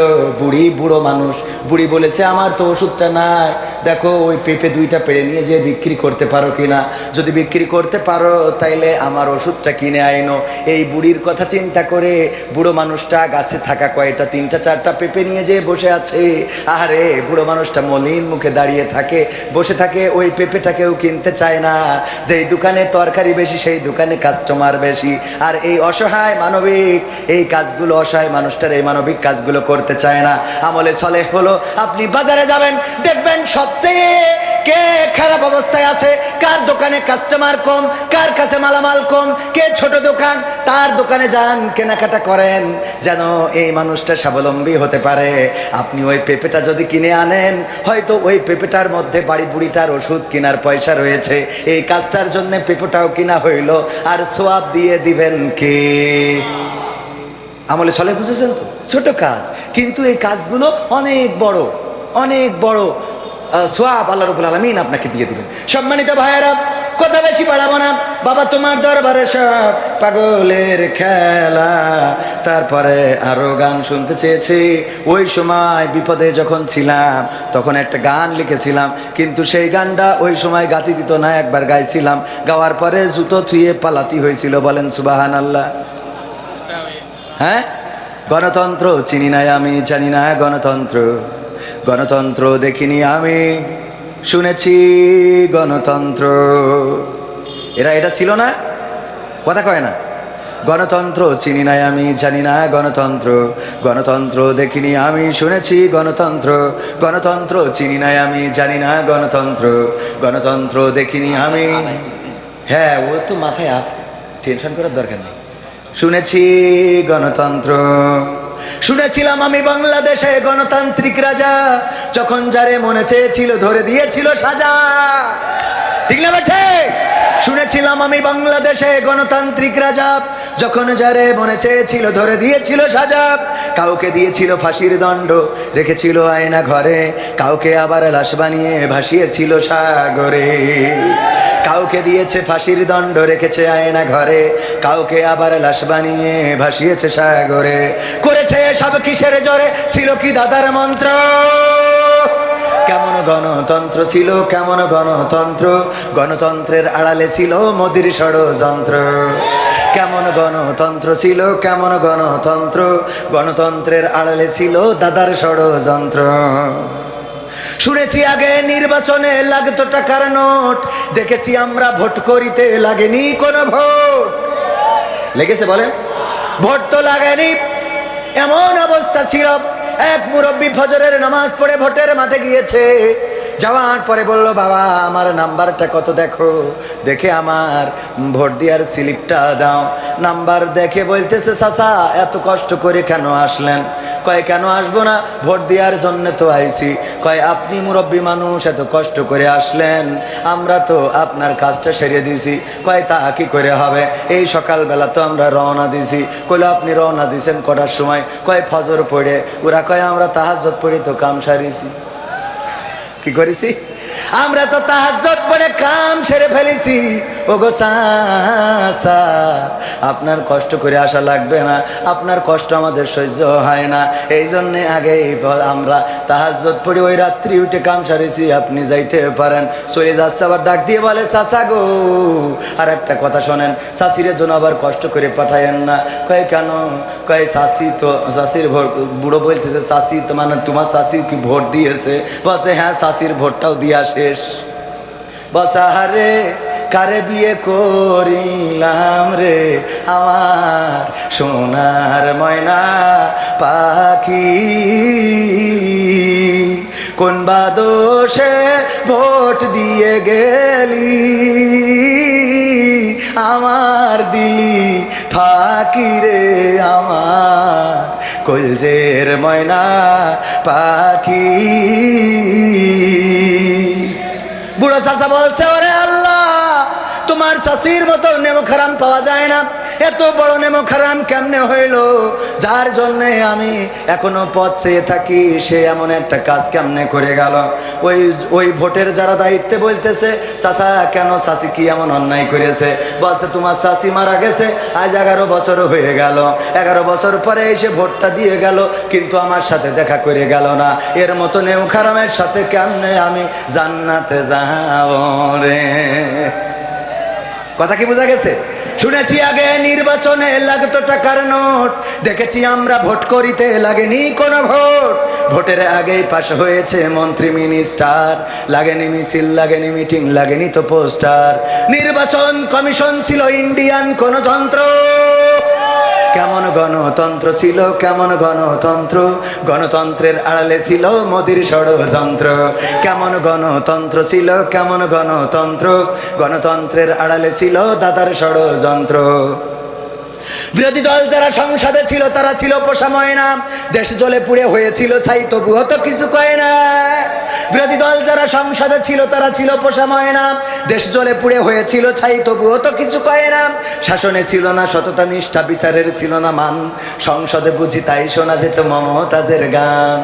বুড়ো মানুষ, বুড়ি বলেছে আমার তো ওষুধটা নাই, দেখো ওই পেঁপে দুইটা পেড়ে নিয়ে যে বিক্রি করতে পারো কিনা, যদি বিক্রি করতে পারো তাইলে আমার ওষুধটা কিনে আইনো। এই বুড়ির কথা চিন্তা করে বুড়ো মানুষটা গাছে থাকা কয়টা 3টা 4টা পেঁপে নিয়ে যে বসে আছে। আরে বুড়ো মানুষটা মলিন মুখে দাঁড়িয়ে থাকে, বসে থাকে, ওই পেঁপেটাকেও কিনতে চায় না। যেই দোকানে তরকারি বেশি সেই দোকানে কাস্টমার বেশি। আর এই অসহায় মানবিক এই কাজগুলো, অসহায় মানুষটার এই মানবিক কাজগুলো করতে চায় না। আমলে সলেহ হলো আপনি বাজারে যাবেন, দেখবেন সবচেয়ে কে খারাপ অবস্থায় আছে, কার দোকানে কাস্টমার কম, কার কাছে মালামাল কম, কে ছোট দোকান, তার দোকানে যান, কেনাকাটা করেন, যেন এই মানুষটা স্বাবলম্বী হতে পারে। আপনি ওই পেঁপেটা যদি কিনে আনেন, হয়তো ওই পেঁপেটার মধ্যে বাড়ি বুড়িটার ওষুধ কেনার পয়সা রয়েছে, এই কাজটার জন্য পেঁপেটাও কিনা হইল, আর সোয়াব দিয়ে দিবেন কে? আমলে সলে, বুঝেছেন তো? ছোট কাজ, কিন্তু এই কাজগুলো অনেক বড়, অনেক বড় সোয়াব আল্লাহ রাব্বুল আলামিন আপনাকে দিয়ে দিবেন। সম্মানিত ভাইয়েরা, কথা বেশি বাড়াবো না। বাবা তোমার দরবারে সব পাগলের খেলা। তারপরে আরো গান শুনতে চেয়েছি। ওই সময় বিপদে যখন ছিলাম তখন একটা গান লিখেছিলাম, কিন্তু সেই গানটা ওই সময় গাতি দিত না, একবার গাইছিলাম, গাওয়ার পরে জুতো থুয়ে পালাতি হয়েছিল। বলেন সুবহানাল্লাহ। হ্যাঁ, গণতন্ত্র চিনি না আমি, জানি না গণতন্ত্র, গণতন্ত্র দেখিনি আমি, শুনেছি গণতন্ত্র। এটা ছিল না? কথা কয় না? গণতন্ত্র চিনি না আমি, জানি না গণতন্ত্র, গণতন্ত্র দেখিনি আমি, শুনেছি গণতন্ত্র, গণতন্ত্র চিনি না আমি, জানি না গণতন্ত্র, গণতন্ত্র দেখিনি আমি। হ্যাঁ, ও তো মাথায় আসে, টেনশন করার দরকার নেই। শুনেছি গণতন্ত্র, শুনেছিলাম আমি বাংলাদেশে গণতান্ত্রিক রাজা, যখন যারে মনে চেয়েছিল ধরে দিয়েছিল সাজা। ঠিক না বেঠে? শুনেছিলাম আমি বাংলাদেশে গণতান্ত্রিক রাজা, যখন যারে মনে চেয়েছিল ধরে দিয়েছিল সাজা। কাউকে দিয়েছিল ফাঁসির দণ্ড, রেখেছিল আয়না ঘরে, কাউকে আবার লাশ বানিয়ে ভাসিয়েছিল সাগরে। কাউকে দিয়েছে ফাঁসির দণ্ড, রেখেছে আয়না ঘরে, কাউকে আবার লাশ বানিয়ে ভাসিয়েছে সাগরে। করেছে সব কিসের জোরে, ছিল কি দাদার মন্ত্র? কেমন গণতন্ত্র ছিল, কেমন গণতন্ত্র, গণতন্ত্রের আড়ালে ছিল মোদির ষড়যন্ত্র। কেমন গণতন্ত্র ছিল, কেমন গণতন্ত্র, গণতন্ত্রের আড়ালে ছিল দাদার ষড়যন্ত্র। শুনেছি আগে নির্বাচনে লাগতো টাকার নোট, দেখেছি আমরা ভোট করিতে লাগেনি কোনো ভোট। লেগেছে বলেন? ভোট তো লাগেনি। এমন অবস্থা ছিল, এক মুরব্বী ফজরের নামাজ পড়ে ভোটের মাঠে গিয়েছে, যাওয়ার পরে বলল, বাবা আমার নাম্বারটা কত দেখো, দেখে আমার ভোট দেওয়ার স্লিপটা দাও। নাম্বার দেখে বলতেছে, চাচা এত কষ্ট করে কেন আসলেন? কয় কেন আসবো না, ভোট দেওয়ার জন্য তো আইছি। কয় আপনি মুরব্বী মানুষ, এত কষ্ট করে আসলেন, আমরা তো আপনার কাজটা সেরে দিয়েছি। কয় তা কি করে হবে, এই সকালবেলা তো আমরা রওনা দিছি। কইলো আপনি রওনা দিয়েছেন কটার সময়? কয় ফজর পড়ে। ওরা কয় আমরা তাহাজ্জুদ পড়ে তো কাম সারিছি। কি করেছি? আমরা তো তাহাজ্জুদ পড়ে কাম সেরে ফেলেছি। ওগো চাচা, আপনার কষ্ট করে আসা লাগবে না, আপনার কষ্ট আমাদের সহ্য হয় না, এই জন্যে আগেই আমরা তাহাজ্জুদ পড়ে ওই রাত্রি উঠে কাম সারেছি, আপনি যাইতে পারেন। চলে যাচ্ছে, আবার ডাক দিয়ে বলে চাচা গো, আর একটা কথা শোনেন, চাষির জন্য আবার কষ্ট করে পাঠায়েন না। কয় কেন? কয় চাষি তো, চাষির বুড়ো বলতেছে চাষি তো মানে তোমার চাষি কি ভোট দিয়েছে? বলছে হ্যাঁ, চাষির ভোটটাও দিয়া শেষ। বলছে আরে কারে বিয়ে করিলাম রে আমার সোনার ময়না পাখি, কোন বাদোষে ভোট দিয়ে গেলি আমার দিলি ফাঁকি রে আমার কলজের ময়না পাখি। বুড়ো চাচা বলছে ওরে আল্লাহ, তোমার চাষির মতো নেমো খারাম পাওয়া যায় না, এত বড় নেমো খারাম কেমনে হইল, যার জন্যে আমি এখনো পথ চেয়ে থাকি, সে এমন একটা কাজ কেমনে করে গেল। ওই ভোটের যারা দায়িত্বে বলতেছে চাচা কেন, চাচি কি এমন অন্যায় করেছে? বলছে তোমার চাচি মারা গেছে আজ 11 বছর হয়ে গেল, 11 বছর পরে এসে ভোটটা দিয়ে গেল, কিন্তু আমার সাথে দেখা করে গেল না, এর মতো নেউ খারামের সাথে কেমনে আমি জান্নাতে যাব রে। কথা কি বোঝা গেছে? শুনেছি আগে নির্বাচনে লাগতো টাকার নোট, দেখেছি আমরা ভোট করিতে লাগেনি কোনো ভোট, ভোটের আগেই পাশ হয়েছে মন্ত্রী মিনিস্টার, লাগেনি মিছিল, লাগেনি মিটিং, লাগেনি তো পোস্টার। নির্বাচন কমিশন ছিল ইন্ডিয়ান কোন যন্ত্র, কেমন গণতন্ত্র ছিল, কেমন গণতন্ত্র, গণতন্ত্রের আড়ালে ছিল মোদির ষড়যন্ত্র। কেমন গণতন্ত্র ছিল, কেমন গণতন্ত্র, গণতন্ত্রের আড়ালে ছিল দাদার ষড়যন্ত্র। বিরোধী দল যারা সংসদে ছিল তারা ছিল পোষা ময়না, দেশ জ্বলে পুড়ে হয়েছিল ছাই, তবুও তো কিছু কয় না। বিরোধী দল যারা সংসদে ছিল তারা ছিল পোষা ময়না, দেশ জ্বলে পুড়ে হয়েছিল ছাই, তবুও তো কিছু কয় না। শাসনে ছিল না সততা নিষ্ঠা, বিচারের ছিল না মান, সংসদে বুঝি তাই শোনা যেত মমতাজের গান।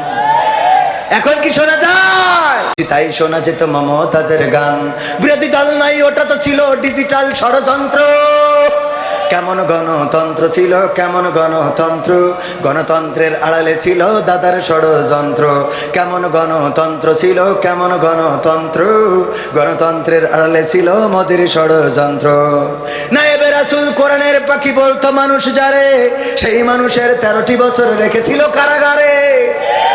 এখন কি শোনা যায়? তাই শোনা যেত মমতাজের গান। বিরোধী দল নাই, ওটা তো ছিল ডিজিটাল ষড়যন্ত্র। কেমন গণতন্ত্র ছিল, কেমন গণতন্ত্র, গণতন্ত্রের আড়ালে ছিল দাদার ষড়যন্ত্র। কেমন গণতন্ত্র ছিল, কেমন গণতন্ত্র, গণতন্ত্রের আড়ালে ছিল মোদির ষড়যন্ত্র। নায়েবে রাসূল কোরআনের পাখি বলতো মানুষ যারে, সেই মানুষের 13টি বছর রেখেছিল কারাগারে।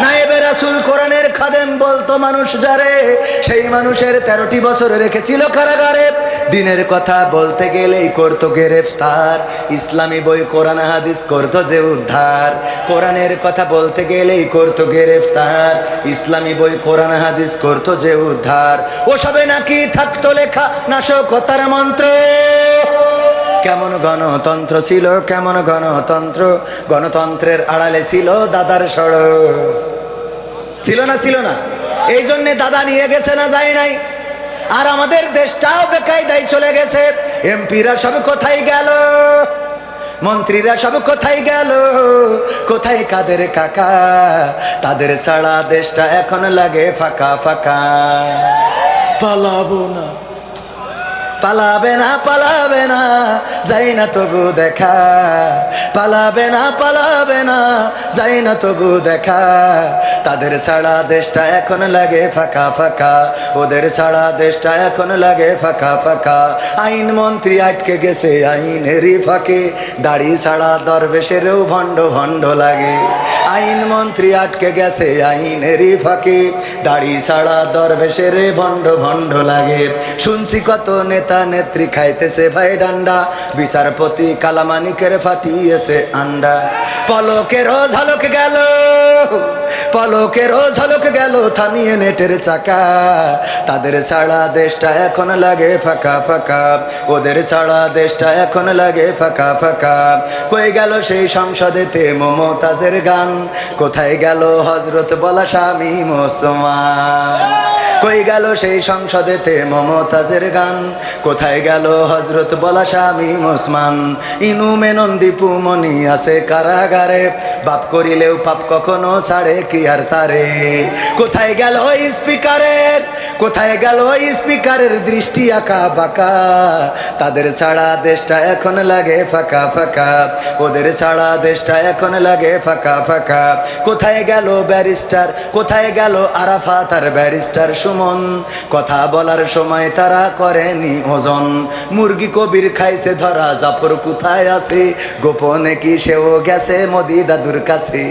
নায়েবে রাসূল কোরআনের খাদেম বলতো মানুষ যারে, সেই মানুষের 13টি বছর রেখেছিল কারাগারে। দিনের কথা বলতে গেলেই করতো গ্রেফতার, ইসলামী বই কোরআন হাদিস করতো যে উদ্ধার। কোরআনের কথা বলতে গেলেই করতো গ্রেফতার, ইসলামী বই কোরআন হাদিস করতো যে উদ্ধার। ওসবে নাকি থাকতো লেখা নাশকতার মন্ত্র। কেমন গণতন্ত্র ছিল, কেমন গণতন্ত্র, গণতন্ত্রের আড়ালে ছিল দাদার ষড়। ছিল না, ছিল না? এই জন্যে দাদা নিয়ে গেছে না যায় নাই? আর আমাদের দেশটাও বেকায়দায় চলে গেছে। এমপিরা সব কোথায় গেল, মন্ত্রীরা সব কোথায় গেল, কোথায় কাদের কাকা, তাদের ছাড়া দেশটা এখন লাগে ফাঁকা ফাঁকা। পালাবো না, পালাবে না, পালাবে না, যাই না তবু দেখা, পালাবে না, পালাবে না, যাই না তবু দেখা। তাদের ছাড়া দেশটা এখন লাগে ফাঁকা ফাঁকা, ওদের ছাড়া দেশটা এখন লাগে ফাঁকা ফাঁকা। আইন মন্ত্রী আটকে গেছে আইনেরই ফাঁকে, দাড়ি ছাড়া দরবেশেরও ভণ্ড ভণ্ড লাগে। আইন মন্ত্রী আটকে গেছে আইনেরই ফাঁকে, দাড়ি ছাড়া দরবেশের ভণ্ড ভণ্ড লাগে। শুনছি কত নেতা নেত্রী খাইতেছে ভাই ডান্ডা, বিচারপতি কালামানিকের ফাটিয়েছে আন্ডা। পলকেরও ঝলক গেল, পলকেরও ঝলক গেল থামিয়ে নেটের চাকা। তাদের ছাড়া দেশটা এখন লাগে ফাঁকা ফাঁকা, ওদের ছাড়া দেশটা এখন লাগে ফাঁকা ফাঁকা। কই গেল সেই সংসদেতে মমতাজের গান, কোথায় গেল হজরত বলা স্বামী মুসলমান, কই গেল সেই সংসদেতে মমতাজের গান, কোথায় গেল হজরত বলা শামীম ওসমান, ইনু মেনন দীপু মনি আছে কারাগারে, বাপ করিলেও পাপ কখনো ছাড়ে কি আর তারে। কোথায় গেল স্পিকারের, কোথায় গেল স্পিকারের দৃষ্টি আঁকা বাঁকা, তাদের ছাড়া দেশটা এখন লাগে ফাঁকা ফাঁকা, ওদের ছাড়া দেশটা এখন লাগে ফাঁকা ফাঁকা। কোথায় গেল ব্যারিস্টার, কোথায় গেল আরাফাত আর ব্যারিস্টার সুমন, কথা বলার সময় তারা করেনি ওজন, মুরগি কবির খাইছে ধরা, জাফর কোথায় আছে, গোপনে কি সেও গেছে মোদি দাদুর কাছে।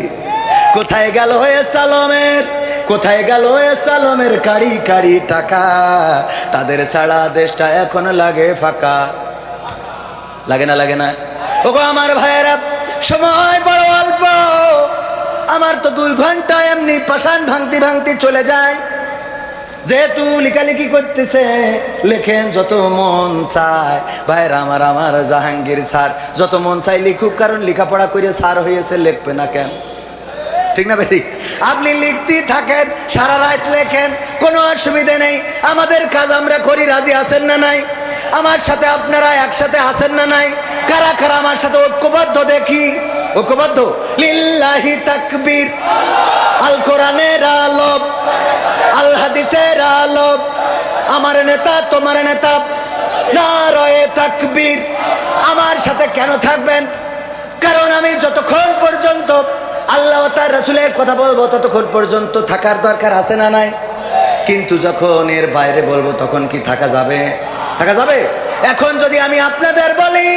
কোথায় গেল এ সালমের, কোথায় গেল এ সালমের কাড়ি কাড়ি টাকা, তাদের ছাড়া দেশটা এখন লাগে ফাঁকা। লাগে না, লাগে না? ওগো আমার ভাইয়েরা, সময় বড় অল্প, আমার তো 2 ঘন্টা এমনি পাষাণ ভাঙতি ভাঙতি চলে যায়। যেহেতু লেখালেখি করতেছে, লেখেন যত মন চায়। ভাইরা আমার, আমার জাহাঙ্গীর স্যার যত মন চাই লিখুক, কারণ লেখাপড়া করে স্যার হয়েছে, লিখবে না কেন? ঠিক না বেটি? আপনি লিখতে থাকেন, সারা রাত লেখেন, কোনো অসুবিধা নেই। আমাদের কাজ আমরা করি, রাজি আছেন না নাই? আমার সাথে আপনারা একসাথে আছেন না নাই? কারা কারা আমার সাথে ঐক্যবদ্ধ দেখি? ঐক্যবদ্ধ? লিল্লাহি তাকবীর, আল কোরআনের আলো, আল হাদিসের আলো, আমার নেতা তোমার নেতা, নারায়ে তাকবীর। আমার সাথে কেন থাকবেন? কারণ আমি যতক্ষণ পর্যন্ত আল্লাহ ও তার রাসূলের কথা বলবো, ততক্ষণ পর্যন্ত থাকার দরকার আছে না নাই? কিন্তু যখন এর বাইরে বলবো, তখন কি থাকা যাবে? থাকা যাবে? এখন যদি আমি আপনাদের বলি,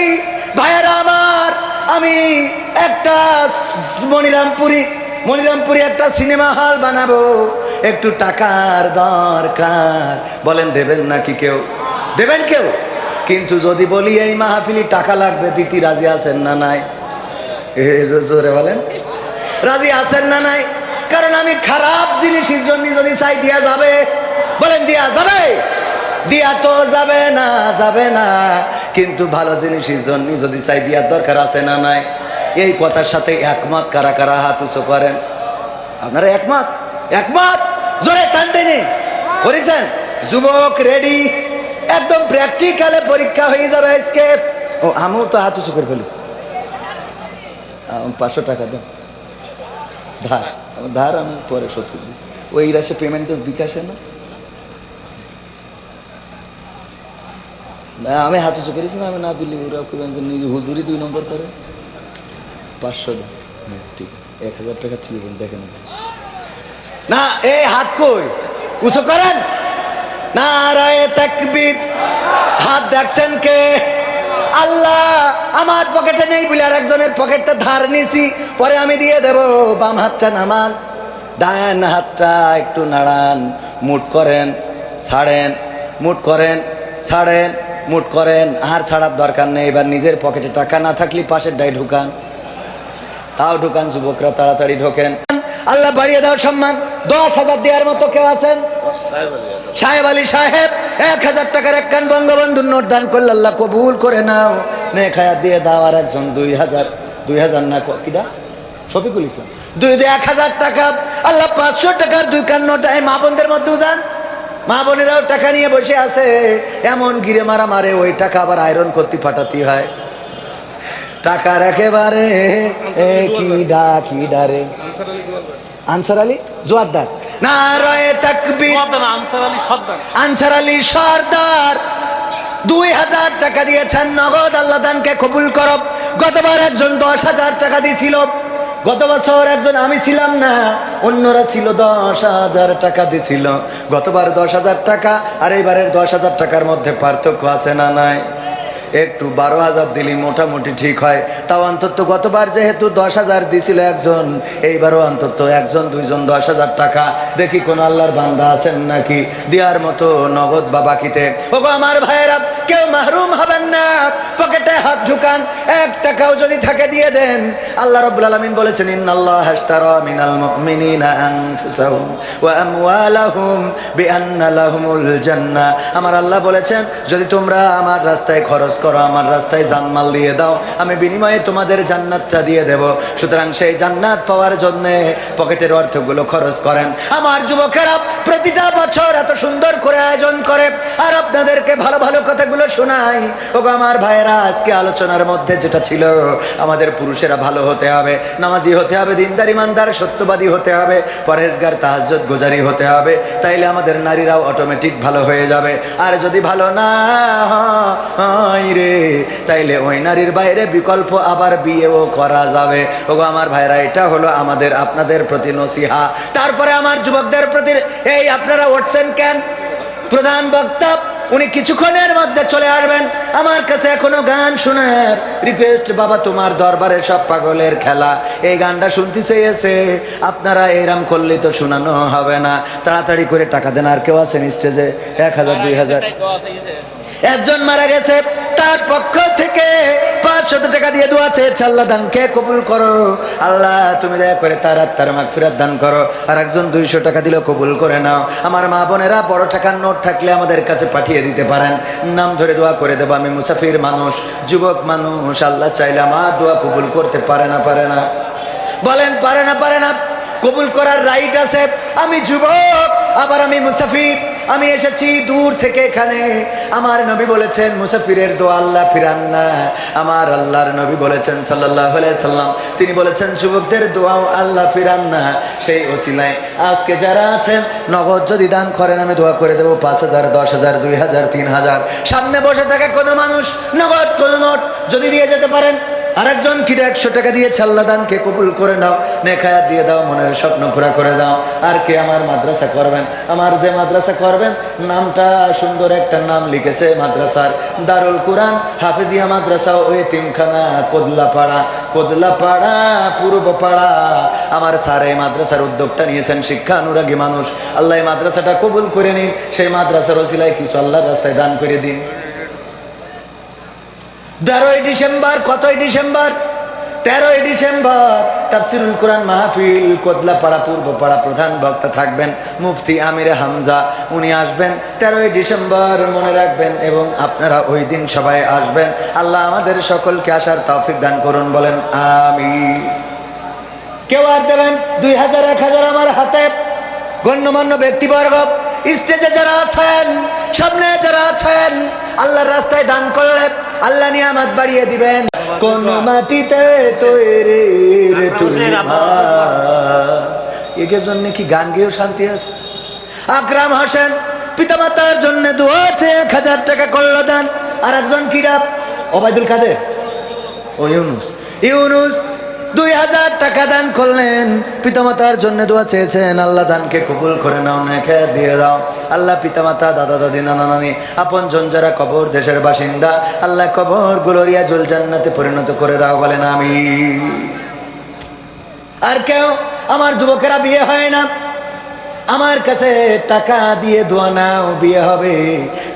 ভাইয়েরা আমার, আমি একটা মনিরামপুরি একটা সিনেমা হল বানাবো, একটু টাকার দরকার, বলেন দেবেন নাকি কেউ? দেবেন কেউ? কিন্তু যদি বলি এই মাহফিলি টাকা লাগবে, দিতে রাজি আছেন না নাই? জোরে বলেন, রাজি আছেন না নাই? কারণ আমি খারাপ জিনিসের জন্য যদি চাই, দিয়া যাবে? বলেন দিয়া যাবে? দিয়া তো যাবে না, যাবে না। কিন্তু ভালো জিনিসের জন্য যদি চাই, দিয়ার দরকার আছে না নাই? এই কথার সাথে একমত কারা কারা? হাত উঁচু করেন। আপনারা একমত? একমত? জোরে টান টেনে করেছেন? যুবক রেডি, একদম প্র্যাকটিক্যালে পরীক্ষা হয়ে যাবে আজকে। ও আমিও তো হাত উঁচু করে ফেলিস। 500 টাকা দেন ধার, ধার আমি পরে শোধ করে দিচ্ছি। ওই রাশে পেমেন্ট তো বিকাশে না। আমি হাত উঁচু করেছি না, আমি না দিলি ওরা নিজে হুজুরি 2 নম্বর করে 500 দেন। হ্যাঁ ঠিক আছে, 1000 টাকা ঠিক দেখেন না। এই হাত কই উঁচু করেন, নারায়ে তাকবীর। হাত দেখছেন কে? আল্লাহ। আমার পকেটে নেই বলে আর একজনের পকেটটা ধার নিছি, পরে আমি দিয়ে দেব। বাম হাতটা নামান, ডান হাতটা একটু নাড়ান, মুট করেন, ছাড়েন, মুট করেন, ছাড়েন, মুট করেন। আর ছাড়ার দরকার নেই। এবার নিজের পকেটে টাকা না থাকলে পাশের ডাই ঢুকান, তাও ঢুকান। যুবকরা তাড়াতাড়ি ঢোকেন। আল্লাহ বাড়িয়ে দাও সম্মান। 10,000 দেওয়ার মতো কেউ আছেন? সাহেব আলী সাহেব 1000 টাকার এক কান বঙ্গবন্ধুর নোট দান করলে আল্লাহ কবুল করে নাও। নেক হায়াত দিয়ে দাও। আর একজন 2000 না কিটা শফিকুল ইসলাম 1000 টাকা। আল্লাহ 500 টাকার 2 কান নোট। এই মা বোনদের মধ্যেও যান, মা বোনেরাও টাকা নিয়ে বসে আছে। এমন গিরে মারা মারে, ওই টাকা আবার আয়রন করতে পাঠাতে হয়। টাকার একেবারে কি ডারে আনসার আলী জোয়ারদার, নারায়ে তাকবীর। আনসার আলী সর্দার 2000 টাকা দিয়েছেন নগদ। আল্লাহ দানকে কবুল করব। গতবার একজন 10,000 টাকা দিয়েছিল। গত বছর একজন, আমি ছিলাম না, অন্যরা ছিল, 10,000 টাকা দিছিল। গতবার 10,000 টাকা আর এইবারের 10,000 টাকার মধ্যে পার্থক্য আছে না নাই? একটু 12,000 দিলি মোটামুটি ঠিক হয়। তাও অন্তত গতবার যেহেতু 10,000 দিছিল একজন, এইবারও অন্তত 1-2 10,000 টাকা। দেখি কোন আল্লাহর বান্দা আছেন নাকি দেওয়ার মতো নগদ বা বাকিতে। ওগো আমার ভাইয়েরা, কেউ মাহরুম হবেন না। পকেটে হাত ঢুকান, 1 টাকাও যদি থাকে দিয়ে দেন। আল্লাহ রাব্বুল আলামিন বলেছেন, ইন্নাল্লাহা আশতারা মিনাল মুমিনিনা আনফুসাহুম ওয়া আমওয়ালাহুম বিআন্না লাহুমুল জান্নাহ। আমার আল্লাহ বলেছেন, যদি তোমরা আমার রাস্তায় খরচ করো, আমার রাস্তায় জানমাল দিয়ে দাও, আমি বিনিময়ে তোমাদের জান্নাতটা দিয়ে দেব। সুতরাং সেই জান্নাত পাওয়ার জন্য পকেটের অর্থগুলো খরচ করেন। আমার যুবকেরা প্রতিটা বছর এত সুন্দর করে আয়োজন করে আর আপনাদেরকে ভালো ভালো কথাগুলো শোনাই। ওগো আমার ভাইয়েরা, আজকে আলোচনার মধ্যে যেটা ছিল, আমাদের পুরুষেরা ভালো হতে হবে, নামাজি হতে হবে, দিনদার ইমানদার সত্যবাদী হতে হবে, পরহেজগার তাহাজ্জুদ গুজারি হতে হবে, তাইলে আমাদের নারীরাও অটোমেটিক ভালো হয়ে যাবে। আর যদি ভালো না হয় রে, তাইলে ওই নারীর বাইরে বিকল্প আবার বিয়েও করা যাবে। ওগো আমার ভাইরা, এটা হলো আমাদের আপনাদের প্রতি নসিহা। তারপরে আমার যুবকদের প্রতি, এই আপনারা উঠছেন কেন? প্রধান বক্তা উনি কিছুক্ষণের মধ্যে চলে আসবেন। আমার কাছে এখনো গান শোনার রিকোয়েস্ট, বাবা তোমার দরবারে সব পাগলের খেলা, এই গানটা শুনতে চেয়েছে। আপনারা এরম করলে তো শোনানো হবে না, তাড়াতাড়ি করে টাকা দেন। আর কেউ আছেন স্টেজে? 1000 2000? একজন মারা গেছে, তার পক্ষ থেকে 500 টাকা দিয়ে দোয়া চেয়েছে, আল্লাহ দানকে কবুল করো, আল্লাহ তুমি দয়া করে তার আত্মার মাগফিরাত দান করো। আর একজন 200 টাকা দিল, কবুল করে নাও। আমার মা বোনেরা, বড় টাকার নোট থাকলে আমাদের কাছে পাঠিয়ে দিতে পারেন, নাম ধরে দোয়া করে দেবো। আমি মুসাফির মানুষ, যুবক মানুষ, আল্লাহ চাইলে আমার দোয়া কবুল করতে পারে না? পারে না? বলেন পারে না? পারে না? কবুল করার রাইট আছে। আমি যুবক, আবার আমি মুসাফির, আমি এসেছি দূর থেকে এখানে। আমার নবী বলেছেন মুসাফিরের দোয়া আল্লাহ ফিরান না। আমার আল্লাহর নবী বলেছেন সাল্লাল্লাহু আলাইহি সাল্লাম, তিনি বলেছেন যুবকদের দোয়াও আল্লাহ ফিরান না। সেই ওসিলায় আজকে যারা আছেন, নগদ যদি দান করেন আমি দোয়া করে দেবো 5000 10000 2000 3000। সামনে বসে থাকা কোনো মানুষ নগদ কোনো নোট যদি দিয়ে যেতে পারেন, আরেকজন কিটা 100 টাকা দিয়েছে, আল্লাহ দানকে কবুল করে নাও, নেখায়াত দিয়ে দাও, মনের স্বপ্ন পুরা করে দাও। আর কে আমার মাদ্রাসা করবেন? আমার যে মাদ্রাসা করবেন, নামটা সুন্দর একটা নাম লিখেছে মাদ্রাসার, দারুল কুরআন হাফেজিয়া মাদ্রাসা, ও এতিমখানা কোদলাপাড়া, কোদলাপাড়া পূর্বপাড়া। আমার স্যার এই মাদ্রাসার উদ্যোগটা নিয়েছেন, শিক্ষা অনুরাগী মানুষ, আল্লাহ এই মাদ্রাসাটা কবুল করে নিন। সেই মাদ্রাসার ওসিলায় কিছু আল্লাহর রাস্তায় দান করে দিন। 12ই ডিসেম্বর, কতই ডিসেম্বর? 13ই ডিসেম্বর তাফসিরুল কোরআন মাহফিল, কোদলাপাড়া পূর্বপাড়া। প্রধান বক্তা থাকবেন মুফতি আমির হামজা, উনি আসবেন 13ই ডিসেম্বর, মনে রাখবেন। এবং আপনারা ওই দিন সবাই আসবেন। আল্লাহ আমাদের সকলকে আসার তৌফিক দান করুন, বলেন আমিন। কেউ আর দেবেন 2000 1000 আমার হাতে। গণ্যমান্য ব্যক্তিবর্গ, স্টেজে যারা আছেন, সামনে যারা আছেন, আল্লাহর রাস্তায় দান করলে আল্লাহ নিয়ামত বাড়িয়ে দিবেন। কোন মাটিতে তৈরি রে তুমি, এর জন্য কি গান গেয়েও শান্তি আছে? আকরাম হোসেন পিতামাতার জন্য দোয়া আছে, 1000 টাকা করলো দান। আর একজন কিরা ওবায়দুল কাদের, ও ইউনুস 2000 টাকা দান করলেন, পিতামাতার জন্য দোয়া চেয়েছেন, আল্লাহ দানকে কবুল করে নাও, নেখায়াত দিয়ে দাও। আল্লাহ পিতামাতা, দাদা দাদি, নানা নানি, আপন জন যারা কবর দেশের বাসিন্দা, আল্লাহ কবর গুলো রিয়াজুল জান্নাতে পরিণত করে দাও, বলেন আমিন। আর কেউ আমার যুবকেরা বিয়ে হয় না, আমার কাছে টাকা দিয়ে দোয়া নাও, বিয়ে হবে।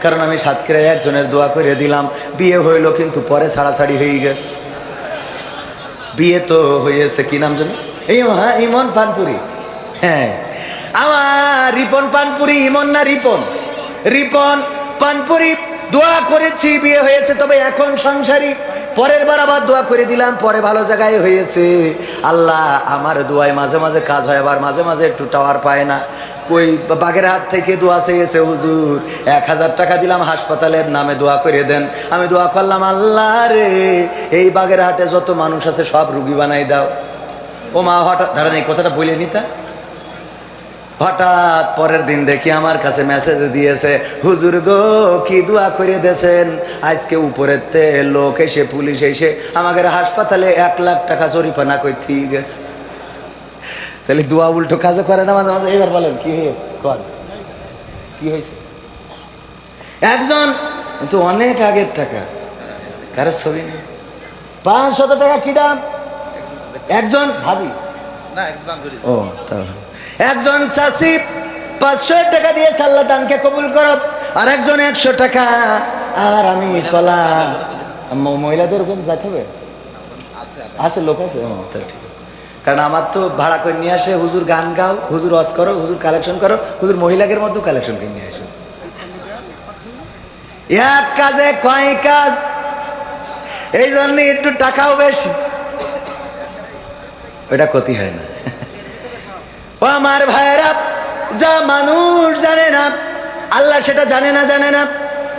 কারণ আমি সাতক্ষীরায় একজনের দোয়া করে দিলাম, বিয়ে হইলো কিন্তু পরে ছাড়াছাড়ি হয়ে গেছে। বিয়ে তো হয়েছে, কি নাম জানো? হ্যাঁ, ইমন পানপুরি। হ্যাঁ, আমার রিপন পানপুরি, ইমন না রিপন, রিপন পানপুরি। দোয়া করেছি, বিয়ে হয়েছে, তবে এখন সংসারী। পরের বার আবার দোয়া করে দিলাম, পরে ভালো জায়গায় হয়েছে। আল্লাহ আমার দোয়ায় মাঝে মাঝে কাজ হয়, আবার মাঝে মাঝে একটু টাওয়ার পায় না। ওই বাগেরহাট থেকে দোয়া চেয়েছে, হুজুর 1000 টাকা দিলাম, হাসপাতালের নামে দোয়া করে দেন। আমি দোয়া করলাম, আল্লাহ রে এই বাগেরহাটে যত মানুষ আছে সব রুগী বানাই দাও। ও মা, হঠাৎ ধারণ এই কথাটা বলে নিতা, হঠাৎ পরের দিন দেখি আমার কাছে মেসেজ দিয়েছে, হুজুর গো কি দোয়া করে দিয়েছেন, আজকে উপরের লোক এসে, পুলিশ এসে আমাদের হাসপাতালে 1 লাখ টাকা জরিমানা করে দিয়ে গেছে। তাহলে দোয়া উল্টো কাজও করে না মাঝে মাঝে। এবার বলেন কি হয়েছে, কি হয়েছে? একজন তো অনেক আগের টাকা, কারো ছবি নেই, 500 টাকা কি দাম? একজন ভাবি, ও একজন চাষি 500 টাকা দিয়ে আল্লাহ দানকে কবুল করো, আর একজন 100 টাকা। আর আমি কলাম মহিলাদের ওখানে যাইতে হবে, আছে লোক আছে, ঠিক। কারণ আমার তো ভাড়া করে নিয়ে আসে, হুজুর গান গাও, হুজুর ওয়াজ করো, হুজুর কালেকশন করো, হুজুর মহিলাদের মধ্যে কালেকশন করে নিয়ে আসো। এক কাজে কয় কাজ, এই জন্য একটু টাকাও বেশি, ওটা ক্ষতি হয় না। ও আমার ভাইয়েরা, যা মানুষ জানে না আল্লাহ সেটা জানে না,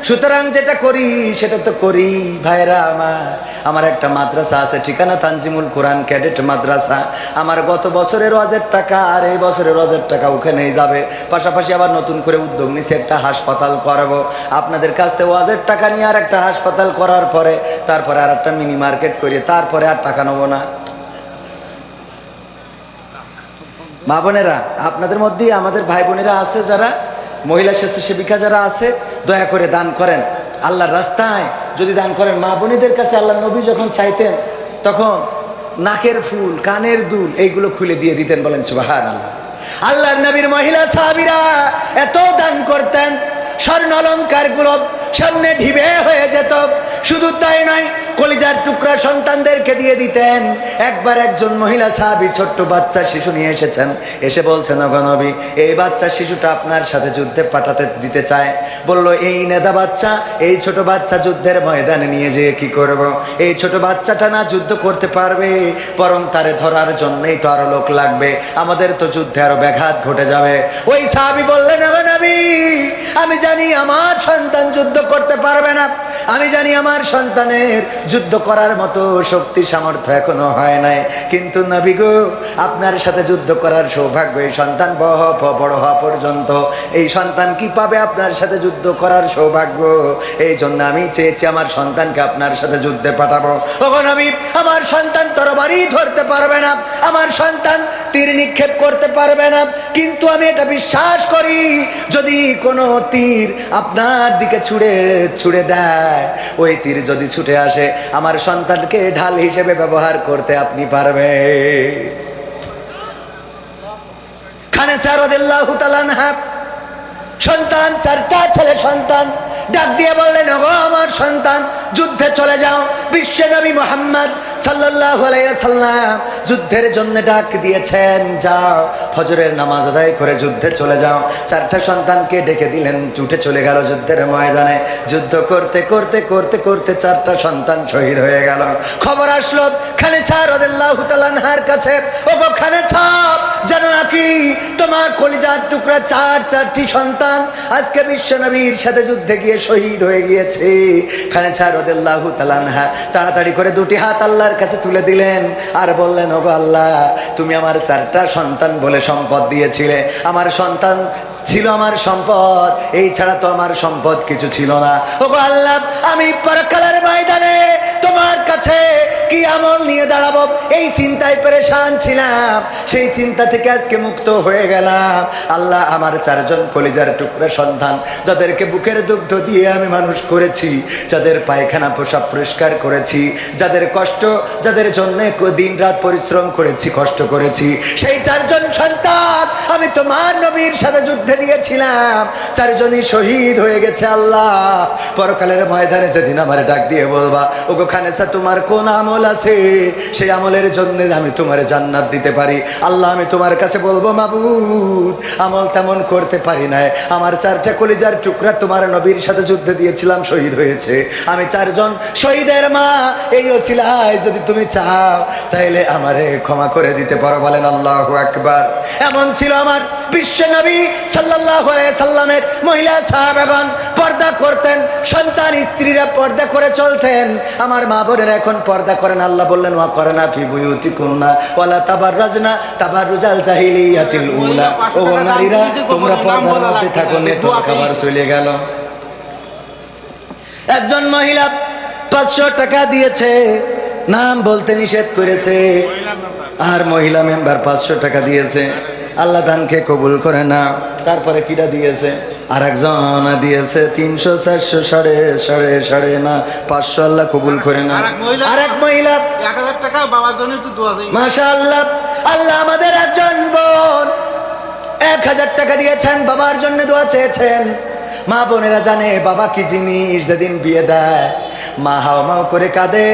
সুতরাং যেটা করি সেটা তো করি। ভাইরা আমার একটা মাদ্রাসা আছে, ঠিকানা তানজিমুল কোরআন ক্যাডেট মাদ্রাসা। আমার গত বছরের ওয়াজের টাকা আর এই বছরের ওয়াজের টাকা ওখানেই যাবে। পাশাপাশি আবার নতুন করে উদ্যোগ নিচ্ছে একটা হাসপাতাল করাবো। আপনাদের কাছ থেকে ওয়াজের টাকা নিয়ে আর একটা হাসপাতাল করার পরে তারপরে আর একটা মিনি মার্কেট করে তারপরে আর টাকা নেবো না। মা বোনেরা, আপনাদের মধ্যেই আমাদের ভাই বোনেরা আছে যারা মহিলা স্বেচ্ছাসেবিকা যারা আছে, দয়া করে দান করেন আল্লাহর রাস্তায়। যদি দান করেন, মা বোনেদের কাছে আল্লাহ নবী যখন চাইতেন তখন নাকের ফুল, কানের দুল এইগুলো খুলে দিয়ে দিতেন। বলেন সুবহানাল্লাহ। আল্লাহর নবীর মহিলা সাহাবীরা এত দান করতেন, স্বর্ণ অলংকার গুলো সামনে ঢিবে হয়ে যেত। শুধু তাই নয়, কলিজার টুকরা সন্তানদেরকে দিয়ে দিতেন। একবার একজন মহিলা সাহাবী ছোট্ট বাচ্চা শিশু নিয়ে এসেছেন, এসে বলছেন, ওগো নবী, এই বাচ্চা শিশুটা আপনার সাথে যুদ্ধে পাঠাতে দিতে চায়। বলল, এই নেদা বাচ্চা, এই ছোট বাচ্চা যুদ্ধের ময়দানে নিয়ে যেয়ে কি করব? এই ছোট বাচ্চাটা না যুদ্ধ করতে পারবে, বরং তারে ধরার জন্যই তো আরো লোক লাগবে, আমাদের তো যুদ্ধে আরো ব্যাঘাত ঘটে যাবে। ওই সাহাবী বললেন, ওগো নবী, আমি জানি আমার সন্তান যুদ্ধ করতে পারবে না, আমি জানি আমার সন্তানের যুদ্ধ করার মতো শক্তি সামর্থ্য এখনো হয় নাই, কিন্তু নবী গো, আপনার সাথে যুদ্ধ করার সৌভাগ্য এই সন্তান বড় হওয়া পর্যন্ত এই সন্তান কি পাবে আপনার সাথে যুদ্ধ করার সৌভাগ্য? এই জন্য আমি চেয়েছি আমার সন্তানকে আপনার সাথে যুদ্ধে পাঠাবো। ওগো নবী, আমার সন্তান তরবারি ধরতে পারবে না, আমার সন্তান তীর নিক্ষেপ করতে পারবে না, কিন্তু আমি এটা বিশ্বাস করি যদি কোনো তীর আপনার দিকে ছুড়ে দেয়, ওই তীর যদি ছুটে আসে, আমার সন্তানকে ঢাল হিসেবে ব্যবহার করতে আপনি পারবে। খানেসা রাদিয়াল্লাহু তাআলা আনহা সন্তান, চারটা ছেলে সন্তান, ডাক দিয়ে বললেন, ওগো আমার সন্তান, যুদ্ধে চলে যাও। বিশ্ব নবী মুহাম্মদ সাল্লাল্লাহু আলাইহি ওয়াসাল্লাম যুদ্ধের জন্য ডাক দিয়েছেন, যাও ফজরের নামাজ আদায় করে যুদ্ধে চলে যাও। চারটা সন্তানকে ডেকে দিলেন, উঠে চলে গেল যুদ্ধের ময়দানে। যুদ্ধ করতে করতে করতে করতে চারটা সন্তান শহীদ হয়ে গেল। খবর আসলো খানেছা রাদিয়াল্লাহু তাআলা আনহার কাছে, ওগো খানেছা, জানো নাকি তোমার কলিজার টুকরা চারটি সন্তান আজকে বিশ্ব নবীর সাথে যুদ্ধে গিয়ে শহীদ হয়ে গিয়েছে। খানেছা রাদিয়াল্লাহু তাআলা আনহা তাড়াতাড়ি করে দুটি হাত আল্লাহর কাছে তুলে দিলেন আর বললেন, ওগো আল্লাহ, তুমি আমার চারটা সন্তান বলে সম্পদ দিয়েছিলে, আমার সন্তান ছিল আমার সম্পদ, এই ছাড়া তো আমার সম্পদ কিছু ছিল না। ওগো আল্লাহ, আমি পরকালের ময়দানে তোমার কাছে কি আমল নিয়ে দাঁড়াবো এই চিন্তায় পেরেশান ছিলাম, সেই চিন্তা থেকে আজকে মুক্ত হয়ে গেলাম। আল্লাহ, আমার চারজন কলিজার টুকরা সন্তান, যাদেরকে বুকের দুগ্ধ দিয়ে আমি মানুষ করেছি, যাদের পায়খানা পোশাক পরিষ্কার করেছি, যাদের কষ্ট, যাদের জন্য দিন রাত পরিশ্রম করেছি, কষ্ট করেছি, সেই চারজন সন্তান আমি তোমার নবীর সাথে যুদ্ধে দিয়েছিলাম, চারজনই শহীদ হয়ে গেছে। আল্লাহ, পরকালের ময়দানে যেদিন আমার ডাক দিয়ে বলবা, ওগো খানেসা, তোমার কোন আমল আছে সেই আমলের জন্য আমি তোমার জান্নাত দিতে পারি, আল্লাহ, আমি তোমার কাছে বলবো, মাবুদ, আমল তেমন করতে পারি না, আমার চারটা কলিজার টুকরা তোমার নবীর সাথে যুদ্ধে দিয়েছিলাম, শহীদ হয়েছে, আমি চারজন শহীদের মা, এই ওসিলায় যদি তুমি চাও তাইলে আমারে ক্ষমা করে দিতে পারো। বলেন আল্লাহু আকবার। এমন ছিল আমার বিশ্ব নবী সাল্লাল্লাহু আলাইহি সাল্লামের মহিলা সাহাবাগণ, পর্দা করতেন, সন্তান স্ত্রীরা পর্দা করে চলতেন। আমার মা বোনেরা এখন পর্দা করেন। আল্লাহ বললেন, ওয়া করনা ফি বুয়ুতিকুন্না ওয়ালা তাবাররাজনা তাবাররুজাল জাহিলিয়াতিল উলা। ও নারীরা, তোমরা পর্দার মধ্যে থাকো। নেটওয়ার্ক খাবার চলে গেল। একজন মহিলা 500 টাকা দিয়েছে, নাম বলতে নিষেধ করেছে, আর মহিলা মেম্বার 500 টাকা দিয়েছে, আল্লাহ দানকে কবুল করে না। তারপরে কিটা দিয়েছে, আর একজন দিয়েছে 300, 400, সাড়ে না 500, আল্লাহ কবুল করে না। আর এক মহিলা 1000 টাকা বাবার জন্য একটু দোয়া চাই। মাশাআল্লাহ, আল্লাহ আমাদের একজন বোন 1000 টাকা দিয়েছেন, বাবার জন্য দোয়া চেয়েছেন। মা বোনেরা জানে বাবা কি জিনিস, যেদিন বিয়ে দেয় মা হাওমাও করে কাঁদে,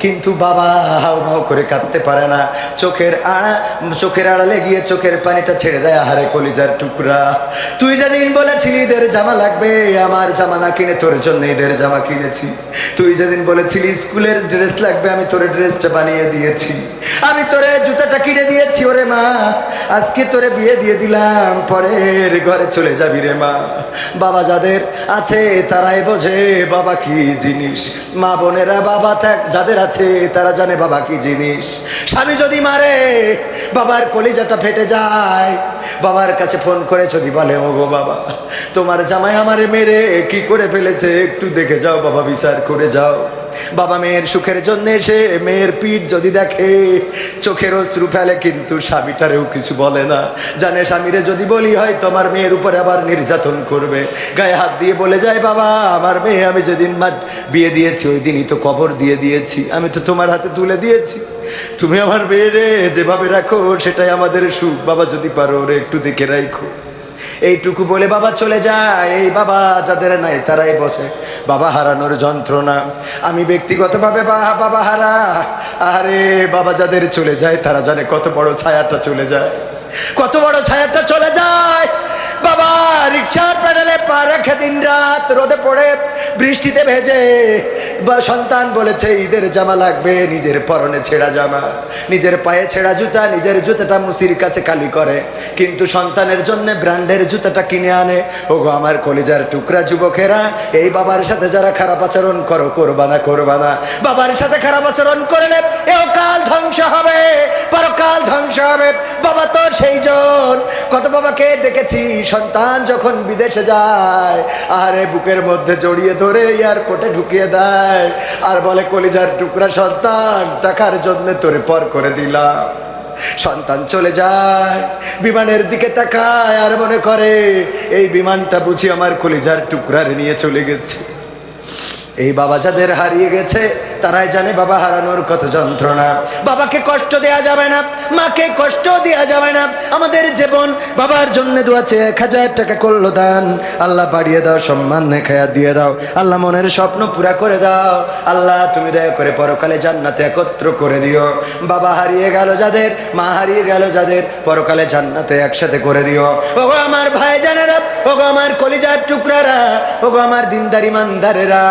কিন্তু বাবা হাউ হাউ করে কাঁদতে পারে না, চোখের আড়ালে গিয়ে চোখের পানিটা ছেড়ে দেয়। আহারে কলিজার টুকরা, তুই যেদিন বলেছিলি ঈদের জামা লাগবে, আমার জামা না কিনে তোর জন্য ঈদের জামা কিনেছি। তুই যেদিন বলেছিলি স্কুলের ড্রেস লাগবে, আমি তোর ড্রেসটা বানিয়ে দিয়েছি। আমি তোরে জুতাটা কিনে দিয়েছি। ওরে মা, আজকে তোরে বিয়ে দিয়ে দিলাম, পরের ঘরে চলে যাবি রে মা। বাবা যাদের আছে তারাই বোঝে বাবা কি জিনিস। মা বোনেরা বাবা যাদের আছে তারা জানে বাবা কি জিনিস। স্বামী যদি মারে, বাবার কলিজাটা ফেটে যায়। বাবার কাছে ফোন করে যদি বলে, ওগো বাবা, তোমার জামাই আমারে মেরে কি করে ফেলেছে, একটু দেখে যাও বাবা, বিচার করে যাও। বাবা মেয়ের সুখের জন্য এসে মেয়ের পিঠ যদি দেখে, চোখের অশ্রু ফেলে, কিন্তু স্বামীটারেও কিছু বলে না। জানে স্বামীরে যদি বলি হয় তোমার মেয়ের উপরে আবার নির্যাতন করবে। গায়ে হাত দিয়ে বলে যায়, বাবা আমার মেয়ে আমি যেদিন বিয়ে দিয়েছি ওই দিনই তো কবর দিয়ে দিয়েছি, আমি তো তোমার হাতে তুলে দিয়েছি। তুমি আমার মেয়েরে যেভাবে রাখো সেটাই আমাদের সুখ। বাবা যদি পারো ওরে একটু দেখে রাখো। এইটুকু বলে বাবা চলে যায়। এই বাবা যাদের নাই তারাই বসে বাবা হারানোর যন্ত্রণা। আমি ব্যক্তিগতভাবে বাবা হারা, আরে বাবা যাদের চলে যায় তারা জানে কত বড় ছায়াটা চলে যায়, কত বড় ছায়াটা চলে যায়। বাবা রিক্সার প্যাডেলে পা রেখে দিন রাত রোদে পড়ে বৃষ্টিতে ভেজে, বা সন্তান বলেছে ঈদের জামা লাগবে, নিজের পরনে ছেঁড়া জামা, নিজের পায়ে ছেঁড়া জুতা, নিজের জুতাটা মুসির কাছে কালি করে, কিন্তু সন্তানের জন্য ব্র্যান্ডের জুতাটা কিনে আনে। ওগো আমার কলিজার টুকরা যুবকেরা, এই বাবার সাথে যারা খারাপ আচরণ করো, করবানা করবানা। বাবার সাথে খারাপ আচরণ করলে এও কাল ধ্বংস হবে, পরকাল ধ্বংস হবে। বাবা তো সেই জন, কত বাবাকে দেখেছি সন্তান যখন বিদেশে যায়, আরে বুকের মধ্যে জড়িয়ে ধরে এয়ারপোর্টে ঢুকিয়ে দেয় আর বলে, কলিজার টুকরা সন্তান, টাকার জন্য তোরে পর করে দিলাম। সন্তান চলে যায়, বিমানের দিকে তাকায় আর মনে করে এই বিমানটা বুঝি আমার কলিজার টুকরারে নিয়ে চলে গেছে। এই বাবা যাদের হারিয়ে গেছে তারাই জানে বাবা হারানোর কত যন্ত্রণা। বাবাকে কষ্ট দেয়া যাবে না, মাকে কষ্ট দেয়া যাবে না। আমাদের জীবন বাবার জন্য দোয়াছে, 1000 টাকা করলো দান, আল্লাহ বাড়িয়ে দাও, সম্মান রেখায়া দিয়ে দাও, আল্লাহ মনের স্বপ্ন পুরা করে দাও, আল্লাহ তুমি দয়া করে পরকালে জান্নাতে একত্র করে দিও। বাবা হারিয়ে গেল যাদের, মা হারিয়ে গেল যাদের, পরকালে জান্নাতে একসাথে করে দিও। ওগো আমার ভাই জানেরা, ওগো আমার কলিজার টুকরারা, ওগো আমার দিনদার ইমানদারেরা,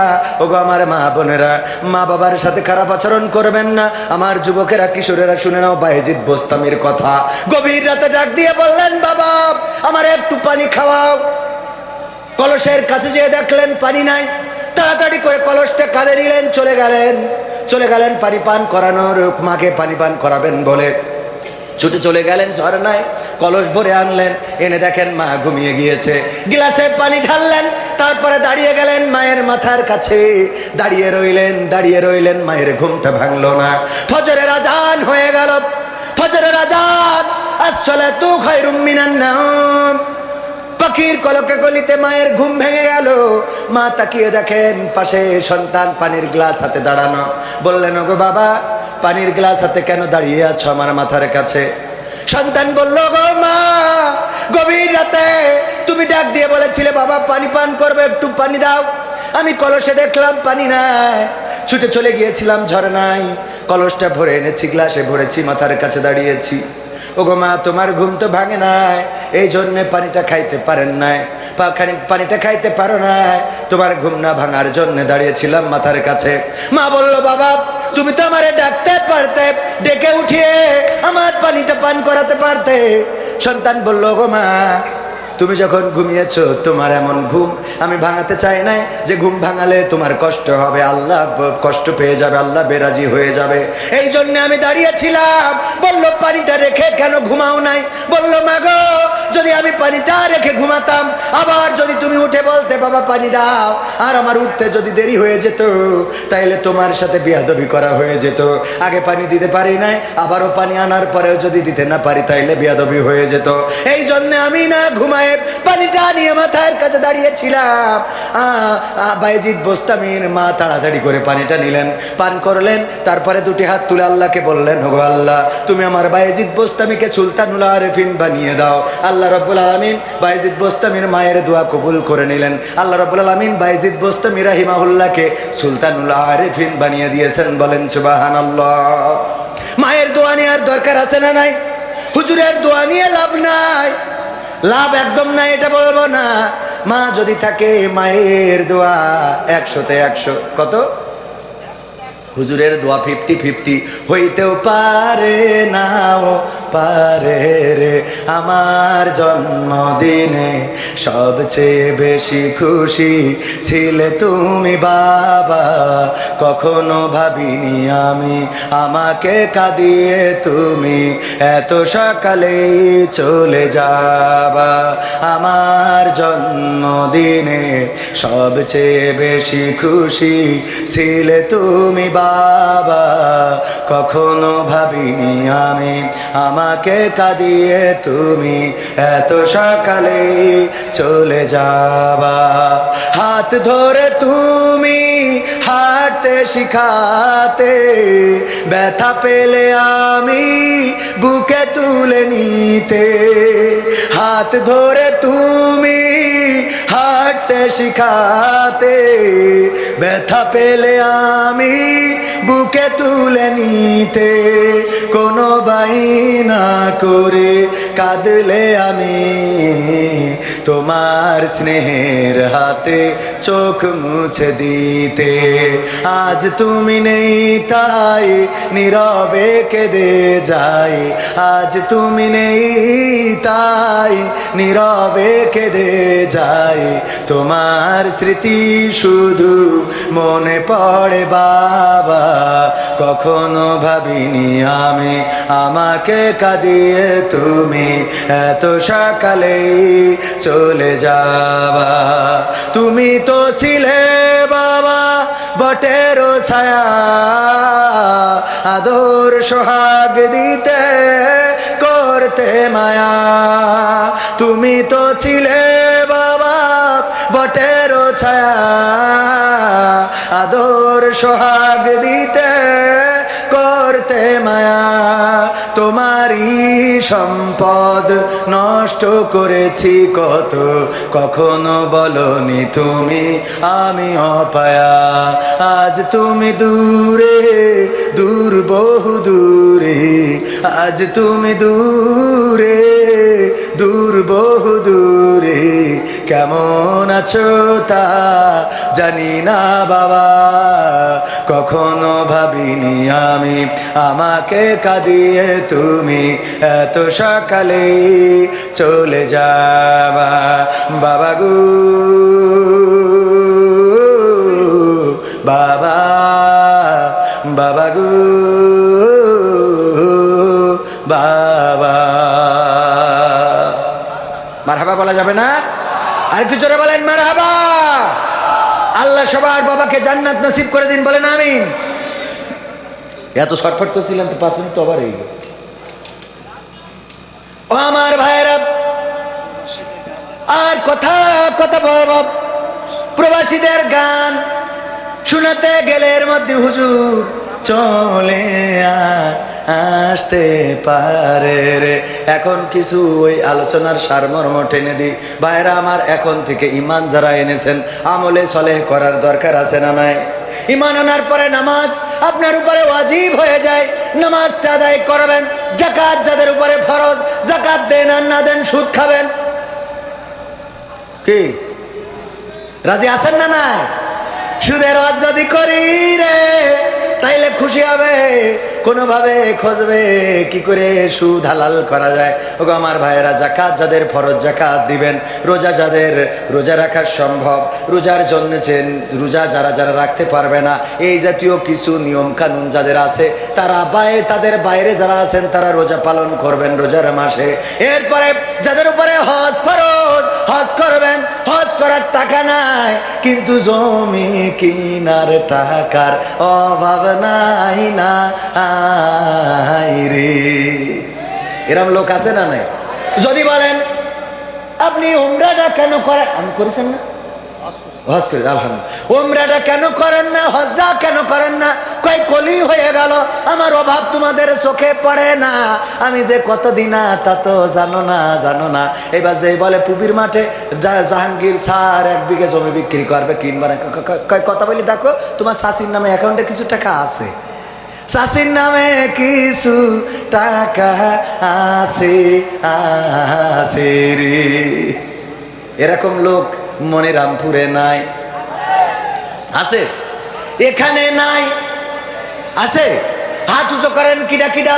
ওগো আমার মা বোনেরা, মা বাবার সাথে খারাপ আচরণ করবেন না। আমার যুবকেরা, কিশোরেরা শুনে নাও বায়েজিদ বোস্তামির কথা। গভীর রাতে ডাক দিয়ে বললেন, বাবা আমার একটু পানি খাওয়াও। কলসের কাছে যেয়ে দেখলেন পানি নাই, তাড়াতাড়ি করে কলসটা কাঁধে নিলেন, চলে গেলেন পানি পান করানোর, মাকে পানি পান করাবেন বলে ছুটে চলে গেলেন ঝর্ণায়, কলস ভরে আনলেন, এনে দেখেন মা ঘুমিয়ে গিয়েছে। গ্লাসে পানি ঢাললেন, তারপরে দাঁড়িয়ে গেলেন মায়ের মাথার কাছে, দাঁড়িয়ে রইলেন, মায়ের ঘুমটা ভাঙলো না। ফজরের আজান হয়ে গেল, ফজরের আজান, আসসালাতু খায়রুম মিনান নাওম। পাখির কলকে কলিতে মায়ের ঘুম ভেঙে গেল। মা তাকিয়ে দেখেন পাশে সন্তান পানির গ্লাস হাতে দাঁড়ানো। বললেন, ওগো বাবা, পানির গ্লাস হাতে কেন দাঁড়িয়ে আছো আমার মাথার কাছে? সন্তান বলল, গো মা, গভীর রাতে তুমি ডাক দিয়ে বলেছিলে বাবা পানি পান করবে, একটু পানি দাও। আমি কলসে দেখলাম পানি নাই, ছুটে চলে গিয়েছিলাম ঝর্ণায়, কলসটা ভরে এনেছি, গ্লাসে ভরেছি, মাথার কাছে দাঁড়িয়েছি। ওগো মা, তোমার ঘুম তো ভাঙে নাই, এই জন্যে পানিটা খাইতে পারেন নাই, পানিটা খাইতে পারো নাই, তোমার ঘুম না ভাঙার জন্য দাঁড়িয়েছিলাম মাথার কাছে। মা বলল, বাবা তুমি তো আমারে ডাকতে পারতে, ডেকে উঠিয়ে আমার পানিটা পান করাতে পারতে। সন্তান বলল, গো মা, তুমি যখন ঘুমিয়েছো তোমার এমন ঘুম আমি ভাঙাতে চাই নাই, যে ঘুম ভাঙালে তোমার কষ্ট হবে, আল্লাহ কষ্ট পেয়ে যাবে, আল্লাহ বেরাজি হয়ে যাবে, এই জন্য আমি দাঁড়িয়েছিলাম। বলল, পানিটা রেখে কেন ঘুমাও নাই? বলল, মা গো, যদি আমি পানিটা রেখে ঘুমাতাম, আবার যদি তুমি উঠে বলতে বাবা পানি দাও, আর আমার উঠতে যদি দেরি হয়ে যেত, তাইলে তোমার সাথে বেয়াদবি করা হয়ে যেত। আগে পানি দিতে পারি নাই, আবারও পানি আনার পরেও যদি দিতে না পারি তাইলে বেয়াদবি হয়ে যেত, এই জন্য আমি না ঘুমায় পানিটা নিয়ে মাথার কাছে দাঁড়িয়েছিলাম। বায়েজিদ বোস্তামির মা তাড়াতাড়ি করে পানিটা নিলেন, পান করলেন, তারপরে দুটি হাত তুলে আল্লাহকে বললেন, ওগো আল্লাহ, তুমি আমার বায়েজিদ বোস্তামিকে সুলতানুল আরেফিন বানিয়ে দাও। আল্লাহ আল্লাহ রাব্বুল আলামিন বায়েজিদ বোস্তামির মায়ের দোয়া কবুল করে নিলেন। আল্লাহ রাব্বুল আলামিন বায়েজিদ বোস্তামি রাহিমাহুল্লাহকে সুলতানুল আরিফিন বানিয়ে দিয়েছেন। বলেন সুবহানাল্লাহ। মায়ের দোয়া নেওয়ার দরকার আছে না নাই? হুজুরের দোয়া নিয়ে লাভ নাই, লাভ একদম নাই এটা বলবো না। মা যদি থাকে, মায়ের দোয়া 100-তে 100। কত? হুজুরের দোয়া 50-50 হইতেও পারে, নাও পারে রে। আমার জন্মদিনে সবচেয়ে বেশি খুশি ছিলে তুমি বাবা, কখনো ভাবিনি আমি আমাকে কাঁদিয়ে তুমি এত সকালেই চলে যাবা। আমার জন্মদিনে সবচেয়ে বেশি খুশি ছিলে তুমি বাবা, কখনো ভাবিনি আমি আমাকে কাঁদিয়ে তুমি এত সকালে চলে যাবা। হাত ধরে তুমি হাঁটতে শিখাতে, ব্যথা পেলে আমি বুকে তুলে নিতে। হাত ধরে তুমি হাঁটতে শিখাতে, ব্যথা পেলে আমি বুকে তুলে নিতে। কোনো বাইনা করে কাঁদলে আমি তোমার স্নেহের হাতে চোখ মুছে দিতে। আজ তুমি নেই তাই নীরবে কেঁদে যাই, আজ তুমি নেই তাই নীরবে কেঁদে যাই। তোমার স্মৃতি শুধু মনে পড়ে বাবা, কখনো ভাবিনি আমি আমাকে কাঁদিয়ে তুমি এত সকালেই চলে যাবা। তুমি তো ছিলে বাবা বটেরও ছায়া, আদর সোহাগ দিতে করতে মায়া। তুমি তো ছিলে বাবা বটেরও ছায়া, আদর সোহাগ দিতে করতে মায়া। তোমারই সম্পদ নষ্ট করেছি কত, কখনো বলনি তুমি আমি অপায়া। আজ তুমি দূরে দূর বহু দূরে, আজ তুমি দূরে দূর বহু দূরে। কেমন আছো তা জানি না বাবা, কখনো ভাবিনি আমি আমাকে কাঁদিয়ে তুমি এত সকালে চলে যাবা। বাবা গো বাবা, বাবা গো বাবা। মারহাবা বলা যাবে না? আর একটু জোরে বলেন মারহাবা। আল্লাহ সবার বাবাকে জান্নাত নসিব করে দিন, বলেন আমিন। এত শর্টফট করছিলেন তো 5 মিনিট তো আবার এই। ও আমার ভাইয়েরা, আর কথা কথা বলব। প্রবাসীদের গান শোনাতে গেলে এর মধ্যে হুজুর চলে আসতে পারে রে। এখন কিছু ওই আলোচনার সারমর্ম টেনে দিই। ভাইরা আমার, এখন থেকে ইমান যারা এনেছেন আমলে সলেহ করার দরকার আছে না নাই? ইমান আনার পরে নামাজ আপনার উপরে ওয়াজিব হয়ে যায়, নামাজটা আদায় করবেন। যাকাত যাদের উপরে ফরজ, যাকাত দেন আর না দেন সুদ খাবেন। কি রাজি আছেন না নাই? সুদের হজ যদি করি রে তাইলে খুশি হবে, কোনোভাবে খুঁজবে কি করে সুদ হালাল করা যায়। ওগো আমার ভাইয়েরা, যাকাত যাদের ফরজ যাকাত দিবেন। রোজা যাদের রোজা রাখা সম্ভব, রোজার জন্য রোজা যারা যারা রাখতে পারবে না, এই জাতীয় কিছু নিয়ম কানুন যাদের আছে তারা তাদের বাইরে যারা আছেন তারা রোজা পালন করবেন রোজার মাসে। এরপরে যাদের উপরে হজ ফরজ, হজ করবেন। হজ করার টাকা নাই কিন্তু জমি কিনার টাকার অভাব নাই না রে। এরম লোক আছে না নাই? যদি বলেন আপনি উমরাটা কেন করেন, আমি করেছেন না, হজ করে আলহামদুলিল্লাহ। উমরাটা কেন করেন না, হজটা কেন করেন না? কয় কলি হয়ে গেল, আমার অভাব তোমাদের চোখে পড়ে না। আমি যে কতদিন তা তো জানো না, জানো না। এবার যে বলে পুবির মাঠে জাহাঙ্গীর স্যার 1 বিঘে জমি বিক্রি করবে, কিনবে না। কথা বলি, দেখো তোমার শাশির নামে অ্যাকাউন্টে কিছু টাকা আছে, শাশির নামে কিছু টাকা আছে, আছে রে। এরকম লোক মনিরামপুরে নাই, আছে? এখানে নাই, আছে? হাত উঁচু করেন, কিডা কিডা?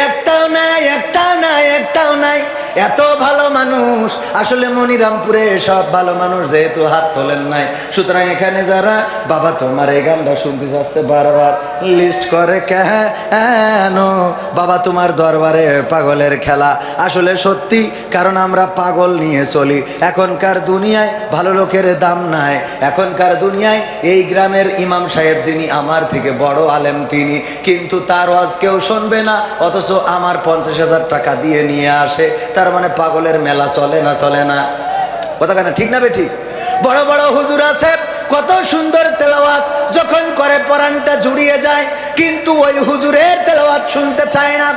একটাও নাই, একটাও নাই, একটাও নাই। এত ভালো মানুষ, আসলে মনিরামপুরে সব ভালো মানুষ, যেহেতু হাত তোলেন নাই, সুতরাং এখানে যারা বাবা তোমার এই গানটা শুনতে যাচ্ছে বারবার, লিস্ট করে কেন বাবা তোমার দরবারে পাগলের খেলা? আসলে সত্যি, কারণ আমরা পাগল নিয়ে চলি। এখনকার দুনিয়ায় ভালো লোকের দাম নাই। এখনকার দুনিয়ায় এই গ্রামের ইমাম সাহেব, যিনি আমার থেকে বড় আলেম, তিনি কিন্তু তার ওয়াজ কেউ শুনবে না, অথচ আমার 50,000 টাকা দিয়ে নিয়ে আসে। তার মানে পাগলের মেলা চলে না, চলে না? কথা কেন ঠিক না বে ঠিক? বড় বড় হুজুর আছে, কত সুন্দর তেলাওয়াত, যখন করে পরানটা জুড়িয়ে যায়, কিন্তু ওই হুজুরের তেলাওয়াত শুনতে চায় না।